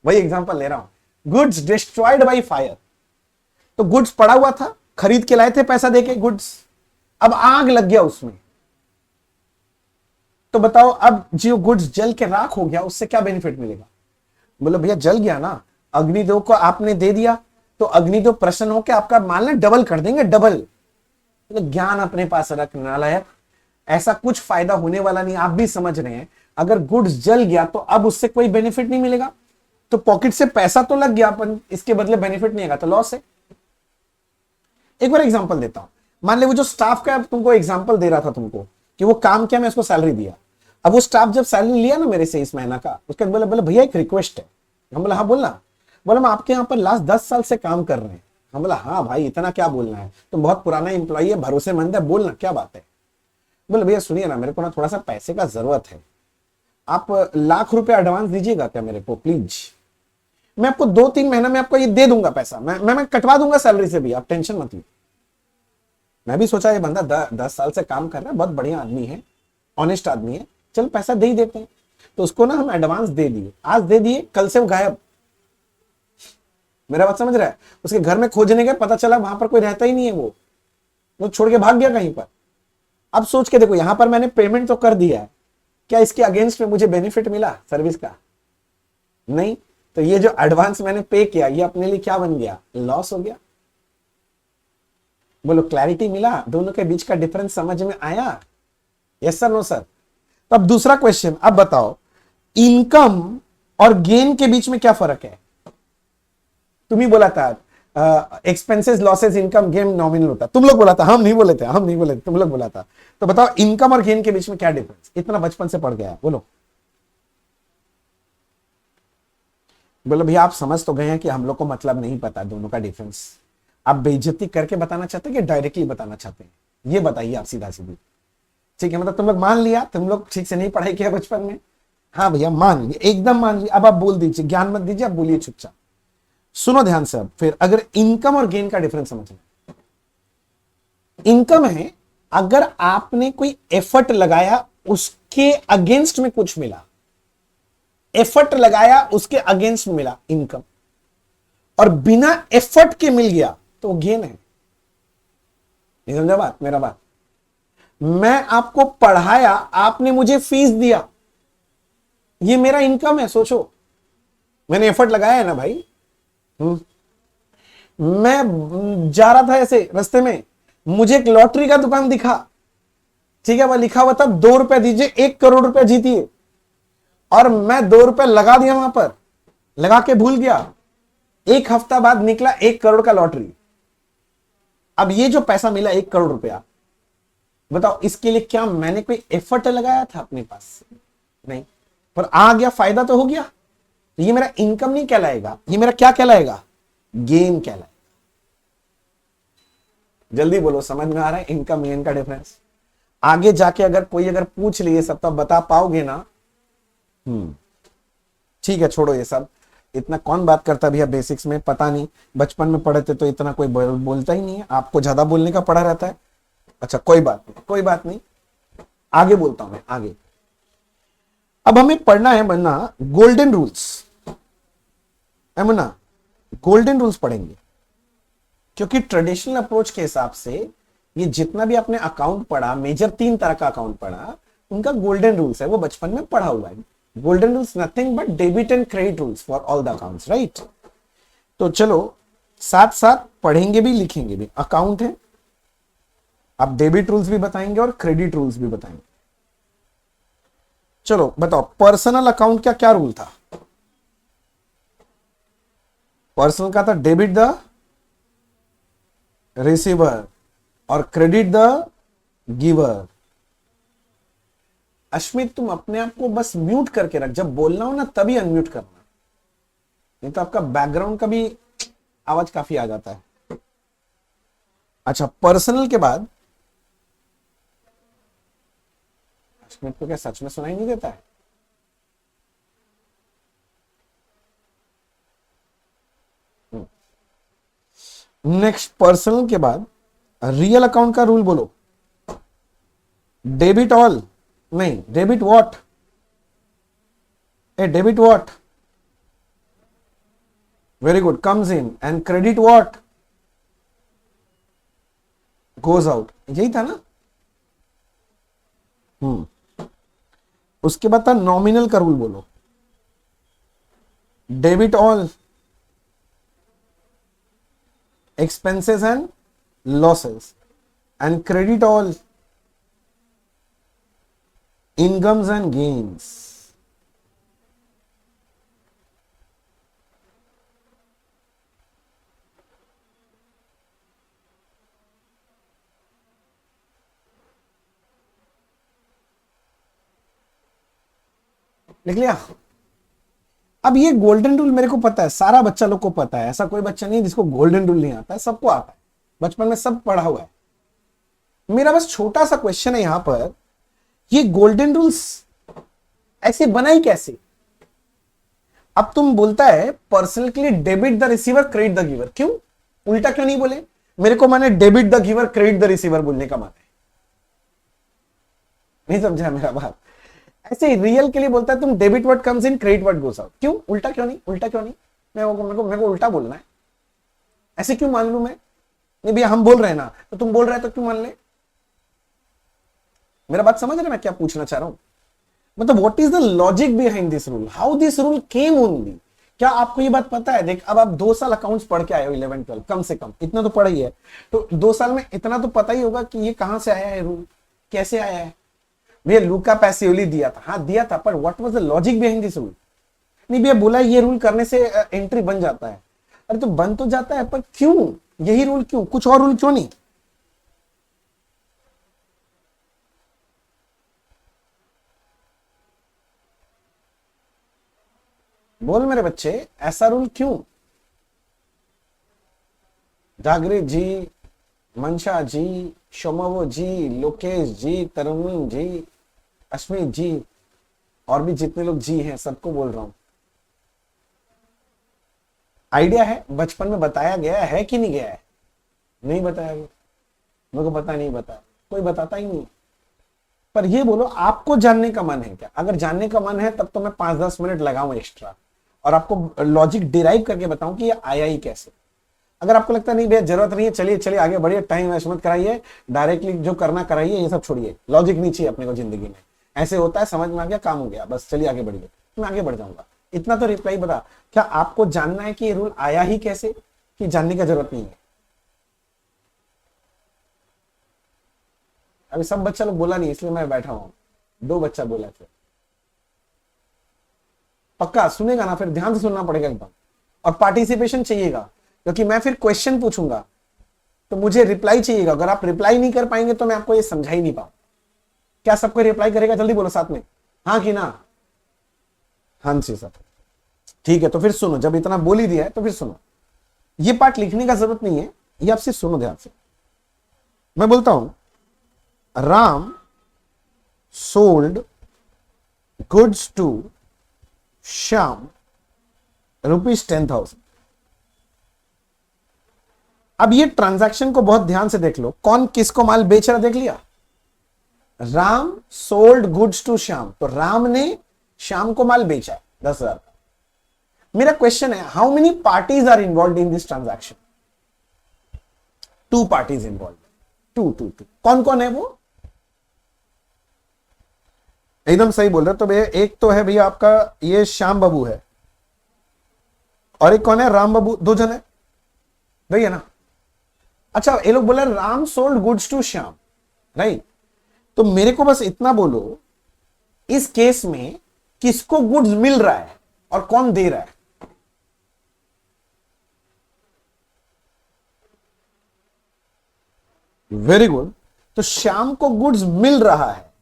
वही एग्जांपल ले रहा हूं। गुड्स डिस्ट्रॉयड बाय फायर, तो गुड्स पड़ा हुआ था, खरीद के लाए थे पैसा देके गुड्स, अब आग लग गया उसमें, तो बताओ अब जो गुड्स जल के राख हो गया, उससे क्या बेनिफिट मिलेगा? बोलो भैया जल गया ना, अग्निदेव को आपने दे दिया, तो अग्निदेव प्रसन्न होकर आपका माल ना डबल कर देंगे, डबल। तो ज्ञान अपने पास रख नालायक, ऐसा कुछ फायदा होने वाला नहीं, आप भी समझ रहे हैं। अगर गुड्स जल गया तो अब उससे कोई बेनिफिट नहीं मिलेगा, तो पॉकेट से पैसा तो लग गया, पर इसके बदले बेनिफिट नहीं आएगा, तो लॉस है। एक बार एग्जांपल देता हूं, मान ले वो जो स्टाफ का तुमको एग्जांपल दे रहा था तुमको, कि वो काम किया, मैं उसको सैलरी दिया। अब वो स्टाफ जब सैलरी लिया ना मेरे से इस महीना का, उसके बाद बोला बोले भैया एक रिक्वेस्ट है। हम बोला हाँ बोलना। बोला मैं आपके यहाँ पर लास्ट 10 साल से काम कर रहे हैं। हम बोला हाँ भाई इतना क्या बोलना है, तुम बहुत पुराना एम्प्लॉई है, भरोसेमंद है, बोलना क्या बात है। बोले भैया सुनिए ना, मेरे को ना थोड़ा सा पैसे का जरूरत है, आप ₹1,00,000 एडवांस दीजिएगा क्या मेरे को प्लीज। मैं आपको 2-3 महीना में आपको ये दे दूंगा पैसा, मैं कटवा दूंगा सैलरी से भी, आप टेंशन मत लीजिए। मैं भी सोचा ये बंदा 10 साल से काम कर रहा है, बहुत बढ़िया आदमी है, ऑनेस्ट आदमी है, चल पैसा दे ही देते हैं। तो उसको ना हम एडवांस दे दिए, आज दे दिए, कल से वो गायब। मेरा बात समझ रहा है? उसके घर में खोजने गए, पता चला वहां पर कोई रहता ही नहीं है, वो छोड़ के भाग गया कहीं पर। अब सोच के देखो, यहां पर मैंने पेमेंट तो कर दिया है, क्या इसके अगेंस्ट में मुझे बेनिफिट मिला सर्विस का? नहीं। तो ये जो एडवांस मैंने पे किया, ये अपने लिए क्या बन गया? लॉस हो गया। बोलो क्लैरिटी मिला? दोनों के बीच का डिफरेंस समझ में आया? Yes sir, no sir? तो अब दूसरा क्वेश्चन, अब बताओ इनकम और गेन के बीच में क्या फर्क है? तुम ही बोला था expenses losses income gain nominal होता, तुम लोग बोला था, हम नहीं बोले थे, तुम लोग बोला था। तो बताओ इनकम और गेन के बीच में क्या डिफरेंस? इतना बचपन से पढ़ गया, बोलो। बोलो भैया आप समझ तो गए हैं कि हम लोग को मतलब नहीं पता दोनों का डिफरेंस। आप बेइज्जती करके बताना चाहते हैं कि डायरेक्टली बताना चाहते हैं, ये बताइए आप सीधा सीधी। ठीक है, मतलब तुम लोग मान लिया, तुम लोग ठीक से नहीं पढ़ाई किया बचपन में। हाँ भैया मान लिया, एकदम मान लिया। अब आप बोल दीजिए, ज्ञान मत दीजिए, आप बोलिए चुपचाप। सुनो ध्यान से। अब फिर अगर इनकम और गेन का डिफरेंस समझना, इनकम है अगर आपने कोई एफर्ट लगाया, उसके अगेंस्ट में कुछ मिला, एफर्ट लगाया उसके अगेंस्ट में मिला, इनकम। और बिना एफर्ट के मिल गया तो गेन है। नहीं समझा बात? मेरा बात, मैं आपको पढ़ाया, आपने मुझे फीस दिया, ये मेरा इनकम है। सोचो, मैंने एफर्ट लगाया है ना भाई। मैं जा रहा था ऐसे रास्ते में, मुझे एक लॉटरी का दुकान दिखा, ठीक है, वह लिखा हुआ था ₹2 दीजिए 1 करोड़ रुपए जीतिए, और मैं ₹2 लगा दिया वहां पर, लगा के भूल गया। 1 हफ्ता बाद निकला 1 करोड़ का लॉटरी। अब ये जो पैसा मिला 1 करोड़ रुपया, बताओ इसके लिए क्या मैंने कोई एफर्ट लगाया था अपने पास? नहीं। पर आ गया, फायदा तो हो गया। तो ये मेरा इनकम नहीं कहलाएगा, ये मेरा क्या कहलाएगा, गेन कहलाएगा। जल्दी बोलो, समझ में आ रहा है इनकम गेन का डिफरेंस? आगे जाके अगर कोई अगर पूछ लिए सब तो बता पाओगे ना? ठीक है, छोड़ो ये सब, इतना कौन बात करता भैया बेसिक्स में, पता नहीं, बचपन में पढ़े थे तो इतना कोई बोलता ही नहीं है, आपको ज्यादा बोलने का पड़ा रहता है। अच्छा कोई बात नहीं, कोई बात नहीं, आगे बोलता हूं मैं आगे। अब हमें पढ़ना है बनना गोल्डन रूल्स, है ना, गोल्डन रूल्स पढ़ेंगे, क्योंकि ट्रेडिशनल अप्रोच के हिसाब से ये जितना भी आपने अकाउंट पढ़ा, मेजर 3 तरह का अकाउंट पढ़ा, उनका गोल्डन रूल्स है, वो बचपन में पढ़ा हुआ है। Golden rules nothing but debit and credit rules for all the accounts, right? तो चलो साथ साथ पढ़ेंगे भी लिखेंगे भी। अकाउंट है, आप डेबिट रूल्स भी बताएंगे और क्रेडिट रूल्स भी बताएंगे। चलो बताओ, पर्सनल अकाउंट का क्या रूल था? पर्सनल का था डेबिट द रिसीवर और क्रेडिट द गिवर। अश्मित तुम अपने आप को बस म्यूट करके रख, जब बोलना हो ना तभी अनम्यूट करना, नहीं तो आपका बैकग्राउंड का भी आवाज काफी आ जाता है। अच्छा, पर्सनल के बाद अश्मित को क्या सच में सुनाई नहीं देता है? नेक्स्ट, पर्सनल के बाद रियल अकाउंट का रूल बोलो। डेबिट ऑल, नहीं, debit what, A debit what, very good, comes in, and credit what, goes out. यही था ना? उसके बाद था नॉमिनल का रूल बोलो। Debit all expenses and losses and credit all incomes and gains। लिख लिया? अब ये गोल्डन रूल मेरे को पता है, सारा बच्चा लोग को पता है, ऐसा कोई बच्चा नहीं जिसको गोल्डन रूल नहीं आता है, सबको आता है, बचपन में सब पढ़ा हुआ है। मेरा बस छोटा सा क्वेश्चन है यहां पर, ये गोल्डन रूल्स ऐसे बनाई कैसे? अब तुम बोलता है पर्सनल के लिए debit the receiver credit the giver, क्यों उल्टा क्यों नहीं बोले? मेरे को माने debit the giver credit the receiver बोलने का माने, नहीं समझा मेरा बात? ऐसे रियल के लिए बोलता है तुम debit word comes in credit word goes out, क्यों उल्टा क्यों नहीं? उल्टा क्यों नहीं? मेरे को उल्टा बोलना है, ऐसे क्यों मान लू मैं? नहीं भैया हम बोल रहे हैं ना, तो तुम बोल रहे हैं तो क्यों मान ले? मेरा बात समझ रहे मैं क्या पूछना चाह रहा हूं? मतलब what is the logic behind this rule, how this rule came only? क्या आपको ये बात पता है? देख, अब आप 2 साल अकाउंट्स पढ़ के आए हो, 11 12 कम से कम इतना तो पढ़ा ही है, तो 2 साल में इतना तो पता ही होगा कि ये कहां से आया है रूल, कैसे आया है। भैया लूका पैसिवली दिया था, हाँ दिया था, पर what was the logic behind this rule? नहीं भैया बोला ये रूल करने से एंट्री बन जाता है। अरे तो बन तो जाता है, पर क्यों यही रूल, क्यों कुछ और रूल क्यों नहीं? बोल मेरे बच्चे, ऐसा रूल क्यों? जागृत जी, मंशा जी, शोमवो जी, लोकेश जी, तरुण जी, अश्मित जी, और भी जितने लोग जी हैं सबको बोल रहा हूं, आइडिया है? बचपन में बताया गया है कि नहीं गया है? नहीं बताया गया, मेरे को पता नहीं, बता कोई बताता ही नहीं। पर ये बोलो, आपको जानने का मन है क्या? अगर जानने का मन है तब तो मैं 5-10 मिनट लगाऊं एक्स्ट्रा और आपको लॉजिक डिराइव करके बताऊं कि ये आया ही कैसे। अगर आपको लगता नहीं भैया जरूरत नहीं है, चलिए चलिए आगे बढ़िए, टाइम वेस्ट मत कराइए, डायरेक्टली जो करना कराइए, ये सब छोड़िए, लॉजिक नहीं चाहिए अपने को जिंदगी में। ऐसे होता है, समझ में आ गया, काम हो गया, बस चलिए आगे बढ़िए, मैं आगे बढ़ जाऊंगा। इतना तो रिप्लाई बता, क्या आपको जानना है कि ये रूल आया ही कैसे, कि जानने की जरूरत नहीं है? अभी सब बच्चा लोग बोला नहीं, इसलिए मैं बैठा हूं, 2 बच्चा बोला थे। पक्का सुनेगा ना? फिर ध्यान से सुनना पड़ेगा एकदम, और पार्टिसिपेशन चाहिएगा, क्योंकि मैं फिर क्वेश्चन पूछूंगा तो मुझे रिप्लाई चाहिएगा। अगर आप रिप्लाई नहीं कर पाएंगे तो मैं आपको ये समझा ही नहीं पाऊं। क्या सबको रिप्लाई करेगा? जल्दी बोलो साथ में, हाँ कि ना? हाँ जी सर, ठीक है। तो फिर सुनो, जब इतना बोल ही दिया है तो फिर सुनो, ये पार्ट लिखने का जरूरत नहीं है, ये आप सिर्फ सुनो ध्यान से। मैं बोलता हूं Ram sold goods to Shyam ₹10,000। अब ये ट्रांजैक्शन को बहुत ध्यान से देख लो, कौन किसको माल बेच रहा देख लिया। Ram sold goods to Shyam, तो राम ने श्याम को माल बेचा 10,000। मेरा क्वेश्चन है, how many parties are involve in this transaction? 2 parties involve, two. कौन कौन है वो? एकदम सही बोल रहे। तो भैया एक तो है भैया आपका ये श्याम बाबू है, और एक कौन है? राम बाबू। 2 जन है भैया ना। अच्छा, ये लोग बोले Ram sold goods to Shyam, right. तो मेरे को बस इतना बोलो, इस केस में किसको गुड्स मिल रहा है और कौन दे रहा है? Very good. तो श्याम को गुड्स मिल रहा है,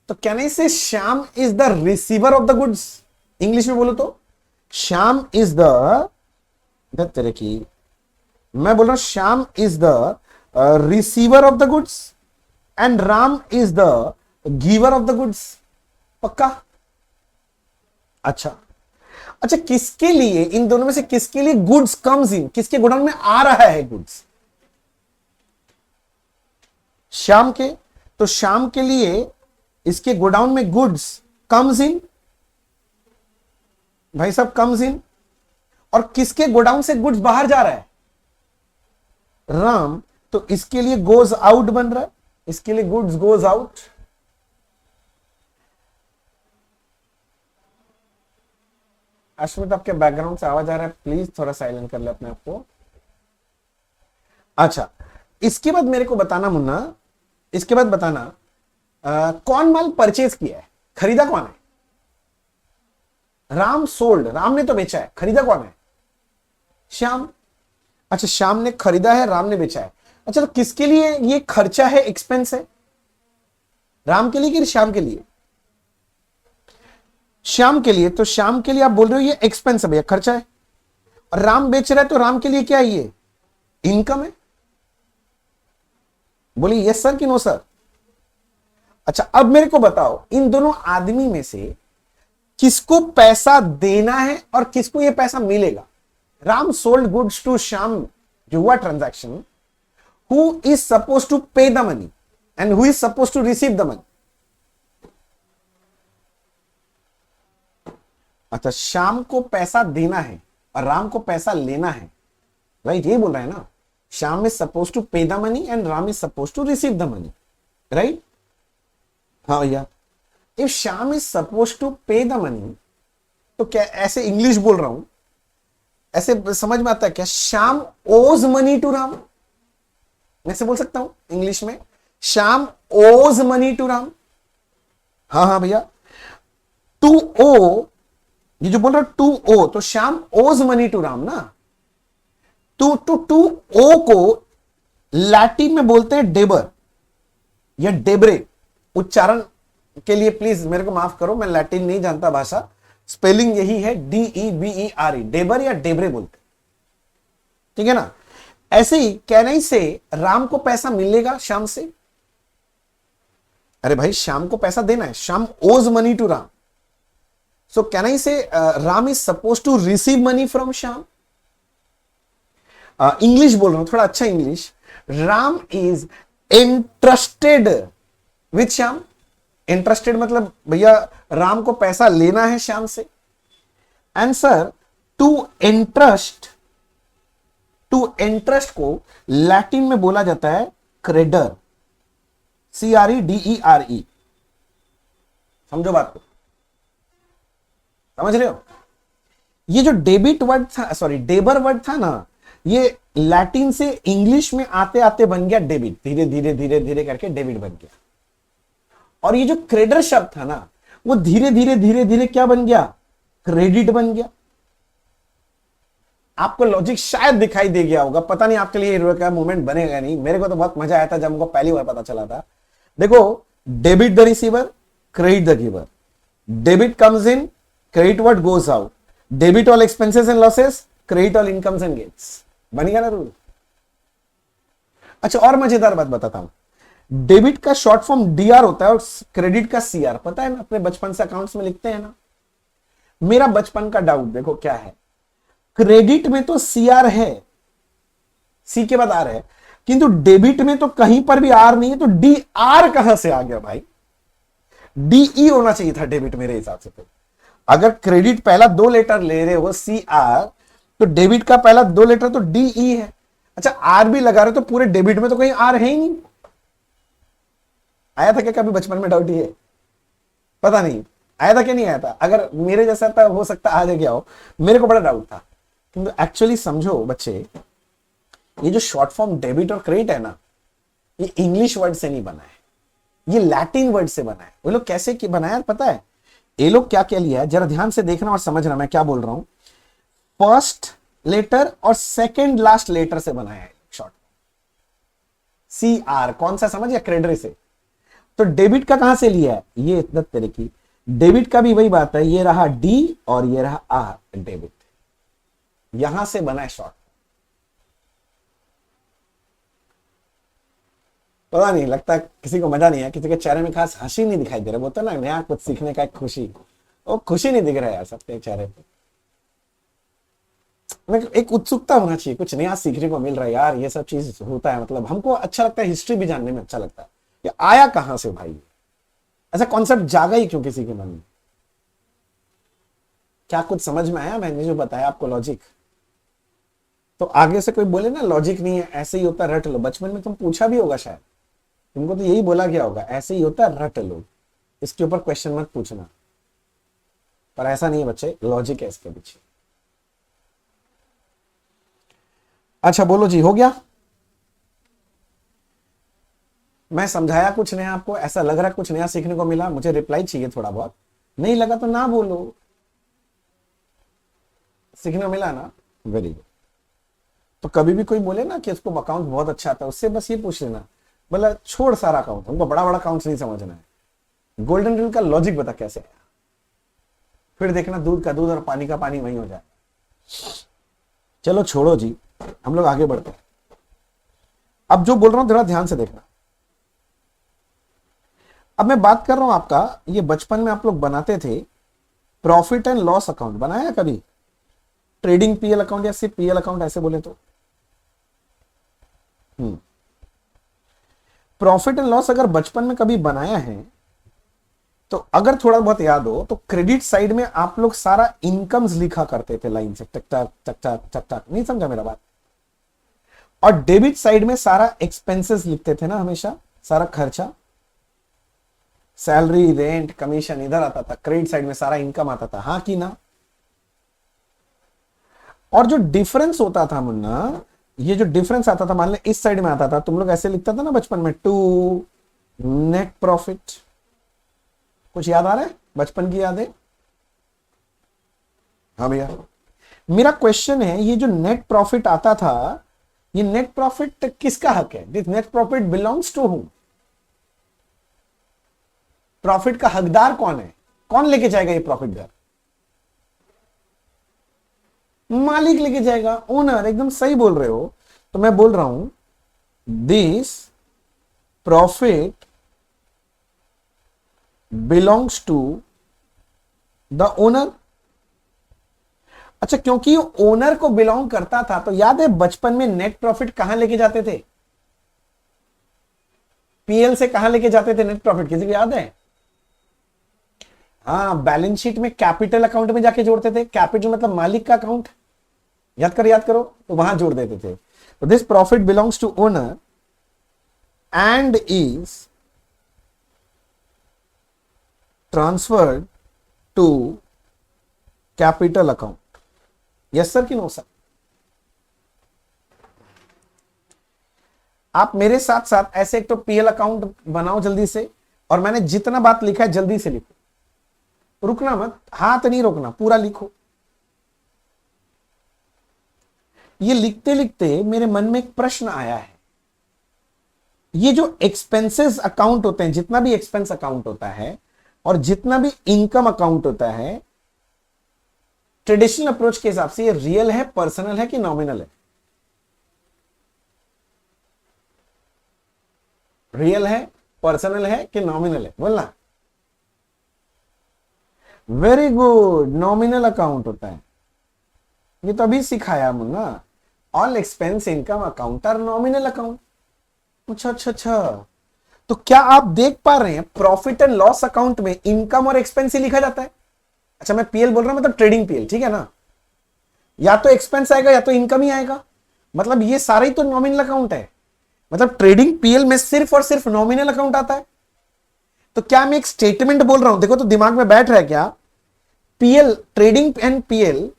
तो कैन आई से Shyam is the receiver of the goods? English में बोलो तो श्याम इज द तेरे की, मैं बोल रहा हूं Shyam is the receiver of the goods and Ram is the giver of the goods. पक्का? अच्छा, किसके लिए, इन दोनों में से किसके लिए गुड्स कम्स इन, किसके गोडाउन में आ रहा है गुड्स? श्याम के। तो श्याम के लिए इसके गोडाउन में गुड्स कम्स इन, भाई साहब कम्स इन। और किसके गोडाउन से गुड्स बाहर जा रहा है? राम। तो इसके लिए गोज आउट बन रहा है, इसके लिए गुड्स गोज आउट। अश्मित आपके बैकग्राउंड से आवाज आ रहा है, प्लीज थोड़ा साइलेंट कर ले अपने आप को। अच्छा, इसके बाद मेरे को बताना मुन्ना, इसके बाद बताना कौन माल परचेज किया है, खरीदा कौन है? राम सोल्ड, राम ने तो बेचा है, खरीदा कौन है? श्याम। अच्छा, श्याम ने खरीदा है, राम ने बेचा है। अच्छा, तो किसके लिए ये खर्चा है, एक्सपेंस है? राम के लिए कि श्याम के लिए? श्याम के लिए। तो श्याम के लिए आप बोल रहे हो ये एक्सपेंस है भैया, खर्चा है। और राम बेच रहा है, तो राम के लिए क्या है? ये इनकम है। बोलिए यस सर कि नो सर? अच्छा, अब मेरे को बताओ, इन दोनों आदमी में से किसको पैसा देना है और किसको यह पैसा मिलेगा? Ram sold goods to Shyam, जो हुआ transaction, who is suppose to pay the money and who is suppose to receive the money? अच्छा, श्याम को पैसा देना है और राम को पैसा लेना है, राइट? ये बोल रहा है ना, Shyam is suppose to pay the money and Ram is suppose to receive the money, right? हाँ भैया, if Shyam is suppose to pay the money, तो क्या ऐसे इंग्लिश बोल रहा हूं, ऐसे समझ में आता है क्या? Shyam owes money to Ram, मैं ऐसे बोल सकता हूं इंग्लिश में, Shyam owes money to Ram. हाँ भैया, टू ओ, ये जो बोल रहा टू ओ, तो Shyam owes money to Ram ना। टू ओ को लैटिन में बोलते हैं डेबर या डेब्रे। उच्चारण के लिए प्लीज मेरे को माफ करो, मैं लैटिन नहीं जानता भाषा, स्पेलिंग यही है DEBERE, डेबर या डेब्रे बोलते, ठीक है ना? ऐसे ही कैन से राम को पैसा मिलेगा श्याम से? अरे भाई, श्याम को पैसा देना है, Shyam owes money to Ram, so can I say Ram is suppose to receive money from Shyam? English बोल रहा हूं, थोड़ा अच्छा English. Ram is interested with Shyam. Interested मतलब भैया राम को पैसा लेना है श्याम से। आंसर, टू इंटरेस्ट को लैटिन में बोला जाता है क्रेडर, CREDERE। समझो बात को, समझ रहे हो? ये जो डेबिट वर्ड था, सॉरी डेबर वर्ड था ना, ये लैटिन से इंग्लिश में आते आते बन गया डेबिट, धीरे धीरे धीरे धीरे करके डेबिट बन गया। और ये जो क्रेडर शब्द था ना, वो धीरे धीरे धीरे धीरे क्या बन गया? क्रेडिट बन गया। आपको लॉजिक शायद दिखाई दे गया होगा, पता नहीं आपके लिए का मोमेंट बनेगा नहीं, मेरे को तो बहुत मजा आया था जब हमको पहली बार पता चला था। देखो, debit the receiver, credit the giver. Debit comes in, credit what goes out, debit all expenses and losses, credit all incomes and gains. बन गया ना रूल। अच्छा और मजेदार बात बताता हूं, डेबिट का शॉर्ट फॉर्म डीआर होता है और क्रेडिट का सीआर, पता है ना, अपने बचपन से अकाउंट्स में लिखते हैं ना। मेरा बचपन का डाउट देखो क्या है, क्रेडिट में तो सीआर है, सी के बाद आर है, किंतु डेबिट में तो कहीं पर भी आर नहीं है, तो डी आर कहां से आ गया भाई? डीई होना चाहिए था डेबिट मेरे हिसाब से। तो अगर क्रेडिट पहला 2 लेटर ले रहे हो सी आर, तो डेबिट का पहला 2 लेटर तो डीई है। अच्छा आर भी लगा रहे तो पूरे डेबिट में तो कहीं आर है ही नहीं। आया था क्या कभी बचपन में डाउट? ये पता नहीं आया था क्या नहीं आया था। अगर मेरे जैसा था हो सकता आ गया हो, मेरे को बड़ा डाउट था। किंतु एक्चुअली समझो बच्चे, ये जो शॉर्ट फॉर्म डेबिट और क्रेडिट है ना, ये इंग्लिश वर्ड से नहीं बना है, ये लैटिन वर्ड से बना है। वो लोग कैसे बनाया पता है? ये लोग क्या क्या लिया है, जरा ध्यान से देखना और समझना मैं क्या बोल रहा हूं। फर्स्ट लेटर और सेकंड लास्ट लेटर से बनाया है शॉर्ट सी आर। कौन सा समझ गया? क्रेडिट से। तो डेबिट का कहां से लिया है? ये इतना तरह की डेबिट का भी वही बात है, ये रहा डी और ये रहा आर, डेबिट, यहां से बना है शॉर्ट। पता नहीं, लगता है किसी को मजा नहीं है, किसी के चेहरे में खास हंसी नहीं दिखाई दे रहा। बोलता ना नया कुछ सीखने का एक खुशी, वो खुशी नहीं दिख रहा है यार सबके चेहरे पे। एक उत्सुकता होना चाहिए, कुछ नया सीखने को मिल रहा है यार, ये सब चीज होता है, मतलब हमको अच्छा लगता है, हिस्ट्री भी जानने में अच्छा लगता है। ये आया कहां से भाई? ऐसा कॉन्सेप्ट जागा ही क्यों किसी के मन में? क्या कुछ समझ में आया मैंने जो बताया आपको लॉजिक? तो आगे से कोई बोले ना लॉजिक नहीं है, ऐसे ही होता, रट लो। बचपन में तुम पूछा भी होगा शायद, तुमको तो यही बोला गया होगा, ऐसे ही होता, रट लो, इसके ऊपर क्वेश्चन मत पूछना। पर ऐसा नहीं है बच्चे, लॉजिक है इसके पीछे। अच्छा बोलो जी, हो गया? मैं समझाया कुछ नया आपको? ऐसा लग रहा है कुछ नया सीखने को मिला? मुझे रिप्लाई चाहिए थोड़ा बहुत। नहीं लगा तो ना बोलो, सीखने को मिला ना, वेरी गुड। तो कभी भी कोई बोले ना कि उसको अकाउंट बहुत अच्छा आता है, उससे बस ये पूछ लेना, बोला छोड़ सारा अकाउंट, हमको बड़ा बड़ा अकाउंट नहीं समझना है, गोल्डन रूल का लॉजिक बता कैसे है, फिर देखना दूध का दूध और पानी का पानी वही हो जाए। चलो छोड़ो जी, हम लोग आगे बढ़ते हैं। अब जो बोल रहा हूं थोड़ा ध्यान से देखना। अब मैं बात कर रहा हूं आपका, ये बचपन में आप लोग बनाते थे प्रॉफिट एंड लॉस अकाउंट, बनाया कभी? ट्रेडिंग पीएल अकाउंट या सिर्फ पीएल अकाउंट ऐसे बोले तो। प्रॉफिट एंड लॉस अगर बचपन में कभी बनाया है तो अगर थोड़ा बहुत याद हो तो क्रेडिट साइड में आप लोग सारा इनकम्स लिखा करते थे लाइन से, टक टक टक टक टक टक, नहीं समझा मेरा बात? और डेबिट साइड में सारा एक्सपेंसेस लिखते थे ना, हमेशा सारा खर्चा, सैलरी, रेंट, कमीशन इधर आता था, क्रेडिट साइड में सारा इनकम आता था, हाँ कि ना? और जो डिफरेंस होता था मुन्ना, ये जो डिफरेंस आता था, मान ले इस साइड में आता था, तुम लोग ऐसे लिखता था ना बचपन में, टू नेट प्रॉफिट। कुछ याद आ रहा है बचपन की यादें? हाँ भैया, मेरा क्वेश्चन है, ये जो नेट प्रॉफिट आता था, ये नेट प्रॉफिट किसका हक है? This net profit belongs to whom? Profit का हकदार कौन है? कौन लेके जाएगा ये प्रॉफिट घर? मालिक लेके जाएगा, ओनर। एकदम सही बोल रहे हो। तो मैं बोल रहा हूं this profit belongs to the owner. अच्छा, क्योंकि ओनर को बिलोंग करता था तो याद है बचपन में नेट प्रॉफिट कहां लेके जाते थे? पीएल से कहां लेके जाते थे नेट प्रॉफिट? किसी को याद है? हाँ, बैलेंस शीट में कैपिटल अकाउंट में जाके जोड़ते थे। कैपिटल मतलब मालिक का अकाउंट, याद करो, तो वहां जोड़ देते थे। तो this profit belongs to owner and is transferred to capital account. Yes sir कि नो सर? आप मेरे साथ साथ ऐसे एक तो पीएल अकाउंट बनाओ जल्दी से, और मैंने जितना बात लिखा है जल्दी से लिखो, रुकना मत, हाथ नहीं रोकना, पूरा लिखो। ये लिखते लिखते मेरे मन में एक प्रश्न आया है, ये जो एक्सपेंसेस अकाउंट होते हैं, जितना भी एक्सपेंस अकाउंट होता है और जितना भी इनकम अकाउंट होता है, ट्रेडिशनल अप्रोच के हिसाब से ये रियल है, पर्सनल है कि नॉमिनल है? रियल है, पर्सनल है कि नॉमिनल है? बोलना। वेरी गुड, नॉमिनल अकाउंट होता है। ये तो अभी सिखाया मुन्ना, all expense income account are nominal account. अच्छा अच्छा अच्छा, तो क्या आप देख पा रहे हैं प्रॉफिट एंड लॉस अकाउंट में इनकम और एक्सपेंस ही लिखा जाता है? अच्छा मैं पीएल बोल रहा हूं, मतलब ट्रेडिंग पीएल, ठीक है ना? या तो एक्सपेंस आएगा या तो इनकम ही आएगा, मतलब ये सारा ही तो नॉमिनल अकाउंट है। मतलब ट्रेडिंग पीएल में सिर्फ और सिर्फ नॉमिनल अकाउंट आता है। तो क्या मैं एक स्टेटमेंट बोल रहा हूं, देखो तो दिमाग में बैठ रहा है क्या? PL, trading and PL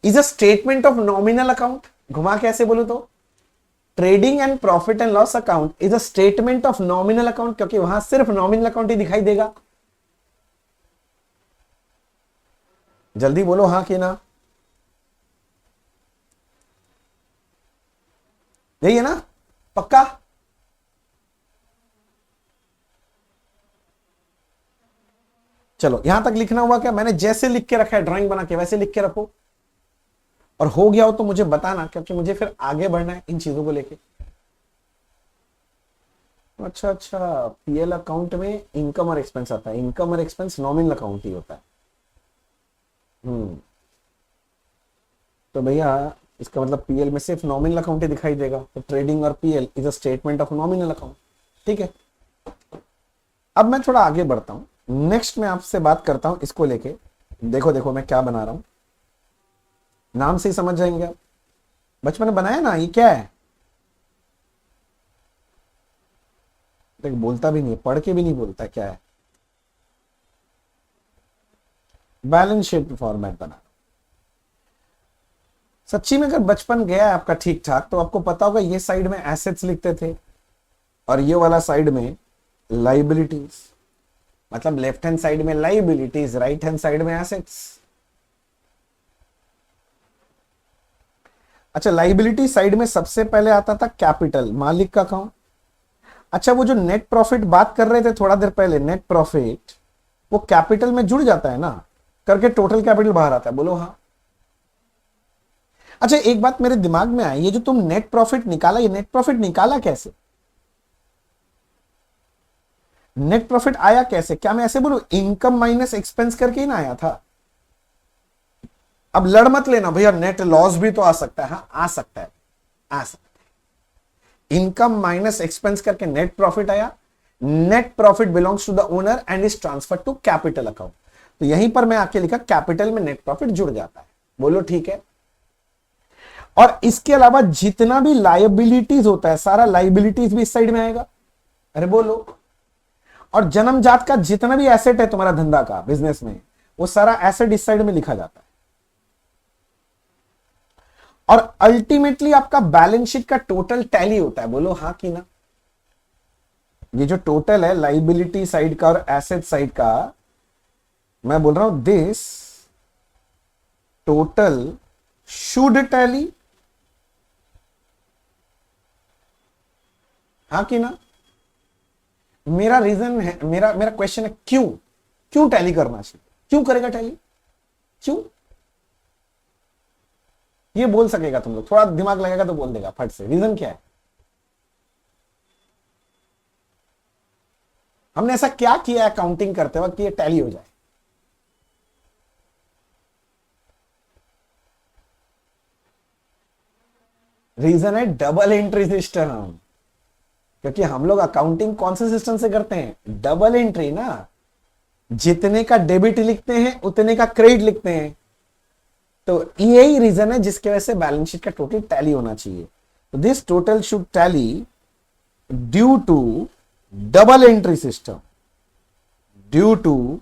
is a statement of nominal account. घुमा के ऐसे बोलूं तो trading and profit and loss account is a statement of nominal account, क्योंकि वहां सिर्फ नॉमिनल अकाउंट ही दिखाई देगा। जल्दी बोलो हाँ कि ना। यही है ना? पक्का? चलो यहां तक लिखना हुआ क्या? मैंने जैसे लिख के रखा है ड्राइंग बना के वैसे लिख के रखो, और हो गया हो तो मुझे बताना, क्योंकि मुझे फिर आगे बढ़ना है इन चीजों को लेके। अच्छा अच्छा, पीएल अकाउंट में इनकम और एक्सपेंस आता है, इनकम और एक्सपेंस नॉमिनल अकाउंट ही होता है। तो भैया इसका मतलब पीएल में सिर्फ नॉमिनल अकाउंट ही दिखाई देगा, तो ट्रेडिंग और PL is a statement of nominal account. ठीक है, अब मैं थोड़ा आगे बढ़ता हूं, नेक्स्ट मैं आपसे बात करता हूं इसको लेके। देखो देखो मैं क्या बना रहा हूं, नाम से ही समझ जाएंगे आप। बचपन में बनाया ना, ये क्या है? देख बोलता भी नहीं, पढ़ के भी नहीं बोलता क्या है। बैलेंस शीट फॉर्मेट बना। सच्ची में अगर बचपन गया है आपका ठीक ठाक तो आपको पता होगा ये साइड में एसेट्स लिखते थे और ये वाला साइड में लाइबिलिटीज। मतलब लेफ्ट हैंड साइड में लाइबिलिटीज, राइट हैंड साइड में एसेट्स। अच्छा, लाइबिलिटी साइड में सबसे पहले आता था कैपिटल, मालिक का अकाउंट। अच्छा, वो जो नेट प्रॉफिट बात कर रहे थे थोड़ा देर पहले, नेट प्रॉफिट वो कैपिटल में जुड़ जाता है ना, करके टोटल कैपिटल बाहर आता है। बोलो हाँ। अच्छा एक बात मेरे दिमाग में आई, ये जो तुम नेट प्रॉफिट निकाला, ये नेट प्रॉफिट निकाला कैसे? नेट प्रॉफिट आया कैसे? क्या मैं ऐसे बोलूं इनकम माइनस एक्सपेंस करके ही ना आया था? अब लड़ मत लेना भैया, नेट लॉस भी तो आ सकता है। हाँ आ सकता है, आ सकता है। इनकम माइनस एक्सपेंस करके नेट प्रॉफिट आया। Net profit belongs to the owner and is transfer to capital account. तो यहीं पर मैं आके लिखा कैपिटल में नेट प्रॉफिट जुड़ जाता है। बोलो ठीक है। और इसके अलावा जितना भी लायबिलिटीज होता है, सारा लायबिलिटीज भी इस साइड में आएगा। अरे बोलो। और जन्मजात का जितना भी एसेट है तुम्हारा धंधा का, बिजनेस में, वो सारा एसेट इस साइड में लिखा जाता है। और अल्टीमेटली आपका बैलेंस शीट का टोटल टैली होता है। बोलो हाँ कि ना। ये जो टोटल है लाइबिलिटी साइड का और एसेट साइड का, मैं बोल रहा हूं दिस टोटल शुड टैली। हाँ कि ना। मेरा रीजन है, मेरा मेरा क्वेश्चन है क्यों, क्यों टैली करना चाहिए? क्यों करेगा टैली? क्यों? ये बोल सकेगा, तुम लोग थोड़ा दिमाग लगेगा तो बोल देगा फट से। रीजन क्या है? हमने ऐसा क्या किया है अकाउंटिंग करते वक्त कि ये टैली हो जाए? रीजन है डबल एंट्री सिस्टम। क्योंकि हम लोग अकाउंटिंग कौन से सिस्टम से करते हैं? डबल एंट्री ना। जितने का डेबिट लिखते हैं उतने का क्रेडिट लिखते हैं। तो यही रीजन है जिसकी वजह से बैलेंस शीट का टोटल टैली होना चाहिए। तो this total should tally due to double entry system, due to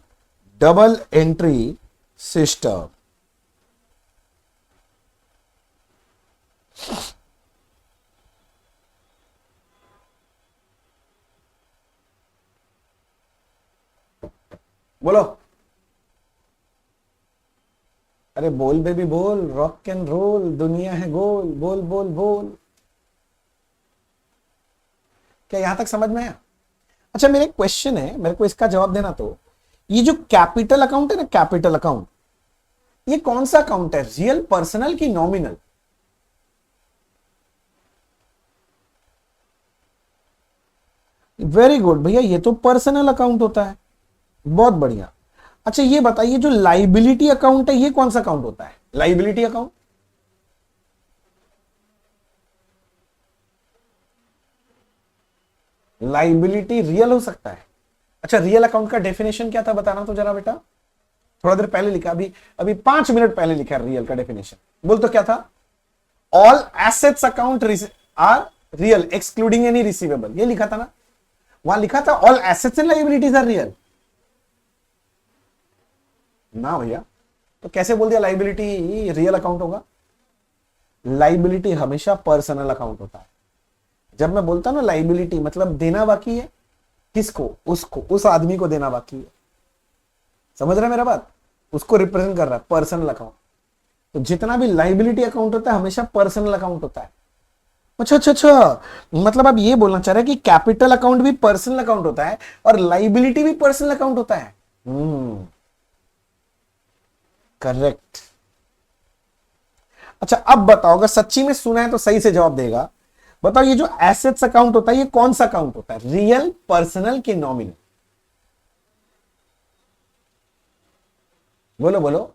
double entry system. बोलो। अरे बोल बेबी बोल, रॉक एंड रोल, दुनिया है गोल, बोल बोल बोल। क्या यहां तक समझ में आया? अच्छा मेरे क्वेश्चन है, मेरे को इसका जवाब देना। तो ये जो कैपिटल अकाउंट है ना, कैपिटल अकाउंट, ये कौन सा अकाउंट है, रियल, पर्सनल की नॉमिनल? वेरी गुड भैया, ये तो पर्सनल अकाउंट होता है, बहुत बढ़िया। अच्छा ये बताइए, जो लाइबिलिटी अकाउंट है ये कौन सा अकाउंट होता है, लाइबिलिटी अकाउंट? लाइबिलिटी रियल हो सकता है। अच्छा रियल अकाउंट का डेफिनेशन क्या था बताना तो जरा बेटा, थोड़ा देर पहले लिखा, अभी अभी 5 मिनट पहले लिखा रियल का डेफिनेशन, बोल तो क्या था? All assets account are real excluding any receivable, ये लिखा था ना, वहां लिखा था all assets and liabilities are real ना भैया, तो कैसे बोल दिया लाइबिलिटी रियल अकाउंट होगा? लाइबिलिटी हमेशा पर्सनल अकाउंट होता है। जब मैं बोलता हूं ना लाइबिलिटी मतलब देना बाकी है, किसको? उसको, उस आदमी को देना बाकी है, समझ रहे हैं मेरा बात? उसको रिप्रेजेंट कर रहा है पर्सनल अकाउंट। तो जितना भी लाइबिलिटी अकाउंट होता है हमेशा पर्सनल अकाउंट होता है। अच्छा अच्छा अच्छा, मतलब आप ये बोलना चाह रहे हैं कि कैपिटल अकाउंट भी पर्सनल अकाउंट होता है और लाइबिलिटी भी पर्सनल अकाउंट होता है? करेक्ट। अच्छा अब बताओ, अगर सच्ची में सुना है तो सही से जवाब देगा। बताओ ये जो एसेट्स अकाउंट होता है ये कौन सा अकाउंट होता है, रियल, पर्सनल की नॉमिनल? बोलो बोलो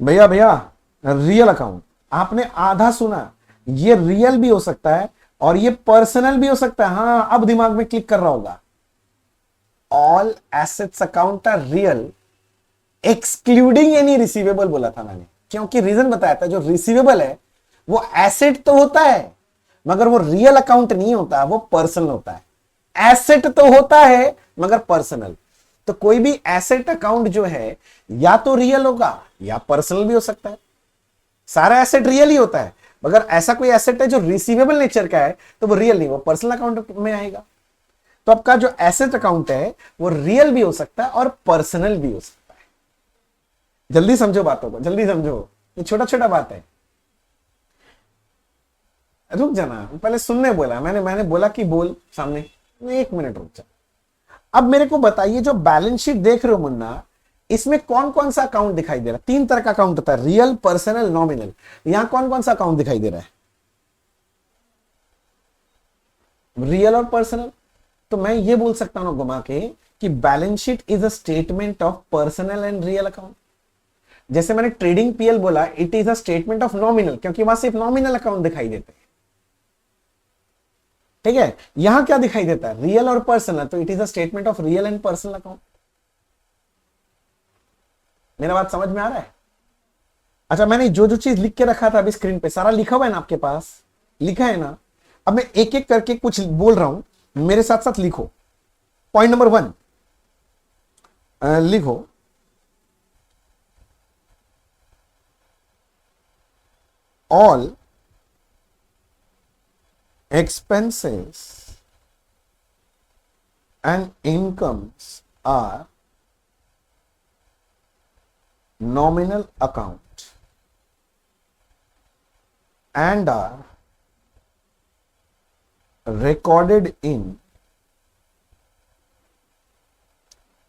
भैया भैया, रियल अकाउंट। आपने आधा सुना, ये रियल भी हो सकता है और ये पर्सनल भी हो सकता है। हाँ अब दिमाग में क्लिक कर रहा होगा। All assets account are real excluding any receivable बोला था मैंने, क्योंकि रीजन बताया था, जो रिसीवेबल है वो एसेट तो होता है मगर वो रियल अकाउंट नहीं होता, वो पर्सनल होता है। एसेट तो होता है मगर पर्सनल। तो कोई भी एसेट अकाउंट जो है या तो रियल होगा या पर्सनल भी हो सकता है। सारा एसेट रियल ही होता है, मगर ऐसा कोई एसेट है जो रिसीवेबल नेचर का है तो वो रियल नहीं, वो पर्सनल अकाउंट में आएगा। तो आपका जो एसेट अकाउंट है वो रियल भी हो सकता है और पर्सनल भी हो सकता है। जल्दी समझो बातों को, जल्दी समझो, ये छोटा छोटा बात है। रुक जाना, पहले सुनने बोला मैंने, मैंने बोला कि बोल सामने, 1 मिनट रुक जा। अब मेरे को बताइए, जो बैलेंस शीट देख रहे हो मुन्ना, इसमें कौन कौन सा अकाउंट दिखाई दे रहा है? 3 तरह का अकाउंट होता है, रियल, पर्सनल, नॉमिनल। यहां कौन कौन सा अकाउंट दिखाई दे रहा है, रियल और पर्सनल? तो मैं ये बोल सकता हूं घुमा के कि balance sheet is a statement of personal and real account. जैसे मैंने ट्रेडिंग पीएल बोला, it is a statement of nominal, क्योंकि वहां सिर्फ नॉमिनल अकाउंट दिखाई देते हैं। ठीक है, यहां क्या दिखाई देता है, रियल और पर्सनल, तो it is a statement of real and personal account. मेरा बात समझ में आ रहा है? अच्छा मैंने जो जो चीज लिख के रखा था अभी स्क्रीन पे, सारा लिखा हुआ है ना आपके पास, लिखा है ना? अब मैं एक एक करके कुछ बोल रहा हूं, मेरे साथ साथ लिखो। पॉइंट नंबर 1 लिखो, all expenses and incomes are nominal account and are recorded in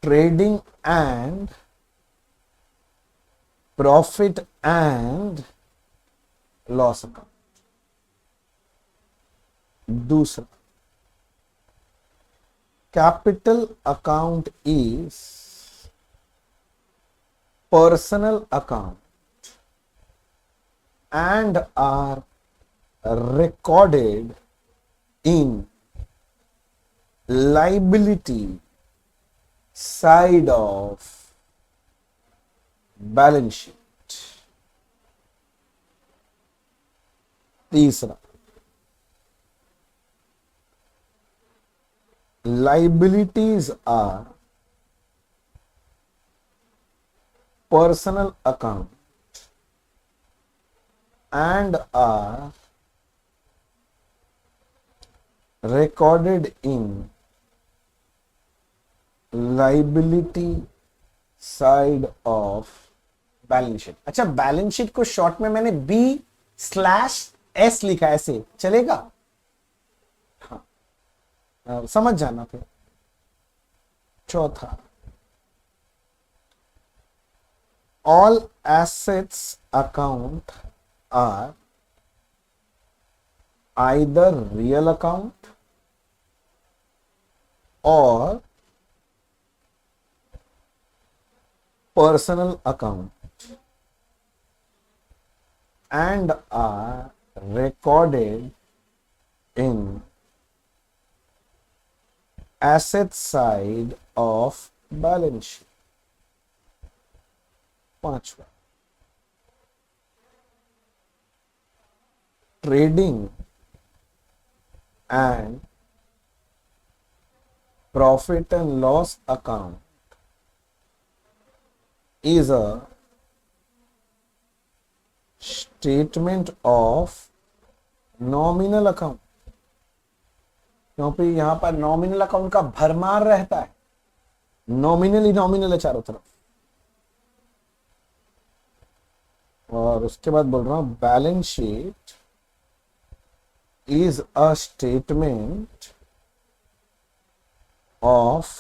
trading and profit and loss account। दूसरा, capital account is personal account and are recorded in liability side of balance sheet। तीसरा, liabilities are personal account and are recorded in liability side of balance sheet. अच्छा balance sheet को short में मैंने B/S लिखा, ऐसे चलेगा? हाँ समझ जाना। फिर चौथा, all assets account are either real account or personal account and are recorded in asset side of balance sheet. पांचवा, trading and profit and loss account is a statement of nominal account, क्योंकि यहां पर nominal account का भरमार रहता है, nominal ही nominal है चारों तरफ। और उसके बाद बोल रहा हूं balance sheet is a statement of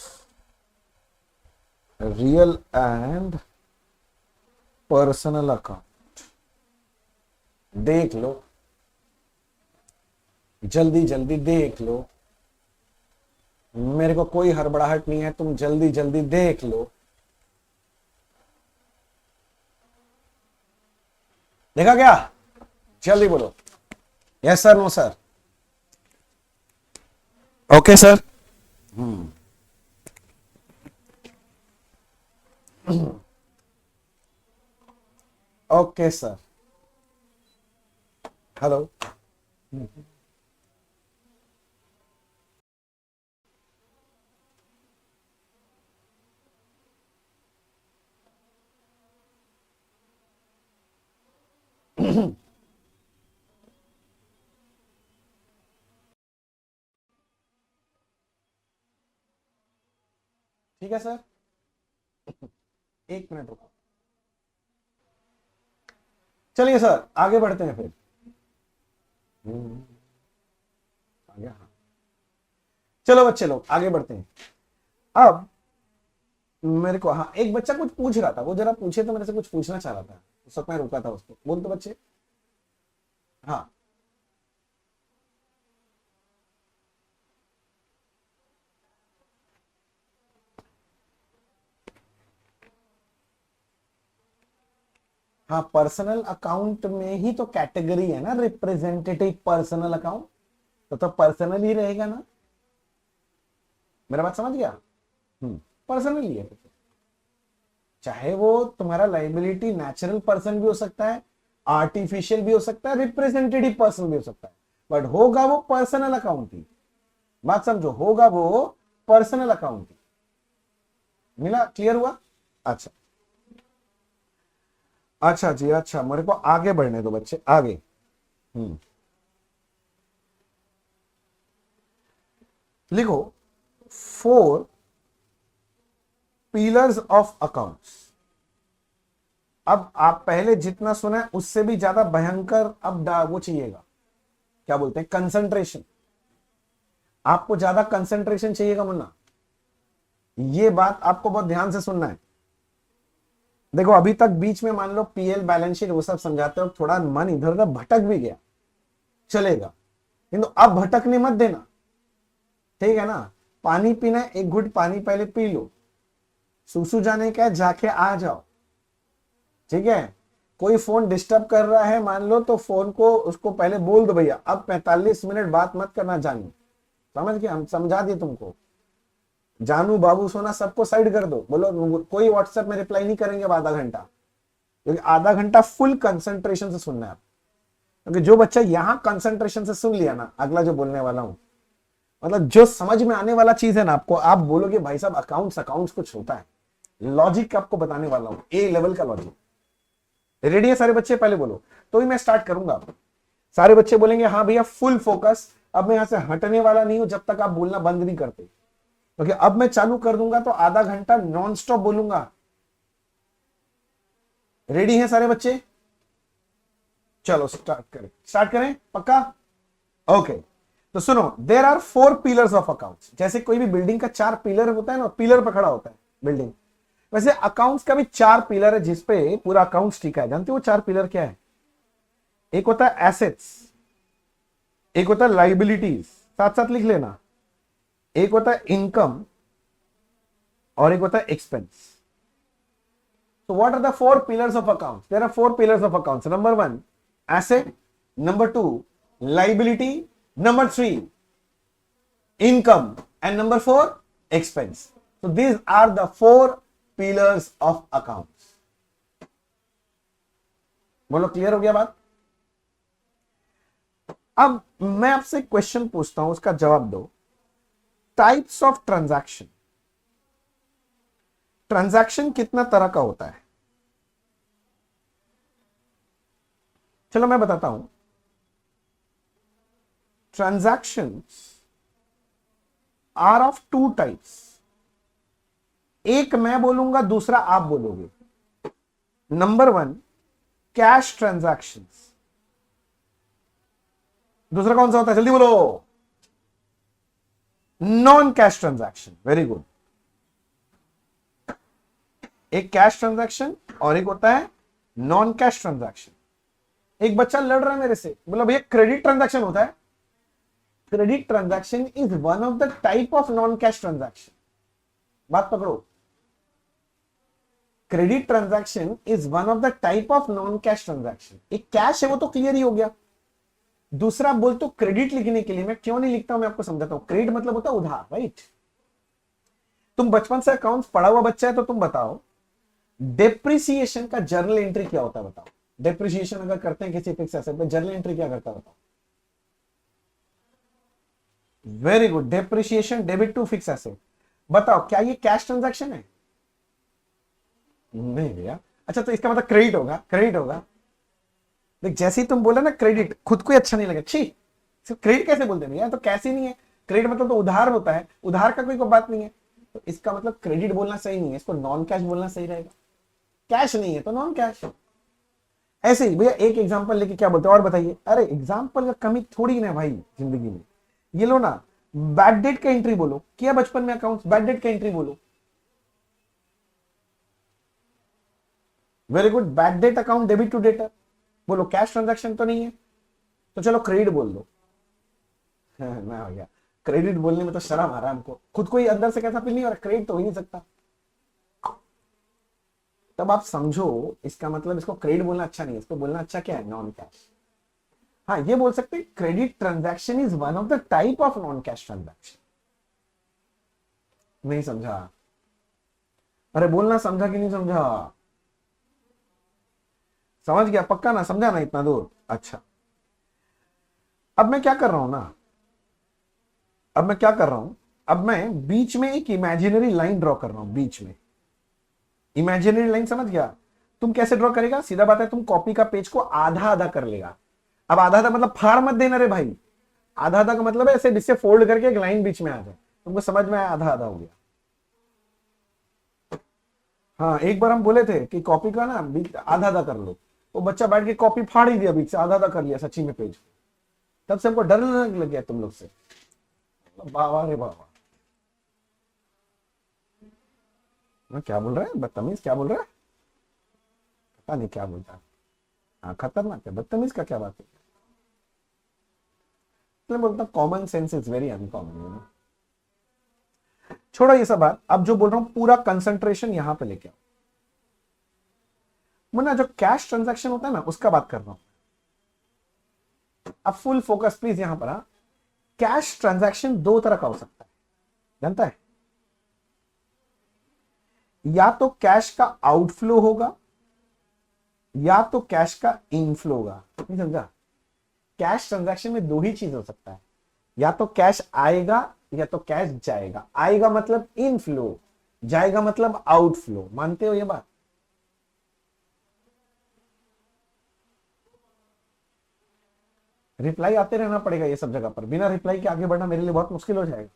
real and personal account. देख लो, जल्दी जल्दी देख लो, मेरे को कोई हड़बड़ाहट नहीं है, तुम जल्दी जल्दी देख लो। देखा क्या? जल्दी बोलो, yes sir, no sir, okay sir. Okay sir, hello. ठीक है सर, एक मिनट रुको। चलिए सर आगे बढ़ते हैं फिर। आ गया, हाँ। चलो बच्चे लोग आगे बढ़ते हैं। अब मेरे को, हाँ, एक बच्चा कुछ पूछ रहा था, वो जरा पूछे तो मेरे से कुछ पूछना चाह रहा था, उस वक्त मैं रुका था उसको। बोल तो बच्चे। हाँ, हाँ, पर्सनल अकाउंट में ही तो कैटेगरी है ना, रिप्रेजेंटेटिव पर्सनल अकाउंट, तो पर्सनल ही रहेगा ना। मेरा बात समझ गया? पर्सनल ही है, चाहे वो तुम्हारा लाइबिलिटी नेचुरल पर्सन भी हो सकता है, आर्टिफिशियल भी हो सकता है, रिप्रेजेंटेटिव पर्सन भी हो सकता है, बट होगा वो पर्सनल अकाउंट ही। बात समझो, होगा वो पर्सनल अकाउंट ही। मिला? क्लियर हुआ? अच्छा, अच्छा जी, अच्छा, मेरे को आगे बढ़ने दो बच्चे, आगे। लिखो 4 पिलर्स ऑफ अकाउंट्स। अब आप पहले जितना सुना है उससे भी ज्यादा भयंकर अब वो चाहिएगा, क्या बोलते हैं, कंसंट्रेशन। आपको ज्यादा कंसंट्रेशन चाहिएगा मुन्ना, ये बात आपको बहुत ध्यान से सुनना है। देखो अभी तक बीच में मान लो पीएल, बैलेंस शीट, वो सब समझाते हो, थोड़ा मन इधर उधर भटक भी गया, चलेगा, किंतु अब भटकने मत देना, ठीक है ना। पानी पीना है, एक घुट पानी पहले पी लो। सूसू जाने का है, जाके आ जाओ, ठीक है। कोई फोन डिस्टर्ब कर रहा है मान लो, तो फोन को उसको पहले बोल दो, भैया अब 45 मिनट बात मत करना जानू, समझ गए? हम समझा दिए तुमको। जानू, बाबू, सोना सबको साइड कर दो, बोलो कोई व्हाट्सएप में रिप्लाई नहीं करेंगे अब आधा घंटा, क्योंकि आधा घंटा फुल कंसंट्रेशन से सुनना है। क्योंकि जो बच्चा यहां कंसंट्रेशन से सुन लिया ना, अगला जो बोलने वाला हूं, मतलब जो समझ में आने वाला चीज है ना, आपको आप बोलोगे भाई साहब अकाउंट्स कुछ होता है, लॉजिक आपको बताने वाला हूं, ए लेवल का लॉजिक। रेडी है सारे बच्चे? पहले बोलो, तो ही मैं स्टार्ट करूंगा। सारे बच्चे बोलेंगे हाँ भैया फुल फोकस। अब मैं यहां से हटने वाला नहीं हूं जब तक आप बोलना बंद नहीं करते, क्योंकि अब मैं चालू कर दूंगा तो आधा घंटा नॉन स्टॉप बोलूंगा। रेडी हैं सारे बच्चे? चलो स्टार्ट करें पक्का? ओके, तो सुनो, there are 4 pillars of accounts. जैसे कोई भी बिल्डिंग का 4 पिलर होता है ना, पिलर पर खड़ा होता है बिल्डिंग, वैसे अकाउंट्स का भी 4 पिलर है जिसपे पूरा अकाउंट्स टिका है। जानते हो 4 पिलर क्या है? एक होता है एसेट्स, एक होता है लाइबिलिटीज, साथ साथ लिख लेना, एक होता है इनकम और एक होता है expense. So what are the 4 pillars of accounts? There are 4 pillars of accounts. Number 1, asset. Number 2, liability. Number 3, income. And number 4, expense. So these are the 4 pillars of accounts. बोलो क्लियर हो गया बात? अब मैं आपसे क्वेश्चन पूछता हूं, उसका जवाब दो। टाइप्स ऑफ ट्रांजैक्शन, ट्रांजैक्शन कितना तरह का होता है? चलो मैं बताता हूं। Transactions are of 2 types. एक मैं बोलूंगा, दूसरा आप बोलोगे। Number 1, cash transactions. दूसरा कौन सा होता है? जल्दी बोलो। Non cash transaction. Very good. एक कैश ट्रांजैक्शन और एक होता है नॉन कैश ट्रांजैक्शन। एक बच्चा लड़ रहा है मेरे से, बोला भैया क्रेडिट ट्रांजैक्शन होता है। Credit transaction is one of the type of non cash transaction. बात पकड़ो, credit transaction is one of the type of non cash transaction. एक कैश है वो तो क्लियर ही हो गया। दूसरा बोल तो क्रेडिट लिखने के लिए मैं क्यों नहीं लिखता हूं, मैं आपको समझाता हूं। क्रेडिट मतलब होता है उधार, राइट? तुम बचपन से अकाउंट्स पढ़ा हुआ बच्चा है तो तुम बताओ डेप्रिसिएशन का जर्नल एंट्री क्या होता है? बताओ। डेप्रिसिएशन अगर करते हैं किसी फिक्स एसेट पे, जर्नल एंट्री क्या करता है? बताओ। Very good, depreciation debit to fix asset. बताओ क्या ये कैश ट्रांजैक्शन है? नहीं भैया। अच्छा तो इसका मतलब क्रेडिट होगा, क्रेडिट होगा। देख जैसे ही तुम बोला ना क्रेडिट, खुद को ही अच्छा नहीं लगा, छी क्रेडिट कैसे बोलते हैं भैया, तो कैसे नहीं है। क्रेडिट मतलब तो उधार होता है, उधार का कोई बात नहीं है। तो इसका मतलब क्रेडिट बोलना सही नहीं है, इसको नॉन कैश बोलना सही रहेगा। कैश नहीं है तो नॉन कैश। ऐसे ही भैया एक एग्जांपल लेके क्या बोलते हैं और बताइए। अरे एग्जांपल का कमी थोड़ी ना भाई जिंदगी में। ये लो ना, बैड डेट का एंट्री बोलो, किया बचपन में अकाउंट, बैड डेट का एंट्री बोलो। Very good, bad debt account debit to debtor बोलो। कैश ट्रांजैक्शन तो नहीं है, तो चलो क्रेडिट बोल दो। मैं हो गया, क्रेडिट बोलने में तो शर्म आ रहा है हमको, खुद को ही अंदर से कैसा फील नहीं हो रहा, क्रेडिट तो हो ही नहीं सकता। तब आप समझो इसका मतलब इसको क्रेडिट बोलना अच्छा नहीं है, इसको बोलना अच्छा क्या है? Non cash. हाँ ये बोल सकते credit transaction is one of the type of non cash transaction. नहीं समझा? अरे बोलना समझा कि नहीं समझा? समझ गया पक्का ना? समझा ना इतना दूर? अच्छा अब मैं क्या कर रहा हूं ना, अब मैं बीच में एक इमेजिनरी लाइन ड्रॉ कर रहा हूं। बीच में इमेजिनरी लाइन, समझ गया? तुम कैसे ड्रॉ करेगा? सीधा बात है, तुम कॉपी का पेज को आधा आधा कर लेगा। अब आधा आधा मतलब फाड़ मत देना रे भाई। आधा आधा का मतलब है ऐसे जिससे फोल्ड करके एक लाइन बीच में आ जाए। तुमको समझ में आया? आधा आधा हो गया। हाँ एक बार हम बोले थे कि कॉपी का ना आधा आधा कर लो, वो बच्चा बैठ के कॉपी फाड़ ही दिया बीच से, आधा आधा कर लिया सच्ची में पेज। तब से हमको डर लगने लग गया तुम लोग से। बाबा रे बाबा, क्या बोल रहा है बदतमीज, क्या बोल रहा है? पता नहीं क्या बोलता है। हाँ खतरनाक है, बदतमीज का क्या बात है? मैं बोलता common sense is very uncommon. छोड़ो ये सब बात, अब जो बोल रहा हूं पूरा कंसंट्रेशन यहां पे लेके आओ। मुन्ना जो कैश ट्रांजैक्शन होता है ना उसका बात कर रहा हूं। अब फुल फोकस प्लीज यहां पर। कैश ट्रांजैक्शन 2 तरह का हो सकता है, जानता है? या तो कैश का आउटफ्लो होगा या तो कैश का इनफ्लो होगा। नहीं समझा? कैश ट्रांजैक्शन में 2 ही चीज हो सकता है, या तो कैश आएगा या तो कैश जाएगा। आएगा मतलब इनफ्लो, जाएगा मतलब आउटफ्लो। मानते हो ये बात? रिप्लाई आते रहना पड़ेगा ये सब जगह पर, बिना रिप्लाई के आगे बढ़ना मेरे लिए बहुत मुश्किल हो जाएगा।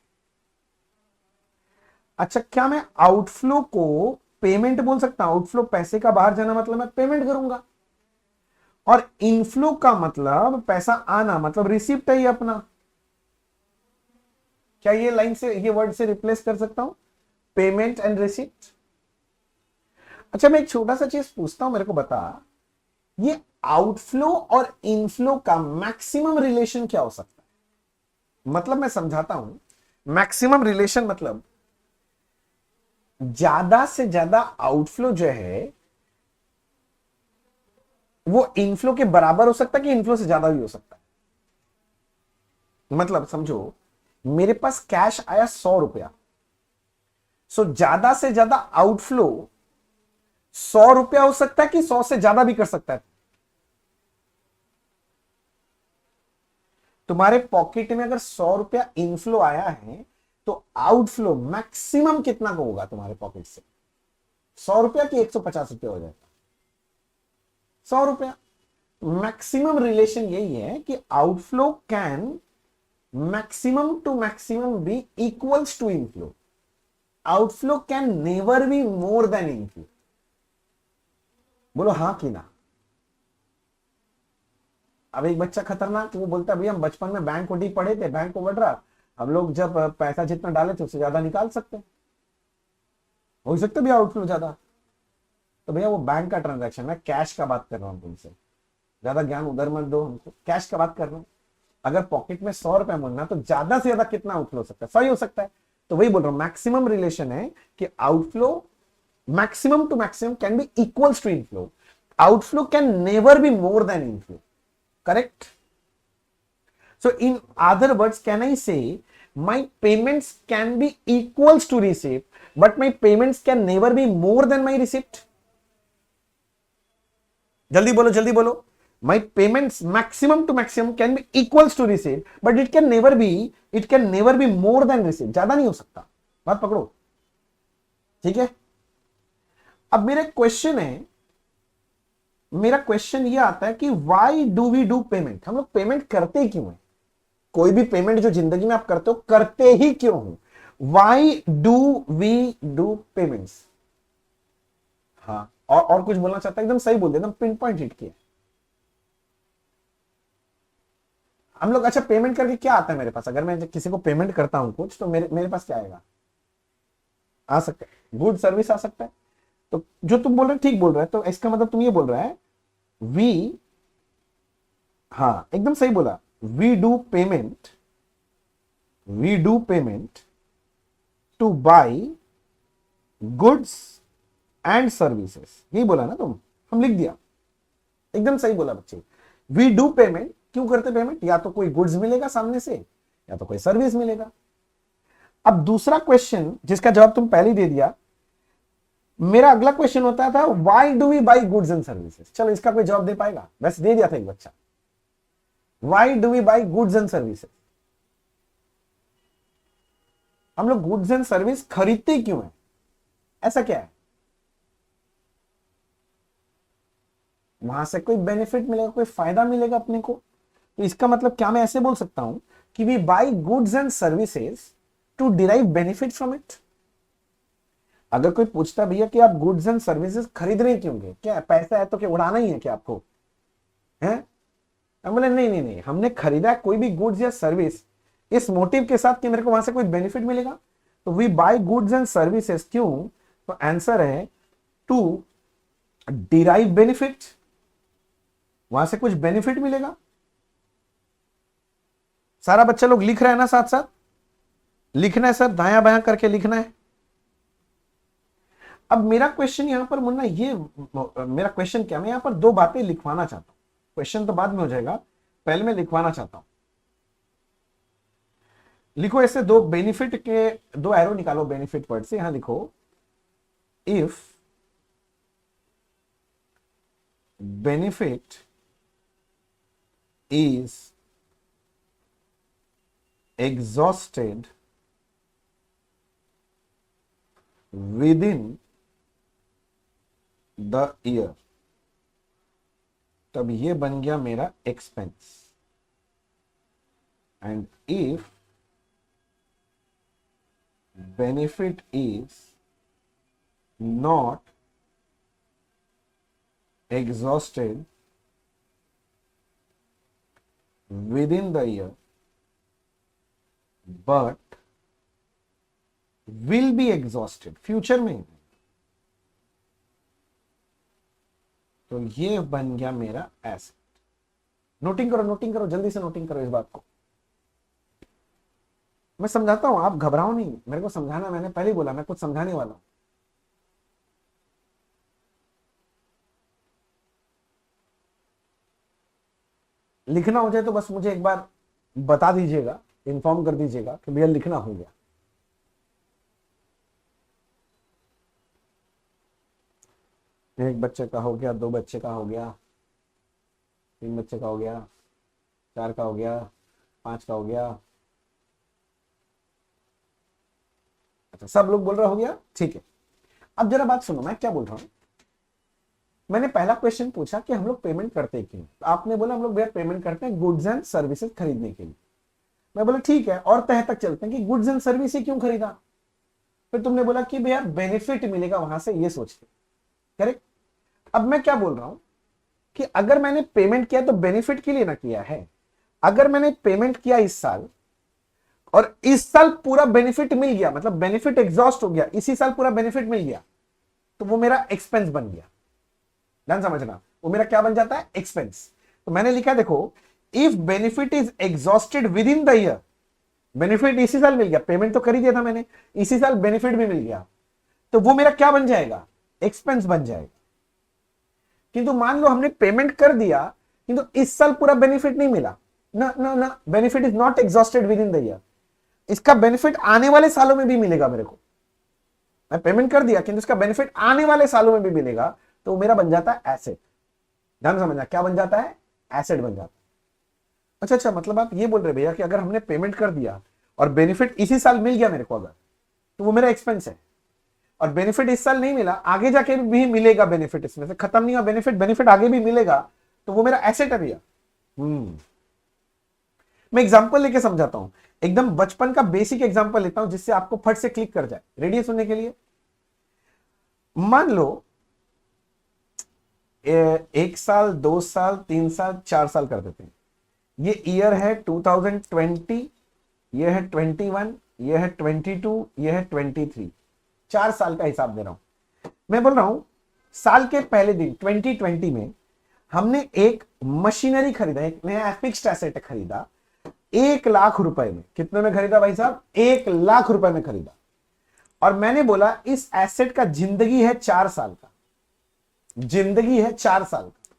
अच्छा क्या मैं आउटफ्लो को पेमेंट बोल सकता हूं? आउटफ्लो पैसे का बाहर जाना मतलब मैं पेमेंट करूंगा, और इनफ्लो का मतलब पैसा आना, मतलब रिसिप्ट है ये अपना। क्या ये लाइन से, ये वर्ड से रिप्लेस कर सकता हूं? Payment and receipt. अच्छा मैं एक छोटा सा चीज पूछता हूं, मेरे को बता, ये आउटफ्लो और इनफ्लो का मैक्सिमम रिलेशन क्या हो सकता है? मतलब मैं समझाता हूं, मैक्सिमम रिलेशन मतलब ज्यादा से ज्यादा आउटफ्लो जो है वो इनफ्लो के बराबर हो सकता है कि इनफ्लो से ज्यादा भी हो सकता है। मतलब समझो, मेरे पास कैश आया 100 रुपया, सो ज्यादा से ज्यादा आउटफ्लो 100 रुपया हो सकता है कि 100 से ज्यादा भी कर सकता है। तुम्हारे पॉकेट में अगर 100 रुपया इनफ्लो आया है तो आउटफ्लो मैक्सिमम कितना को होगा तुम्हारे पॉकेट से? 100 रुपया कि 150 रुपया हो जाएगा? 100 रुपया। मैक्सिमम रिलेशन यही है कि outflow can maximum to maximum be equals to inflow. Outflow can never be more than inflow. बोलो हाँ कि ना। अब एक बच्चा खतरनाक, वो बोलता है भैया हम बचपन में बैंक ओडी पढ़े थे, बैंक ओवरड्राफ्ट, हम लोग जब पैसा जितना डाले थे उससे ज्यादा निकाल सकते हैं, हो सकता है भैया आउटफ्लो ज्यादा। तो भैया वो बैंक का ट्रांजैक्शन है, कैश का बात कर रहा हूं तुमसे, ज्यादा ज्ञान उधर मत दो हमको, कैश का बात कर रहा हूं। अगर पॉकेट में 100 रुपया मिलना तो ज्यादा से ज्यादा कितना आउटफ्लो हो सकता है? 100 ही हो सकता है। तो वही बोल रहा हूं, मैक्सिमम रिलेशन है कि outflow maximum to maximum can be equals to inflow, outflow can never be more than inflow. Correct? So in other words, can I say my payments can be equals to receipt, but my payments can never be more than my receipt? जल्दी बोलो जल्दी बोलो। My payments maximum to maximum can be equals to receipt, but it can never be more than receipt. ज्यादा नहीं हो सकता। बात पकड़ो, ठीक है? अब मेरा क्वेश्चन ये आता है कि why do we do payment? हम लोग पेमेंट करते क्यों हैं? कोई भी पेमेंट जो जिंदगी में आप करते हो, करते ही क्यों हो? Why do we do payments? हाँ, और कुछ बोलना चाहता है? एकदम सही बोल दिया, एकदम पिन पॉइंट हिट किया। हम लोग, अच्छा पेमेंट करके क्या आता है मेरे पास? अगर मैं किसी को पेमेंट करता हूं कुछ, तो मेरे पास क्या आएगा? आ सकता है गुड सर्विस आ सकता है। तो जो तुम बोल रहे हो ठीक बोल रहे हो, तो इसका मतलब तुम ये बोल रहा है वी, हाँ एकदम सही बोला, we do payment, we do payment to buy goods and services. यही बोला ना तुम, हम लिख दिया, एकदम सही बोला बच्चे। वी डू पेमेंट, क्यों करते पेमेंट? या तो कोई गुड्स मिलेगा सामने से, या तो कोई सर्विस मिलेगा। अब दूसरा क्वेश्चन जिसका जवाब तुम पहले ही दे दिया, मेरा अगला क्वेश्चन होता था why do we buy goods and services. चलो इसका कोई जवाब दे पाएगा? वैसे दे दिया था एक बच्चा, why do we buy goods and services? हम लोग गुड्स एंड सर्विस खरीदते क्यों है? ऐसा क्या है? वहां से कोई बेनिफिट मिलेगा, कोई फायदा मिलेगा अपने को। तो इसका मतलब क्या मैं ऐसे बोल सकता हूं कि we buy goods and services to derive benefit from it? अगर कोई पूछता भैया कि आप गुड्स एंड सर्विसेज खरीद रहे क्यों? क्या पैसा है तो क्या उड़ाना ही है क्या आपको? है? हम बोले नहीं नहीं नहीं, हमने खरीदा कोई भी गुड्स या सर्विस इस मोटिव के साथ कि मेरे को वहां से कोई बेनिफिट मिलेगा। तो we buy goods and services क्यों? तो आंसर है टू डिराइव बेनिफिट, वहां से कुछ बेनिफिट मिलेगा। सारा बच्चा लोग लिख रहा है ना? साथ साथ लिखना है सर, दाया बायां करके लिखना है। अब मेरा क्वेश्चन यहां पर मुन्ना, ये मेरा क्वेश्चन क्या, मैं यहां पर दो बातें लिखवाना चाहता हूं। क्वेश्चन तो बाद में हो जाएगा, पहले मैं लिखवाना चाहता हूं। लिखो ऐसे दो बेनिफिट के दो एरो निकालो बेनिफिट वर्ड से। यहां लिखो if benefit is exhausted within the year, तब ये बन गया मेरा expense. And if benefit is not exhausted within the year but will be exhausted future में, तो ये बन गया मेरा एसेट। नोटिंग करो जल्दी से नोटिंग करो इस बात को। मैं समझाता हूं, आप घबराओ नहीं, मेरे को समझाना, मैंने पहले ही बोला मैं कुछ समझाने वाला हूं। लिखना हो जाए तो बस मुझे एक बार बता दीजिएगा, इन्फॉर्म कर दीजिएगा कि भैया लिखना हो गया। एक बच्चे का हो गया, 2 बच्चे का हो गया, 3 बच्चे का हो गया, 4 का हो गया, 5 का हो गया। अच्छा, सब लोग बोल रहे हो गया, ठीक है। अब जरा बात सुनो, मैं क्या बोल रहा हूं। मैंने पहला क्वेश्चन पूछा कि हम लोग पेमेंट करते क्यों, तो आपने बोला हम लोग भैया पेमेंट करते हैं गुड्स एंड सर्विसेज खरीदने के लिए। मैं बोला ठीक है, और तह तक चलते हैं कि गुड्स एंड सर्विस क्यों खरीदा। फिर तुमने बोला कि भैया बेनिफिट मिलेगा वहां से, ये सोच के। करेक्ट। अब मैं क्या बोल रहा हूं कि अगर मैंने पेमेंट किया तो बेनिफिट के लिए ना किया है। अगर मैंने पेमेंट किया इस साल और इस साल पूरा बेनिफिट मिल गया, मतलब बेनिफिट एग्जॉस्ट हो गया, इसी साल पूरा बेनिफिट मिल गया, तो वो मेरा एक्सपेंस बन गया। ध्यान समझना, वो मेरा क्या बन जाता है, एक्सपेंस। तो मैंने लिखा देखो, if benefit is exhausted with in the year, benefit इसी साल मिल गया, पेमेंट तो कर ही दिया था मैंने, इसी साल बेनिफिट भी मिल गया, तो वो मेरा क्या बन जाएगा, एक्सपेंस बन जाएगा। किंतु मान लो हमने पेमेंट कर दिया किंतु इस साल पूरा बेनिफिट नहीं मिला, ना ना ना, benefit is not exhausted with in the year, इसका बेनिफिट आने वाले सालों में भी मिलेगा मेरे को। मैं पेमेंट कर दिया किंतु इसका बेनिफिट आने वाले सालों में भी मिलेगा, तो मेरा बन जाता है एसेट। ध्यान समझना, क्या बन जाता है, एसेट बन जाता है। अच्छा, मतलब आप ये बोल रहे भैया कि अगर हमने पेमेंट कर दिया और बेनिफिट इसी साल मिल गया मेरे को अगर, तो वो मेरा एक्सपेंस है, और बेनिफिट इस साल नहीं मिला, आगे जाके भी मिलेगा बेनिफिट, इसमें से खत्म नहीं हुआ बेनिफिट आगे भी मिलेगा, तो वो मेरा एसेट है भैया। मैं एग्जांपल लेके समझाता हूं, एकदम बचपन का बेसिक एग्जांपल लेता हूं जिससे आपको फट से क्लिक कर जाए। रेडी है सुनने के लिए? मान लो 1 साल, 2 साल, 3 साल, 4 साल कर देते हैं। ये ईयर है 2020, ये है 21, ये है 22, ये है 23। 4 साल का हिसाब दे रहा हूं। मैं बोल रहा हूं साल के पहले दिन 2020 में हमने एक मशीनरी खरीदा, एक नया फिक्स्ड एसेट खरीदा 1 लाख रुपए में। कितने में खरीदा भाई साहब? 1 लाख रुपए में खरीदा। और मैंने बोला इस एसेट का जिंदगी है 4 साल का, जिंदगी है 4 साल का,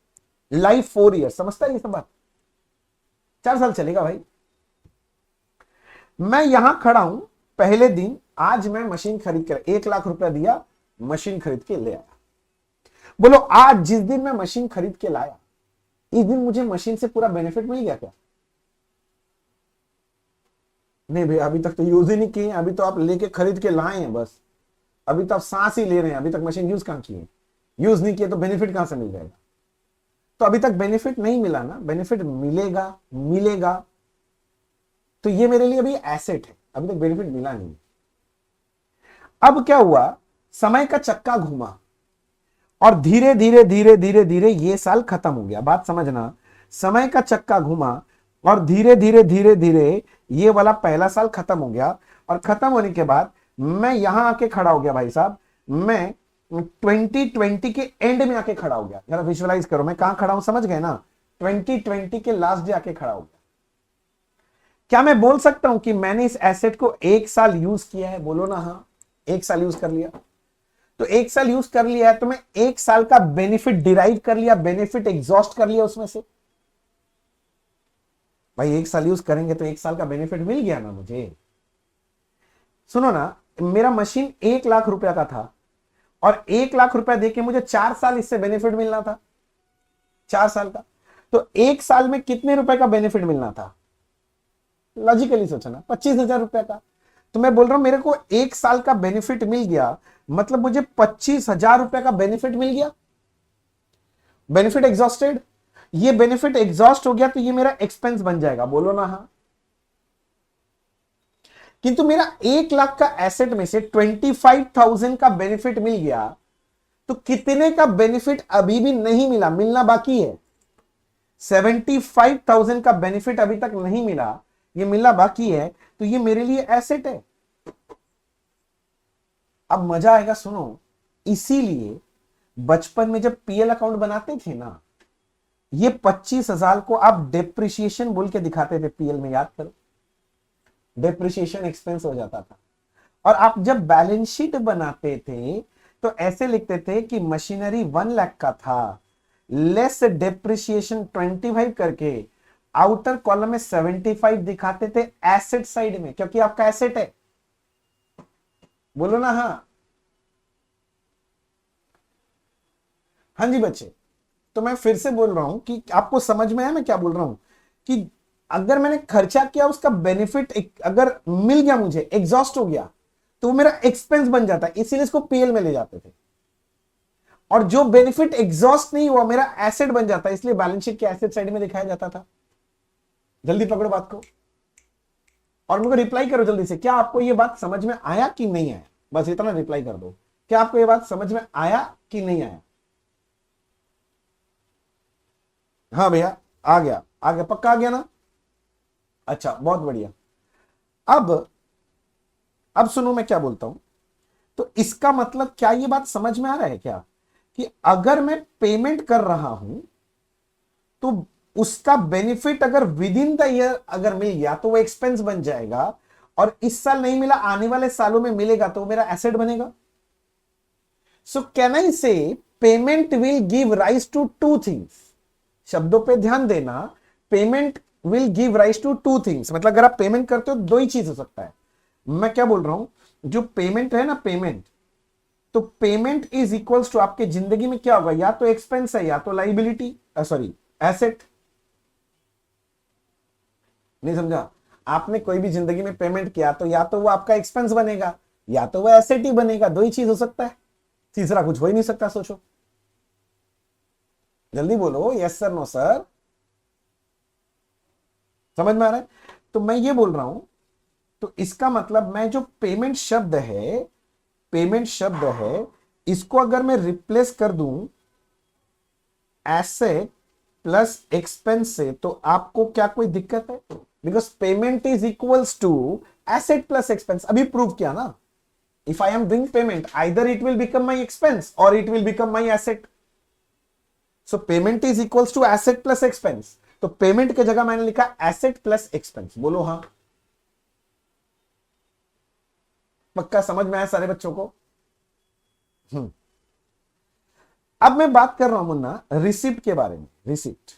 लाइफ 4 ईयर। समझता है ये सब बात? 4 साल चलेगा भाई। मैं यहां खड़ा हूं पहले दिन, आज मैं मशीन खरीद कर 1 लाख रुपया दिया, मशीन खरीद के ले आया। बोलो आज जिस दिन मैं मशीन खरीद के लाया, इस दिन मुझे मशीन से पूरा बेनिफिट मिल गया क्या? नहीं भैया, अभी तक तो यूज ही नहीं किए, अभी तो आप लेके खरीद के लाए हैं बस, अभी तो आप सांस ही ले रहे हैं, अभी तक मशीन यूज कहां किए, यूज नहीं किए तो बेनिफिट कहां से मिल जाएगा? तो अभी तक बेनिफिट नहीं मिला ना, बेनिफिट मिलेगा, मिलेगा। तो ये मेरे लिए अभी एसेट है, अभी तक बेनिफिट मिला नहीं। अब क्या हुआ, समय का चक्का घूमा और धीरे धीरे धीरे धीरे धीरे ये साल खत्म हो गया। बात समझना, समय का चक्का घूमा और धीरे धीरे धीरे धीरे ये वाला पहला साल खत्म हो गया, और खत्म होने के बाद मैं यहां आके खड़ा हो गया भाई साहब, मैं 2020 के एंड में आके खड़ा हो गया। जरा विजुअलाइज करो मैं कहां खड़ा हूं, समझ गए ना? 2020 के लास्ट डे आके खड़ा हो गया। क्या मैं बोल सकता हूं कि मैंने इस एसेट को 1 साल यूज किया है? बोलो ना हाँ, 1 साल यूज कर लिया। तो 1 साल यूज कर लिया है तो मैं 1 साल का बेनिफिट डिराइव कर लिया, बेनिफिट एग्जॉस्ट कर लिया उसमें से। भाई 1 साल यूज करेंगे तो 1 साल का बेनिफिट मिल गया ना मुझे। सुनो ना, मेरा मशीन 1 लाख रुपया का था और 1 लाख रुपया देके मुझे 4 साल इससे बेनिफिट मिलना था, 4 साल का। तो 1 साल में कितने रुपए का बेनिफिट मिलना था? लॉजिकली सोचना, 25,000 रुपया का। तो मैं बोल रहा हूं मेरे को 1 साल का बेनिफिट मिल गया, मतलब मुझे 25,000 रुपया का बेनिफिट मिल गया। बेनिफिट एग्जॉस्टेड, ये बेनिफिट एग्जॉस्ट हो गया तो ये मेरा एक्सपेंस बन जाएगा। बोलो ना हाँ। किंतु मेरा 1 लाख का एसेट में से 25,000 का बेनिफिट मिल गया, तो कितने का बेनिफिट अभी भी नहीं मिला, मिलना बाकी है। 75,000 का बेनिफिट अभी तक नहीं मिला, ये मिलना बाकी है, तो ये मेरे लिए एसेट है। अब मजा आएगा, सुनो। इसीलिए बचपन में जब पीएल अकाउंट बनाते थे ना, ये 25,000 को आप डेप्रिसिएशन बोल के दिखाते थे पीएल में, याद करो, डेप्रिसिएशन एक्सपेंस हो जाता था। और आप जब बैलेंस शीट बनाते थे तो ऐसे लिखते थे कि मशीनरी 1 लाख का था, लेस डेप्रिसिएशन 25 करके आउटर कॉलम में 75 दिखाते थे एसेट साइड में, क्योंकि आपका एसेट है। बोलो ना हाँ। हाँ जी बच्चे, तो मैं फिर से बोल रहा हूं कि आपको समझ में आया मैं क्या बोल रहा हूं, कि अगर मैंने खर्चा किया, उसका बेनिफिट अगर मिल गया, मुझे एग्जॉस्ट हो गया, तो वो मेरा एक्सपेंस बन जाता है, इसीलिए इसको पीएल में ले जाते थे। और जो बेनिफिट एग्जॉस्ट नहीं हुआ, मेरा एसेट बन जाता है, इसलिए बैलेंस शीट के एसेट साइड में दिखाया जाता था। जल्दी पकड़ो बात को और मेरे को रिप्लाई करो जल्दी से, क्या आपको ये बात समझ में आया कि नहीं आया? बस इतना रिप्लाई कर दो, क्या आपको ये बात समझ में आया कि नहीं आया? हाँ भैया, आ गया, आ गया, पक्का आ गया ना? अच्छा, बहुत बढ़िया। अब सुनो मैं क्या बोलता हूं। तो इसका मतलब क्या ये बात समझ में आ रहा है क्या, कि अगर मैं पेमेंट कर रहा हूं तो उसका बेनिफिट अगर विद इन द ईयर अगर मिल गया तो वो एक्सपेंस बन जाएगा, और इस साल नहीं मिला, आने वाले सालों में मिलेगा तो मेरा एसेट बनेगा। सो can I say payment will give rise to two things. शब्दों पे ध्यान देना, payment will give rise to two things, मतलब अगर आप पेमेंट करते हो दो ही चीज हो सकता है। मैं क्या बोल रहा हूं, जो पेमेंट है ना, पेमेंट, तो पेमेंट इज इक्वल्स टू आपके जिंदगी में क्या होगा, या तो एक्सपेंस है या तो लाइबिलिटी, सॉरी एसेट। नहीं समझा? आपने कोई भी जिंदगी में पेमेंट किया तो या तो वो आपका एक्सपेंस बनेगा या तो वो एसेट ही बनेगा, दो ही चीज हो सकता है, तीसरा कुछ हो ही नहीं सकता। सोचो, जल्दी बोलो, यस सर, नो सर। समझ में आ रहा है? तो मैं ये बोल रहा हूं, तो इसका मतलब मैं जो पेमेंट शब्द है, पेमेंट शब्द है, इसको अगर मैं रिप्लेस कर दूं एसेट प्लस एक्सपेंस से, तो आपको क्या कोई दिक्कत है? Because payment is equals to asset plus expense. अभी प्रूव किया ना, if I am doing payment, either it will become my expense और it will become my asset. So payment is equals to asset plus expense, तो payment की जगह मैंने लिखा asset plus expense. बोलो हाँ। पक्का समझ में आया सारे बच्चों को? अब मैं बात कर रहा हूं मुन्ना रिसिप्ट के बारे में, रिसिप्ट।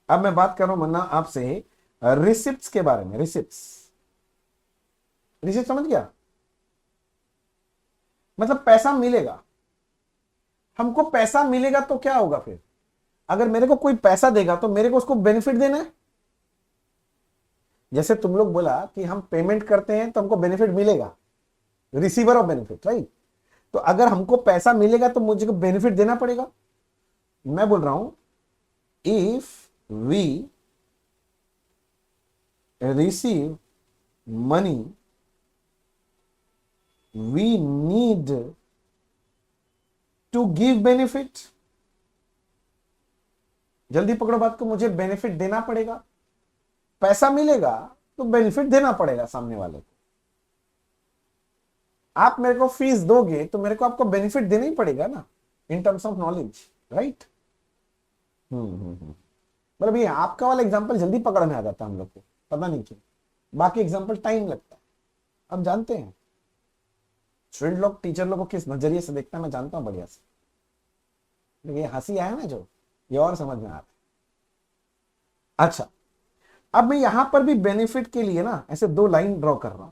अब मैं बात कर रहा हूं मुन्ना आपसे रिसिप्ट्स के बारे में, रिसिप्ट्स। रिसिप्ट समझ गया? मतलब पैसा मिलेगा, हमको पैसा मिलेगा तो क्या होगा फिर? अगर मेरे को कोई पैसा देगा तो मेरे को उसको बेनिफिट देना है। जैसे तुम लोग बोला कि हम पेमेंट करते हैं तो हमको बेनिफिट मिलेगा, रिसीवर ऑफ बेनिफिट, राइट? तो अगर हमको पैसा मिलेगा तो मुझे बेनिफिट देना पड़ेगा। मैं बोल रहा हूं, if we receive money we need to give benefit. जल्दी पकड़ो बात को, मुझे बेनिफिट देना पड़ेगा। पैसा मिलेगा तो बेनिफिट देना पड़ेगा सामने वाले को। आप मेरे को फीस दोगे तो मेरे को आपको बेनिफिट देना ही पड़ेगा ना, इन टर्म्स ऑफ नॉलेज, राइट? मतलब ये आपका वाला एग्जांपल जल्दी पकड़ में आ जाता है हम लोग को, पता नहीं क्यों। बाकी एग्जांपल टाइम लगता है। अब जानते हैं स्टूडेंट लोग टीचर लोग को किस नजरिए से देखता है, मैं जानता हूं बढ़िया से। ये हंसी आया ना जो, ये और समझ में आ रहा है। अच्छा, अब मैं यहां पर भी बेनिफिट के लिए ना ऐसे दो लाइन ड्रॉ कर रहा हूं,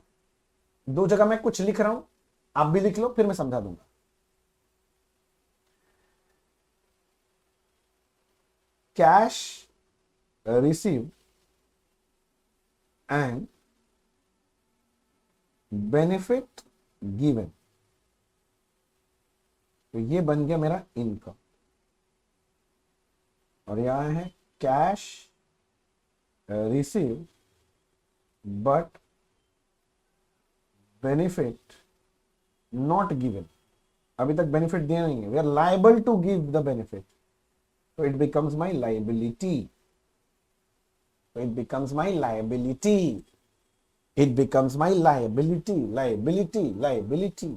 दो जगह मैं कुछ लिख रहा हूं, आप भी लिख लो, फिर मैं समझा दूंगा। Cash receive and benefit given, तो ये बन गया मेरा इनकम। और यहां है cash receive but benefit not given. अभी तक बेनिफिट दिया नहीं है, we are liable to give the benefit, so it becomes my liability. So it becomes my liability. It becomes my liability, liability, liability.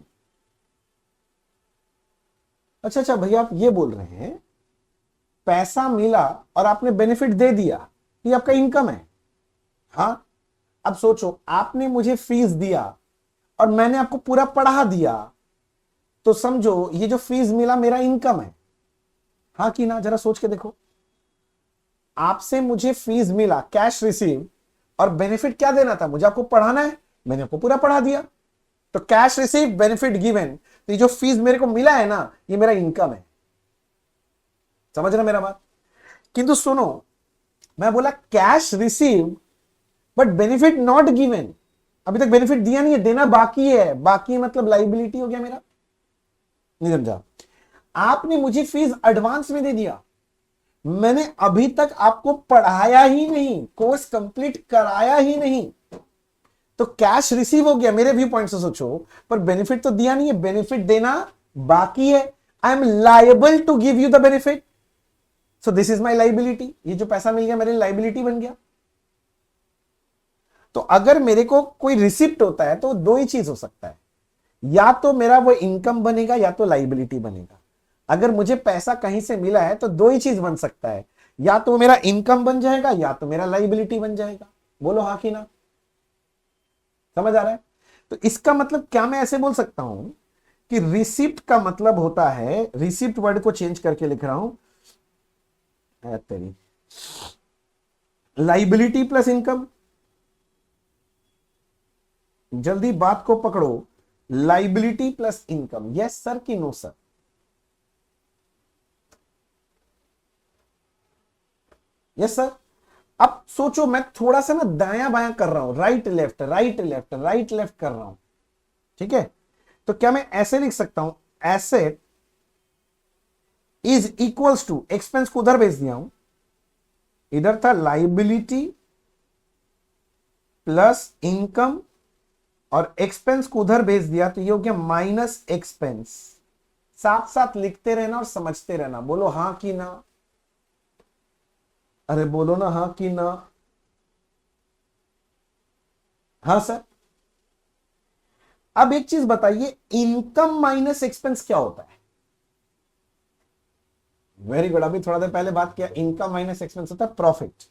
अच्छा अच्छा भैया, आप ये बोल रहे हैं पैसा मिला और आपने बेनिफिट दे दिया, ये आपका इनकम है। हाँ, अब सोचो, आपने मुझे फीस दिया और मैंने आपको पूरा पढ़ा दिया, तो समझो ये जो फीस मिला मेरा इनकम है। हाँ कि ना, जरा सोच के देखो। आपसे मुझे फीस मिला, कैश रिसीव, और बेनिफिट क्या देना था, मुझे आपको पढ़ाना है, मैंने आपको पूरा पढ़ा दिया। तो कैश रिसीव बेनिफिट गिवन, तो ये जो फीस मेरे को मिला है ना, ये मेरा इनकम है। समझ रहे मेरा बात? किंतु सुनो, मैं बोला cash receive but benefit not given, अभी तक बेनिफिट दिया नहीं है, देना बाकी है। बाकी मतलब लाइबिलिटी हो गया मेरा। नहीं समझा? आपने मुझे फीस एडवांस में दे दिया, मैंने अभी तक आपको पढ़ाया ही नहीं, कोर्स कंप्लीट कराया ही नहीं, तो कैश रिसीव हो गया मेरे व्यू पॉइंट से सोचो, पर बेनिफिट तो दिया नहीं है, बेनिफिट देना बाकी है। I am liable to give you the benefit, so this is my liability. ये जो पैसा मिल गया मेरे लाइबिलिटी बन गया। तो अगर मेरे को कोई रिसिप्ट होता है तो दो ही चीज हो सकता है, या तो मेरा वो इनकम बनेगा या तो लाइबिलिटी बनेगा। अगर मुझे पैसा कहीं से मिला है तो दो ही चीज बन सकता है, या तो मेरा इनकम बन जाएगा या तो मेरा लाइबिलिटी बन जाएगा। बोलो हाँ कि ना? समझ आ रहा है? तो इसका मतलब क्या मैं ऐसे बोल सकता हूं कि रिसिप्ट का मतलब होता है, रिसिप्ट वर्ड को चेंज करके लिख रहा हूं, तेरी लाइबिलिटी प्लस इनकम। जल्दी बात को पकड़ो, liability plus income, yes sir कि नो सर? Yes sir. अब सोचो, मैं थोड़ा सा ना दायां बायां कर रहा हूं, right left right left right left कर रहा हूं, ठीक है? तो क्या मैं ऐसे लिख सकता हूं, asset is equals to, expense को उधर भेज दिया हूं, इधर था लाइबिलिटी प्लस इनकम, और एक्सपेंस को उधर भेज दिया, तो ये हो गया माइनस एक्सपेंस। साथ साथ लिखते रहना और समझते रहना। बोलो हाँ कि ना? अरे बोलो ना हाँ कि ना? हाँ सर। अब एक चीज बताइए, इनकम माइनस एक्सपेंस क्या होता है? वेरी गुड, अभी थोड़ा देर पहले बात किया, इनकम माइनस एक्सपेंस होता है प्रॉफिट।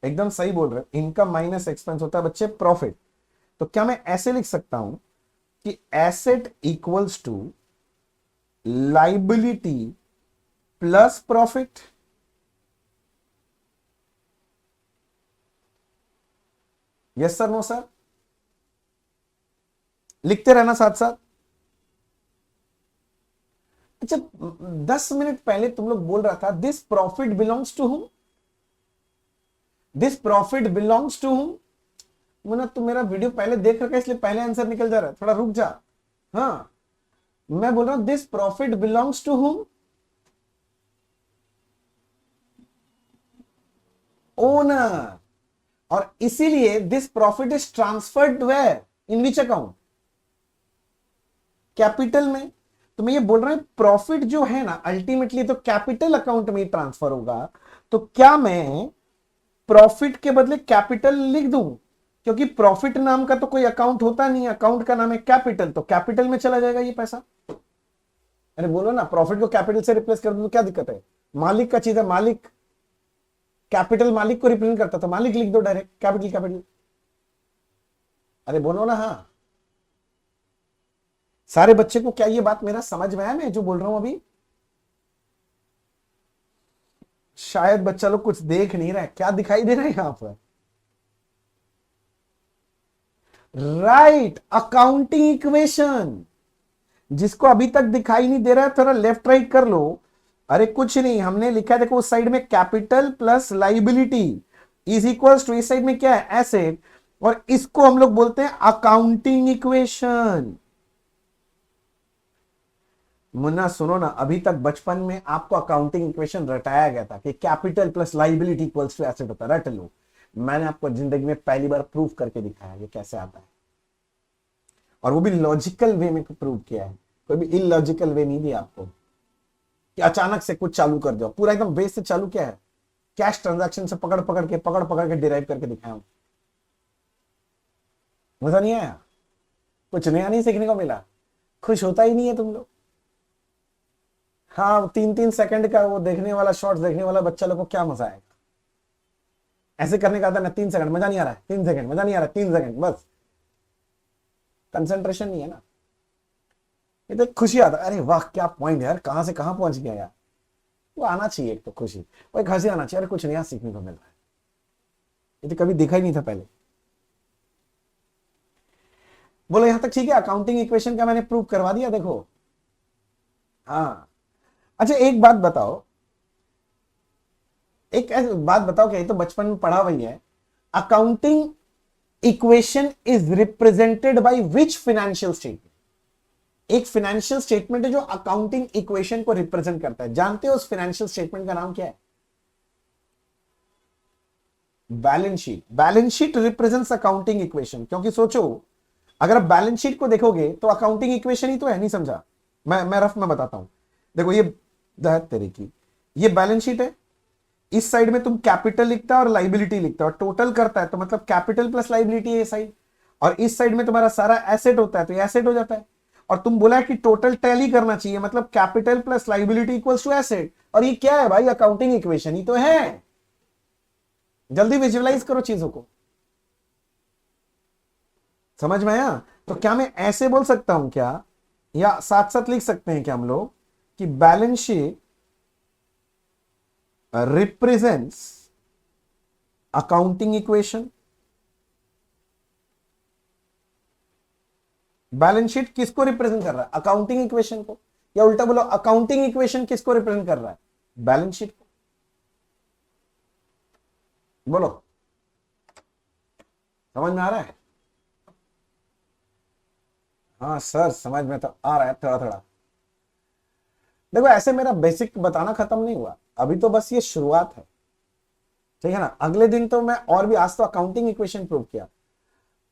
एकदम सही बोल रहे हो, इनकम माइनस एक्सपेंस होता है बच्चे प्रॉफिट। तो क्या मैं ऐसे लिख सकता हूं कि asset equals to liability plus profit? Yes sir no sir? लिखते रहना साथ साथ। अच्छा, 10 मिनट पहले तुम लोग बोल रहा था this profit belongs to whom, this profit belongs to whom. मुन्ना तू मेरा वीडियो पहले देख रखा है इसलिए पहले आंसर निकल जा रहा है, थोड़ा रुक जा। हाँ, मैं बोल रहा हूं this profit belongs to whom, owner. और इसीलिए this profit is transferred where, in which account? Capital में। तो मैं ये बोल रहा हूं प्रॉफिट जो है ना अल्टीमेटली तो कैपिटल अकाउंट में ट्रांसफर होगा। तो क्या मैं प्रॉफिट के बदले कैपिटल लिख दूं? क्योंकि प्रॉफिट नाम का तो कोई अकाउंट होता नहीं है, अकाउंट का नाम है कैपिटल, तो कैपिटल में चला जाएगा ये पैसा। अरे बोलो ना, प्रॉफिट को कैपिटल से रिप्लेस कर दो तो क्या दिक्कत है? मालिक का चीज है, मालिक, कैपिटल मालिक को रिप्रेजेंट करता, तो मालिक लिख दो डायरेक्ट, कैपिटल कैपिटल। अरे बोलो ना हाँ। सारे बच्चे को क्या ये बात मेरा समझ में आया, मैं जो बोल रहा हूं अभी? शायद बच्चा लोग कुछ देख नहीं रहा है, क्या दिखाई दे रहा है यहां पर? Right, accounting equation. जिसको अभी तक दिखाई नहीं दे रहा है थोड़ा लेफ्ट राइट कर लो। अरे कुछ नहीं, हमने लिखा है, देखो उस साइड में capital plus liability is equals to, इस साइड में क्या है, एसेट, और इसको हम लोग बोलते हैं अकाउंटिंग इक्वेशन। मुन्ना सुनो ना, अभी तक बचपन में आपको अकाउंटिंग इक्वेशन रटाया गया था कि capital plus liability equals to asset होता है, रट लो। मैंने आपको जिंदगी में पहली बार प्रूव करके दिखाया ये कैसे आता है, और वो भी लॉजिकल वे में प्रूव किया है, कोई भी इलॉजिकल वे नहीं दिया आपको कि अचानक से कुछ चालू कर दो, पूरा एकदम बेस से चालू किया है, कैश ट्रांजैक्शन से पकड़ पकड़ के डिराइव करके दिखाया हूं। मजा नहीं आया? कुछ नया नहीं सीखने को मिला? खुश होता ही नहीं है तुम लोग? हाँ 3-3 सेकंड का वो देखने वाला शॉर्ट्स देखने वाला बच्चा लोग को क्या मजा आएगा, ऐसे करने का था ना, 3 सेकंड मजा नहीं आ रहा है, 3 सेकंड मजा नहीं आ रहा है, 3 सेकंड बस, कंसंट्रेशन नहीं है ना। ये तो खुशी आता, अरे वाह क्या पॉइंट यार, कहां से कहां पहुंच गया यार, वो आना चाहिए एक तो खुशी, वो एक हंसी आना चाहिए, अरे कुछ नया सीखने को मिल रहा है, ये तो कभी देखा ही नहीं था पहले। बोलो यहां तक ठीक है, अकाउंटिंग इक्वेशन का मैंने प्रूव करवा दिया देखो। हाँ अच्छा एक बात बताओ, एक ऐसी बात बताओ, क्या ये तो बचपन में पढ़ा वही है, accounting equation is represented by which financial statement. एक फाइनेंशियल स्टेटमेंट है जो अकाउंटिंग इक्वेशन को रिप्रेजेंट करता है, जानते हो उस फाइनेंशियल स्टेटमेंट का नाम क्या है? Balance sheet. Balance sheet represents accounting equation, क्योंकि सोचो अगर आप बैलेंस शीट को देखोगे तो अकाउंटिंग इक्वेशन ही तो है, नहीं समझा? मैं रफ में बताता हूं, देखो ये तेरे की ये बैलेंस शीट है, इस साइड में तुम कैपिटल लिखता है और लाइबिलिटी लिखता है और टोटल करता है तो मतलब कैपिटल प्लस लाइबिलिटी है ये साइड, और इस साइड में तुम्हारा सारा एसेट होता है तो ये एसेट हो जाता है, और तुम बोला कि टोटल टैली करना चाहिए मतलब capital plus liability equals to asset, और ये क्या है भाई? अकाउंटिंग इक्वेशन ही तो है। जल्दी विजुअलाइज करो चीजों को, समझ में आया? तो क्या मैं ऐसे बोल सकता हूं क्या, या साथ साथ लिख सकते हैं क्या हम लोग कि balance sheet represents accounting equation. Balance sheet किसको रिप्रेजेंट कर रहा है? अकाउंटिंग इक्वेशन को। या उल्टा बोलो, अकाउंटिंग इक्वेशन किसको रिप्रेजेंट कर रहा है? बैलेंस शीट को। बोलो समझ में आ रहा है? हाँ सर समझ में तो आ रहा है थोड़ा थोड़ा। देखो ऐसे मेरा बेसिक बताना खत्म नहीं हुआ, अभी तो बस ये शुरुआत है, ठीक है ना? अगले दिन तो मैं और भी, आज तो अकाउंटिंग इक्वेशन प्रूव किया,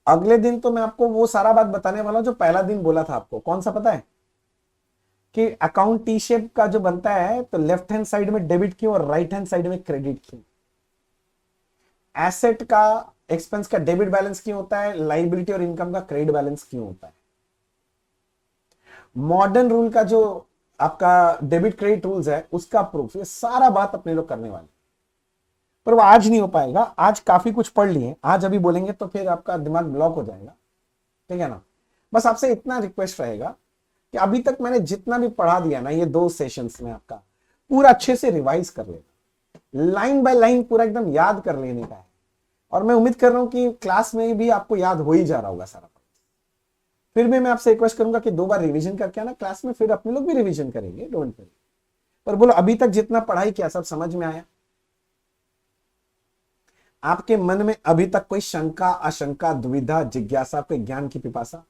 अगले दिन तो मैं आपको वो सारा बात बताने वाला हूं जो पहला दिन बोला था आपको। कौन सा पता है? कि अकाउंट टी शेप का जो बनता है तो लेफ्ट हैंड साइड में डेबिट क्यों और राइट हैंड साइड में क्रेडिट क्यों? एसेट का एक्सपेंस का डेबिट बैलेंस क्यों होता है, लाइबिलिटी और इनकम का क्रेडिट बैलेंस क्यों होता है? मॉडर्न रूल का जो आपका डेबिट क्रेडिट रूल्स है उसका प्रूफ, ये सारा बात अपने लोग करने वाले, पर वो आज नहीं हो पाएगा, आज काफी कुछ पढ़ लिए, आज अभी बोलेंगे तो फिर आपका दिमाग ब्लॉक हो जाएगा, ठीक है ना? बस आपसे इतना रिक्वेस्ट रहेगा कि अभी तक मैंने जितना भी पढ़ा दिया ना ये 2 सेशंस में, आपका पूरा अच्छे से रिवाइज कर लेना, लाइन बाय लाइन पूरा एकदम याद कर लेने का है, और मैं उम्मीद कर रहा हूं कि क्लास में भी आपको याद हो ही जा रहा होगा सारा। फिर भी मैं आपसे रिक्वेस्ट करूंगा कि 2 बार रिवीजन करके आना क्लास में, फिर अपने लोग भी रिवीजन करेंगे, डोंट वरी। पर बोलो अभी तक जितना पढ़ाई किया सब समझ में आया? आपके मन में अभी तक कोई शंका, आशंका, दुविधा, जिज्ञासा, पे ज्ञान की पिपासा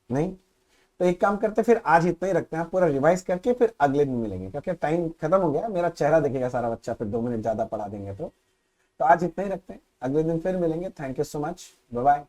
नहीं? तो एक काम करते, फिर आज इतना ही रखते हैं, पूरा रिवाइज करके फिर अगले दिन मिलेंगे, क्योंकि टाइम खत्म हो गया, मेरा चेहरा देखेगा सारा बच्चा, फिर 2 मिनट ज्यादा पढ़ा देंगे तो आज इतना ही रखते हैं, अगले दिन फिर मिलेंगे। Thank you so much, bye bye.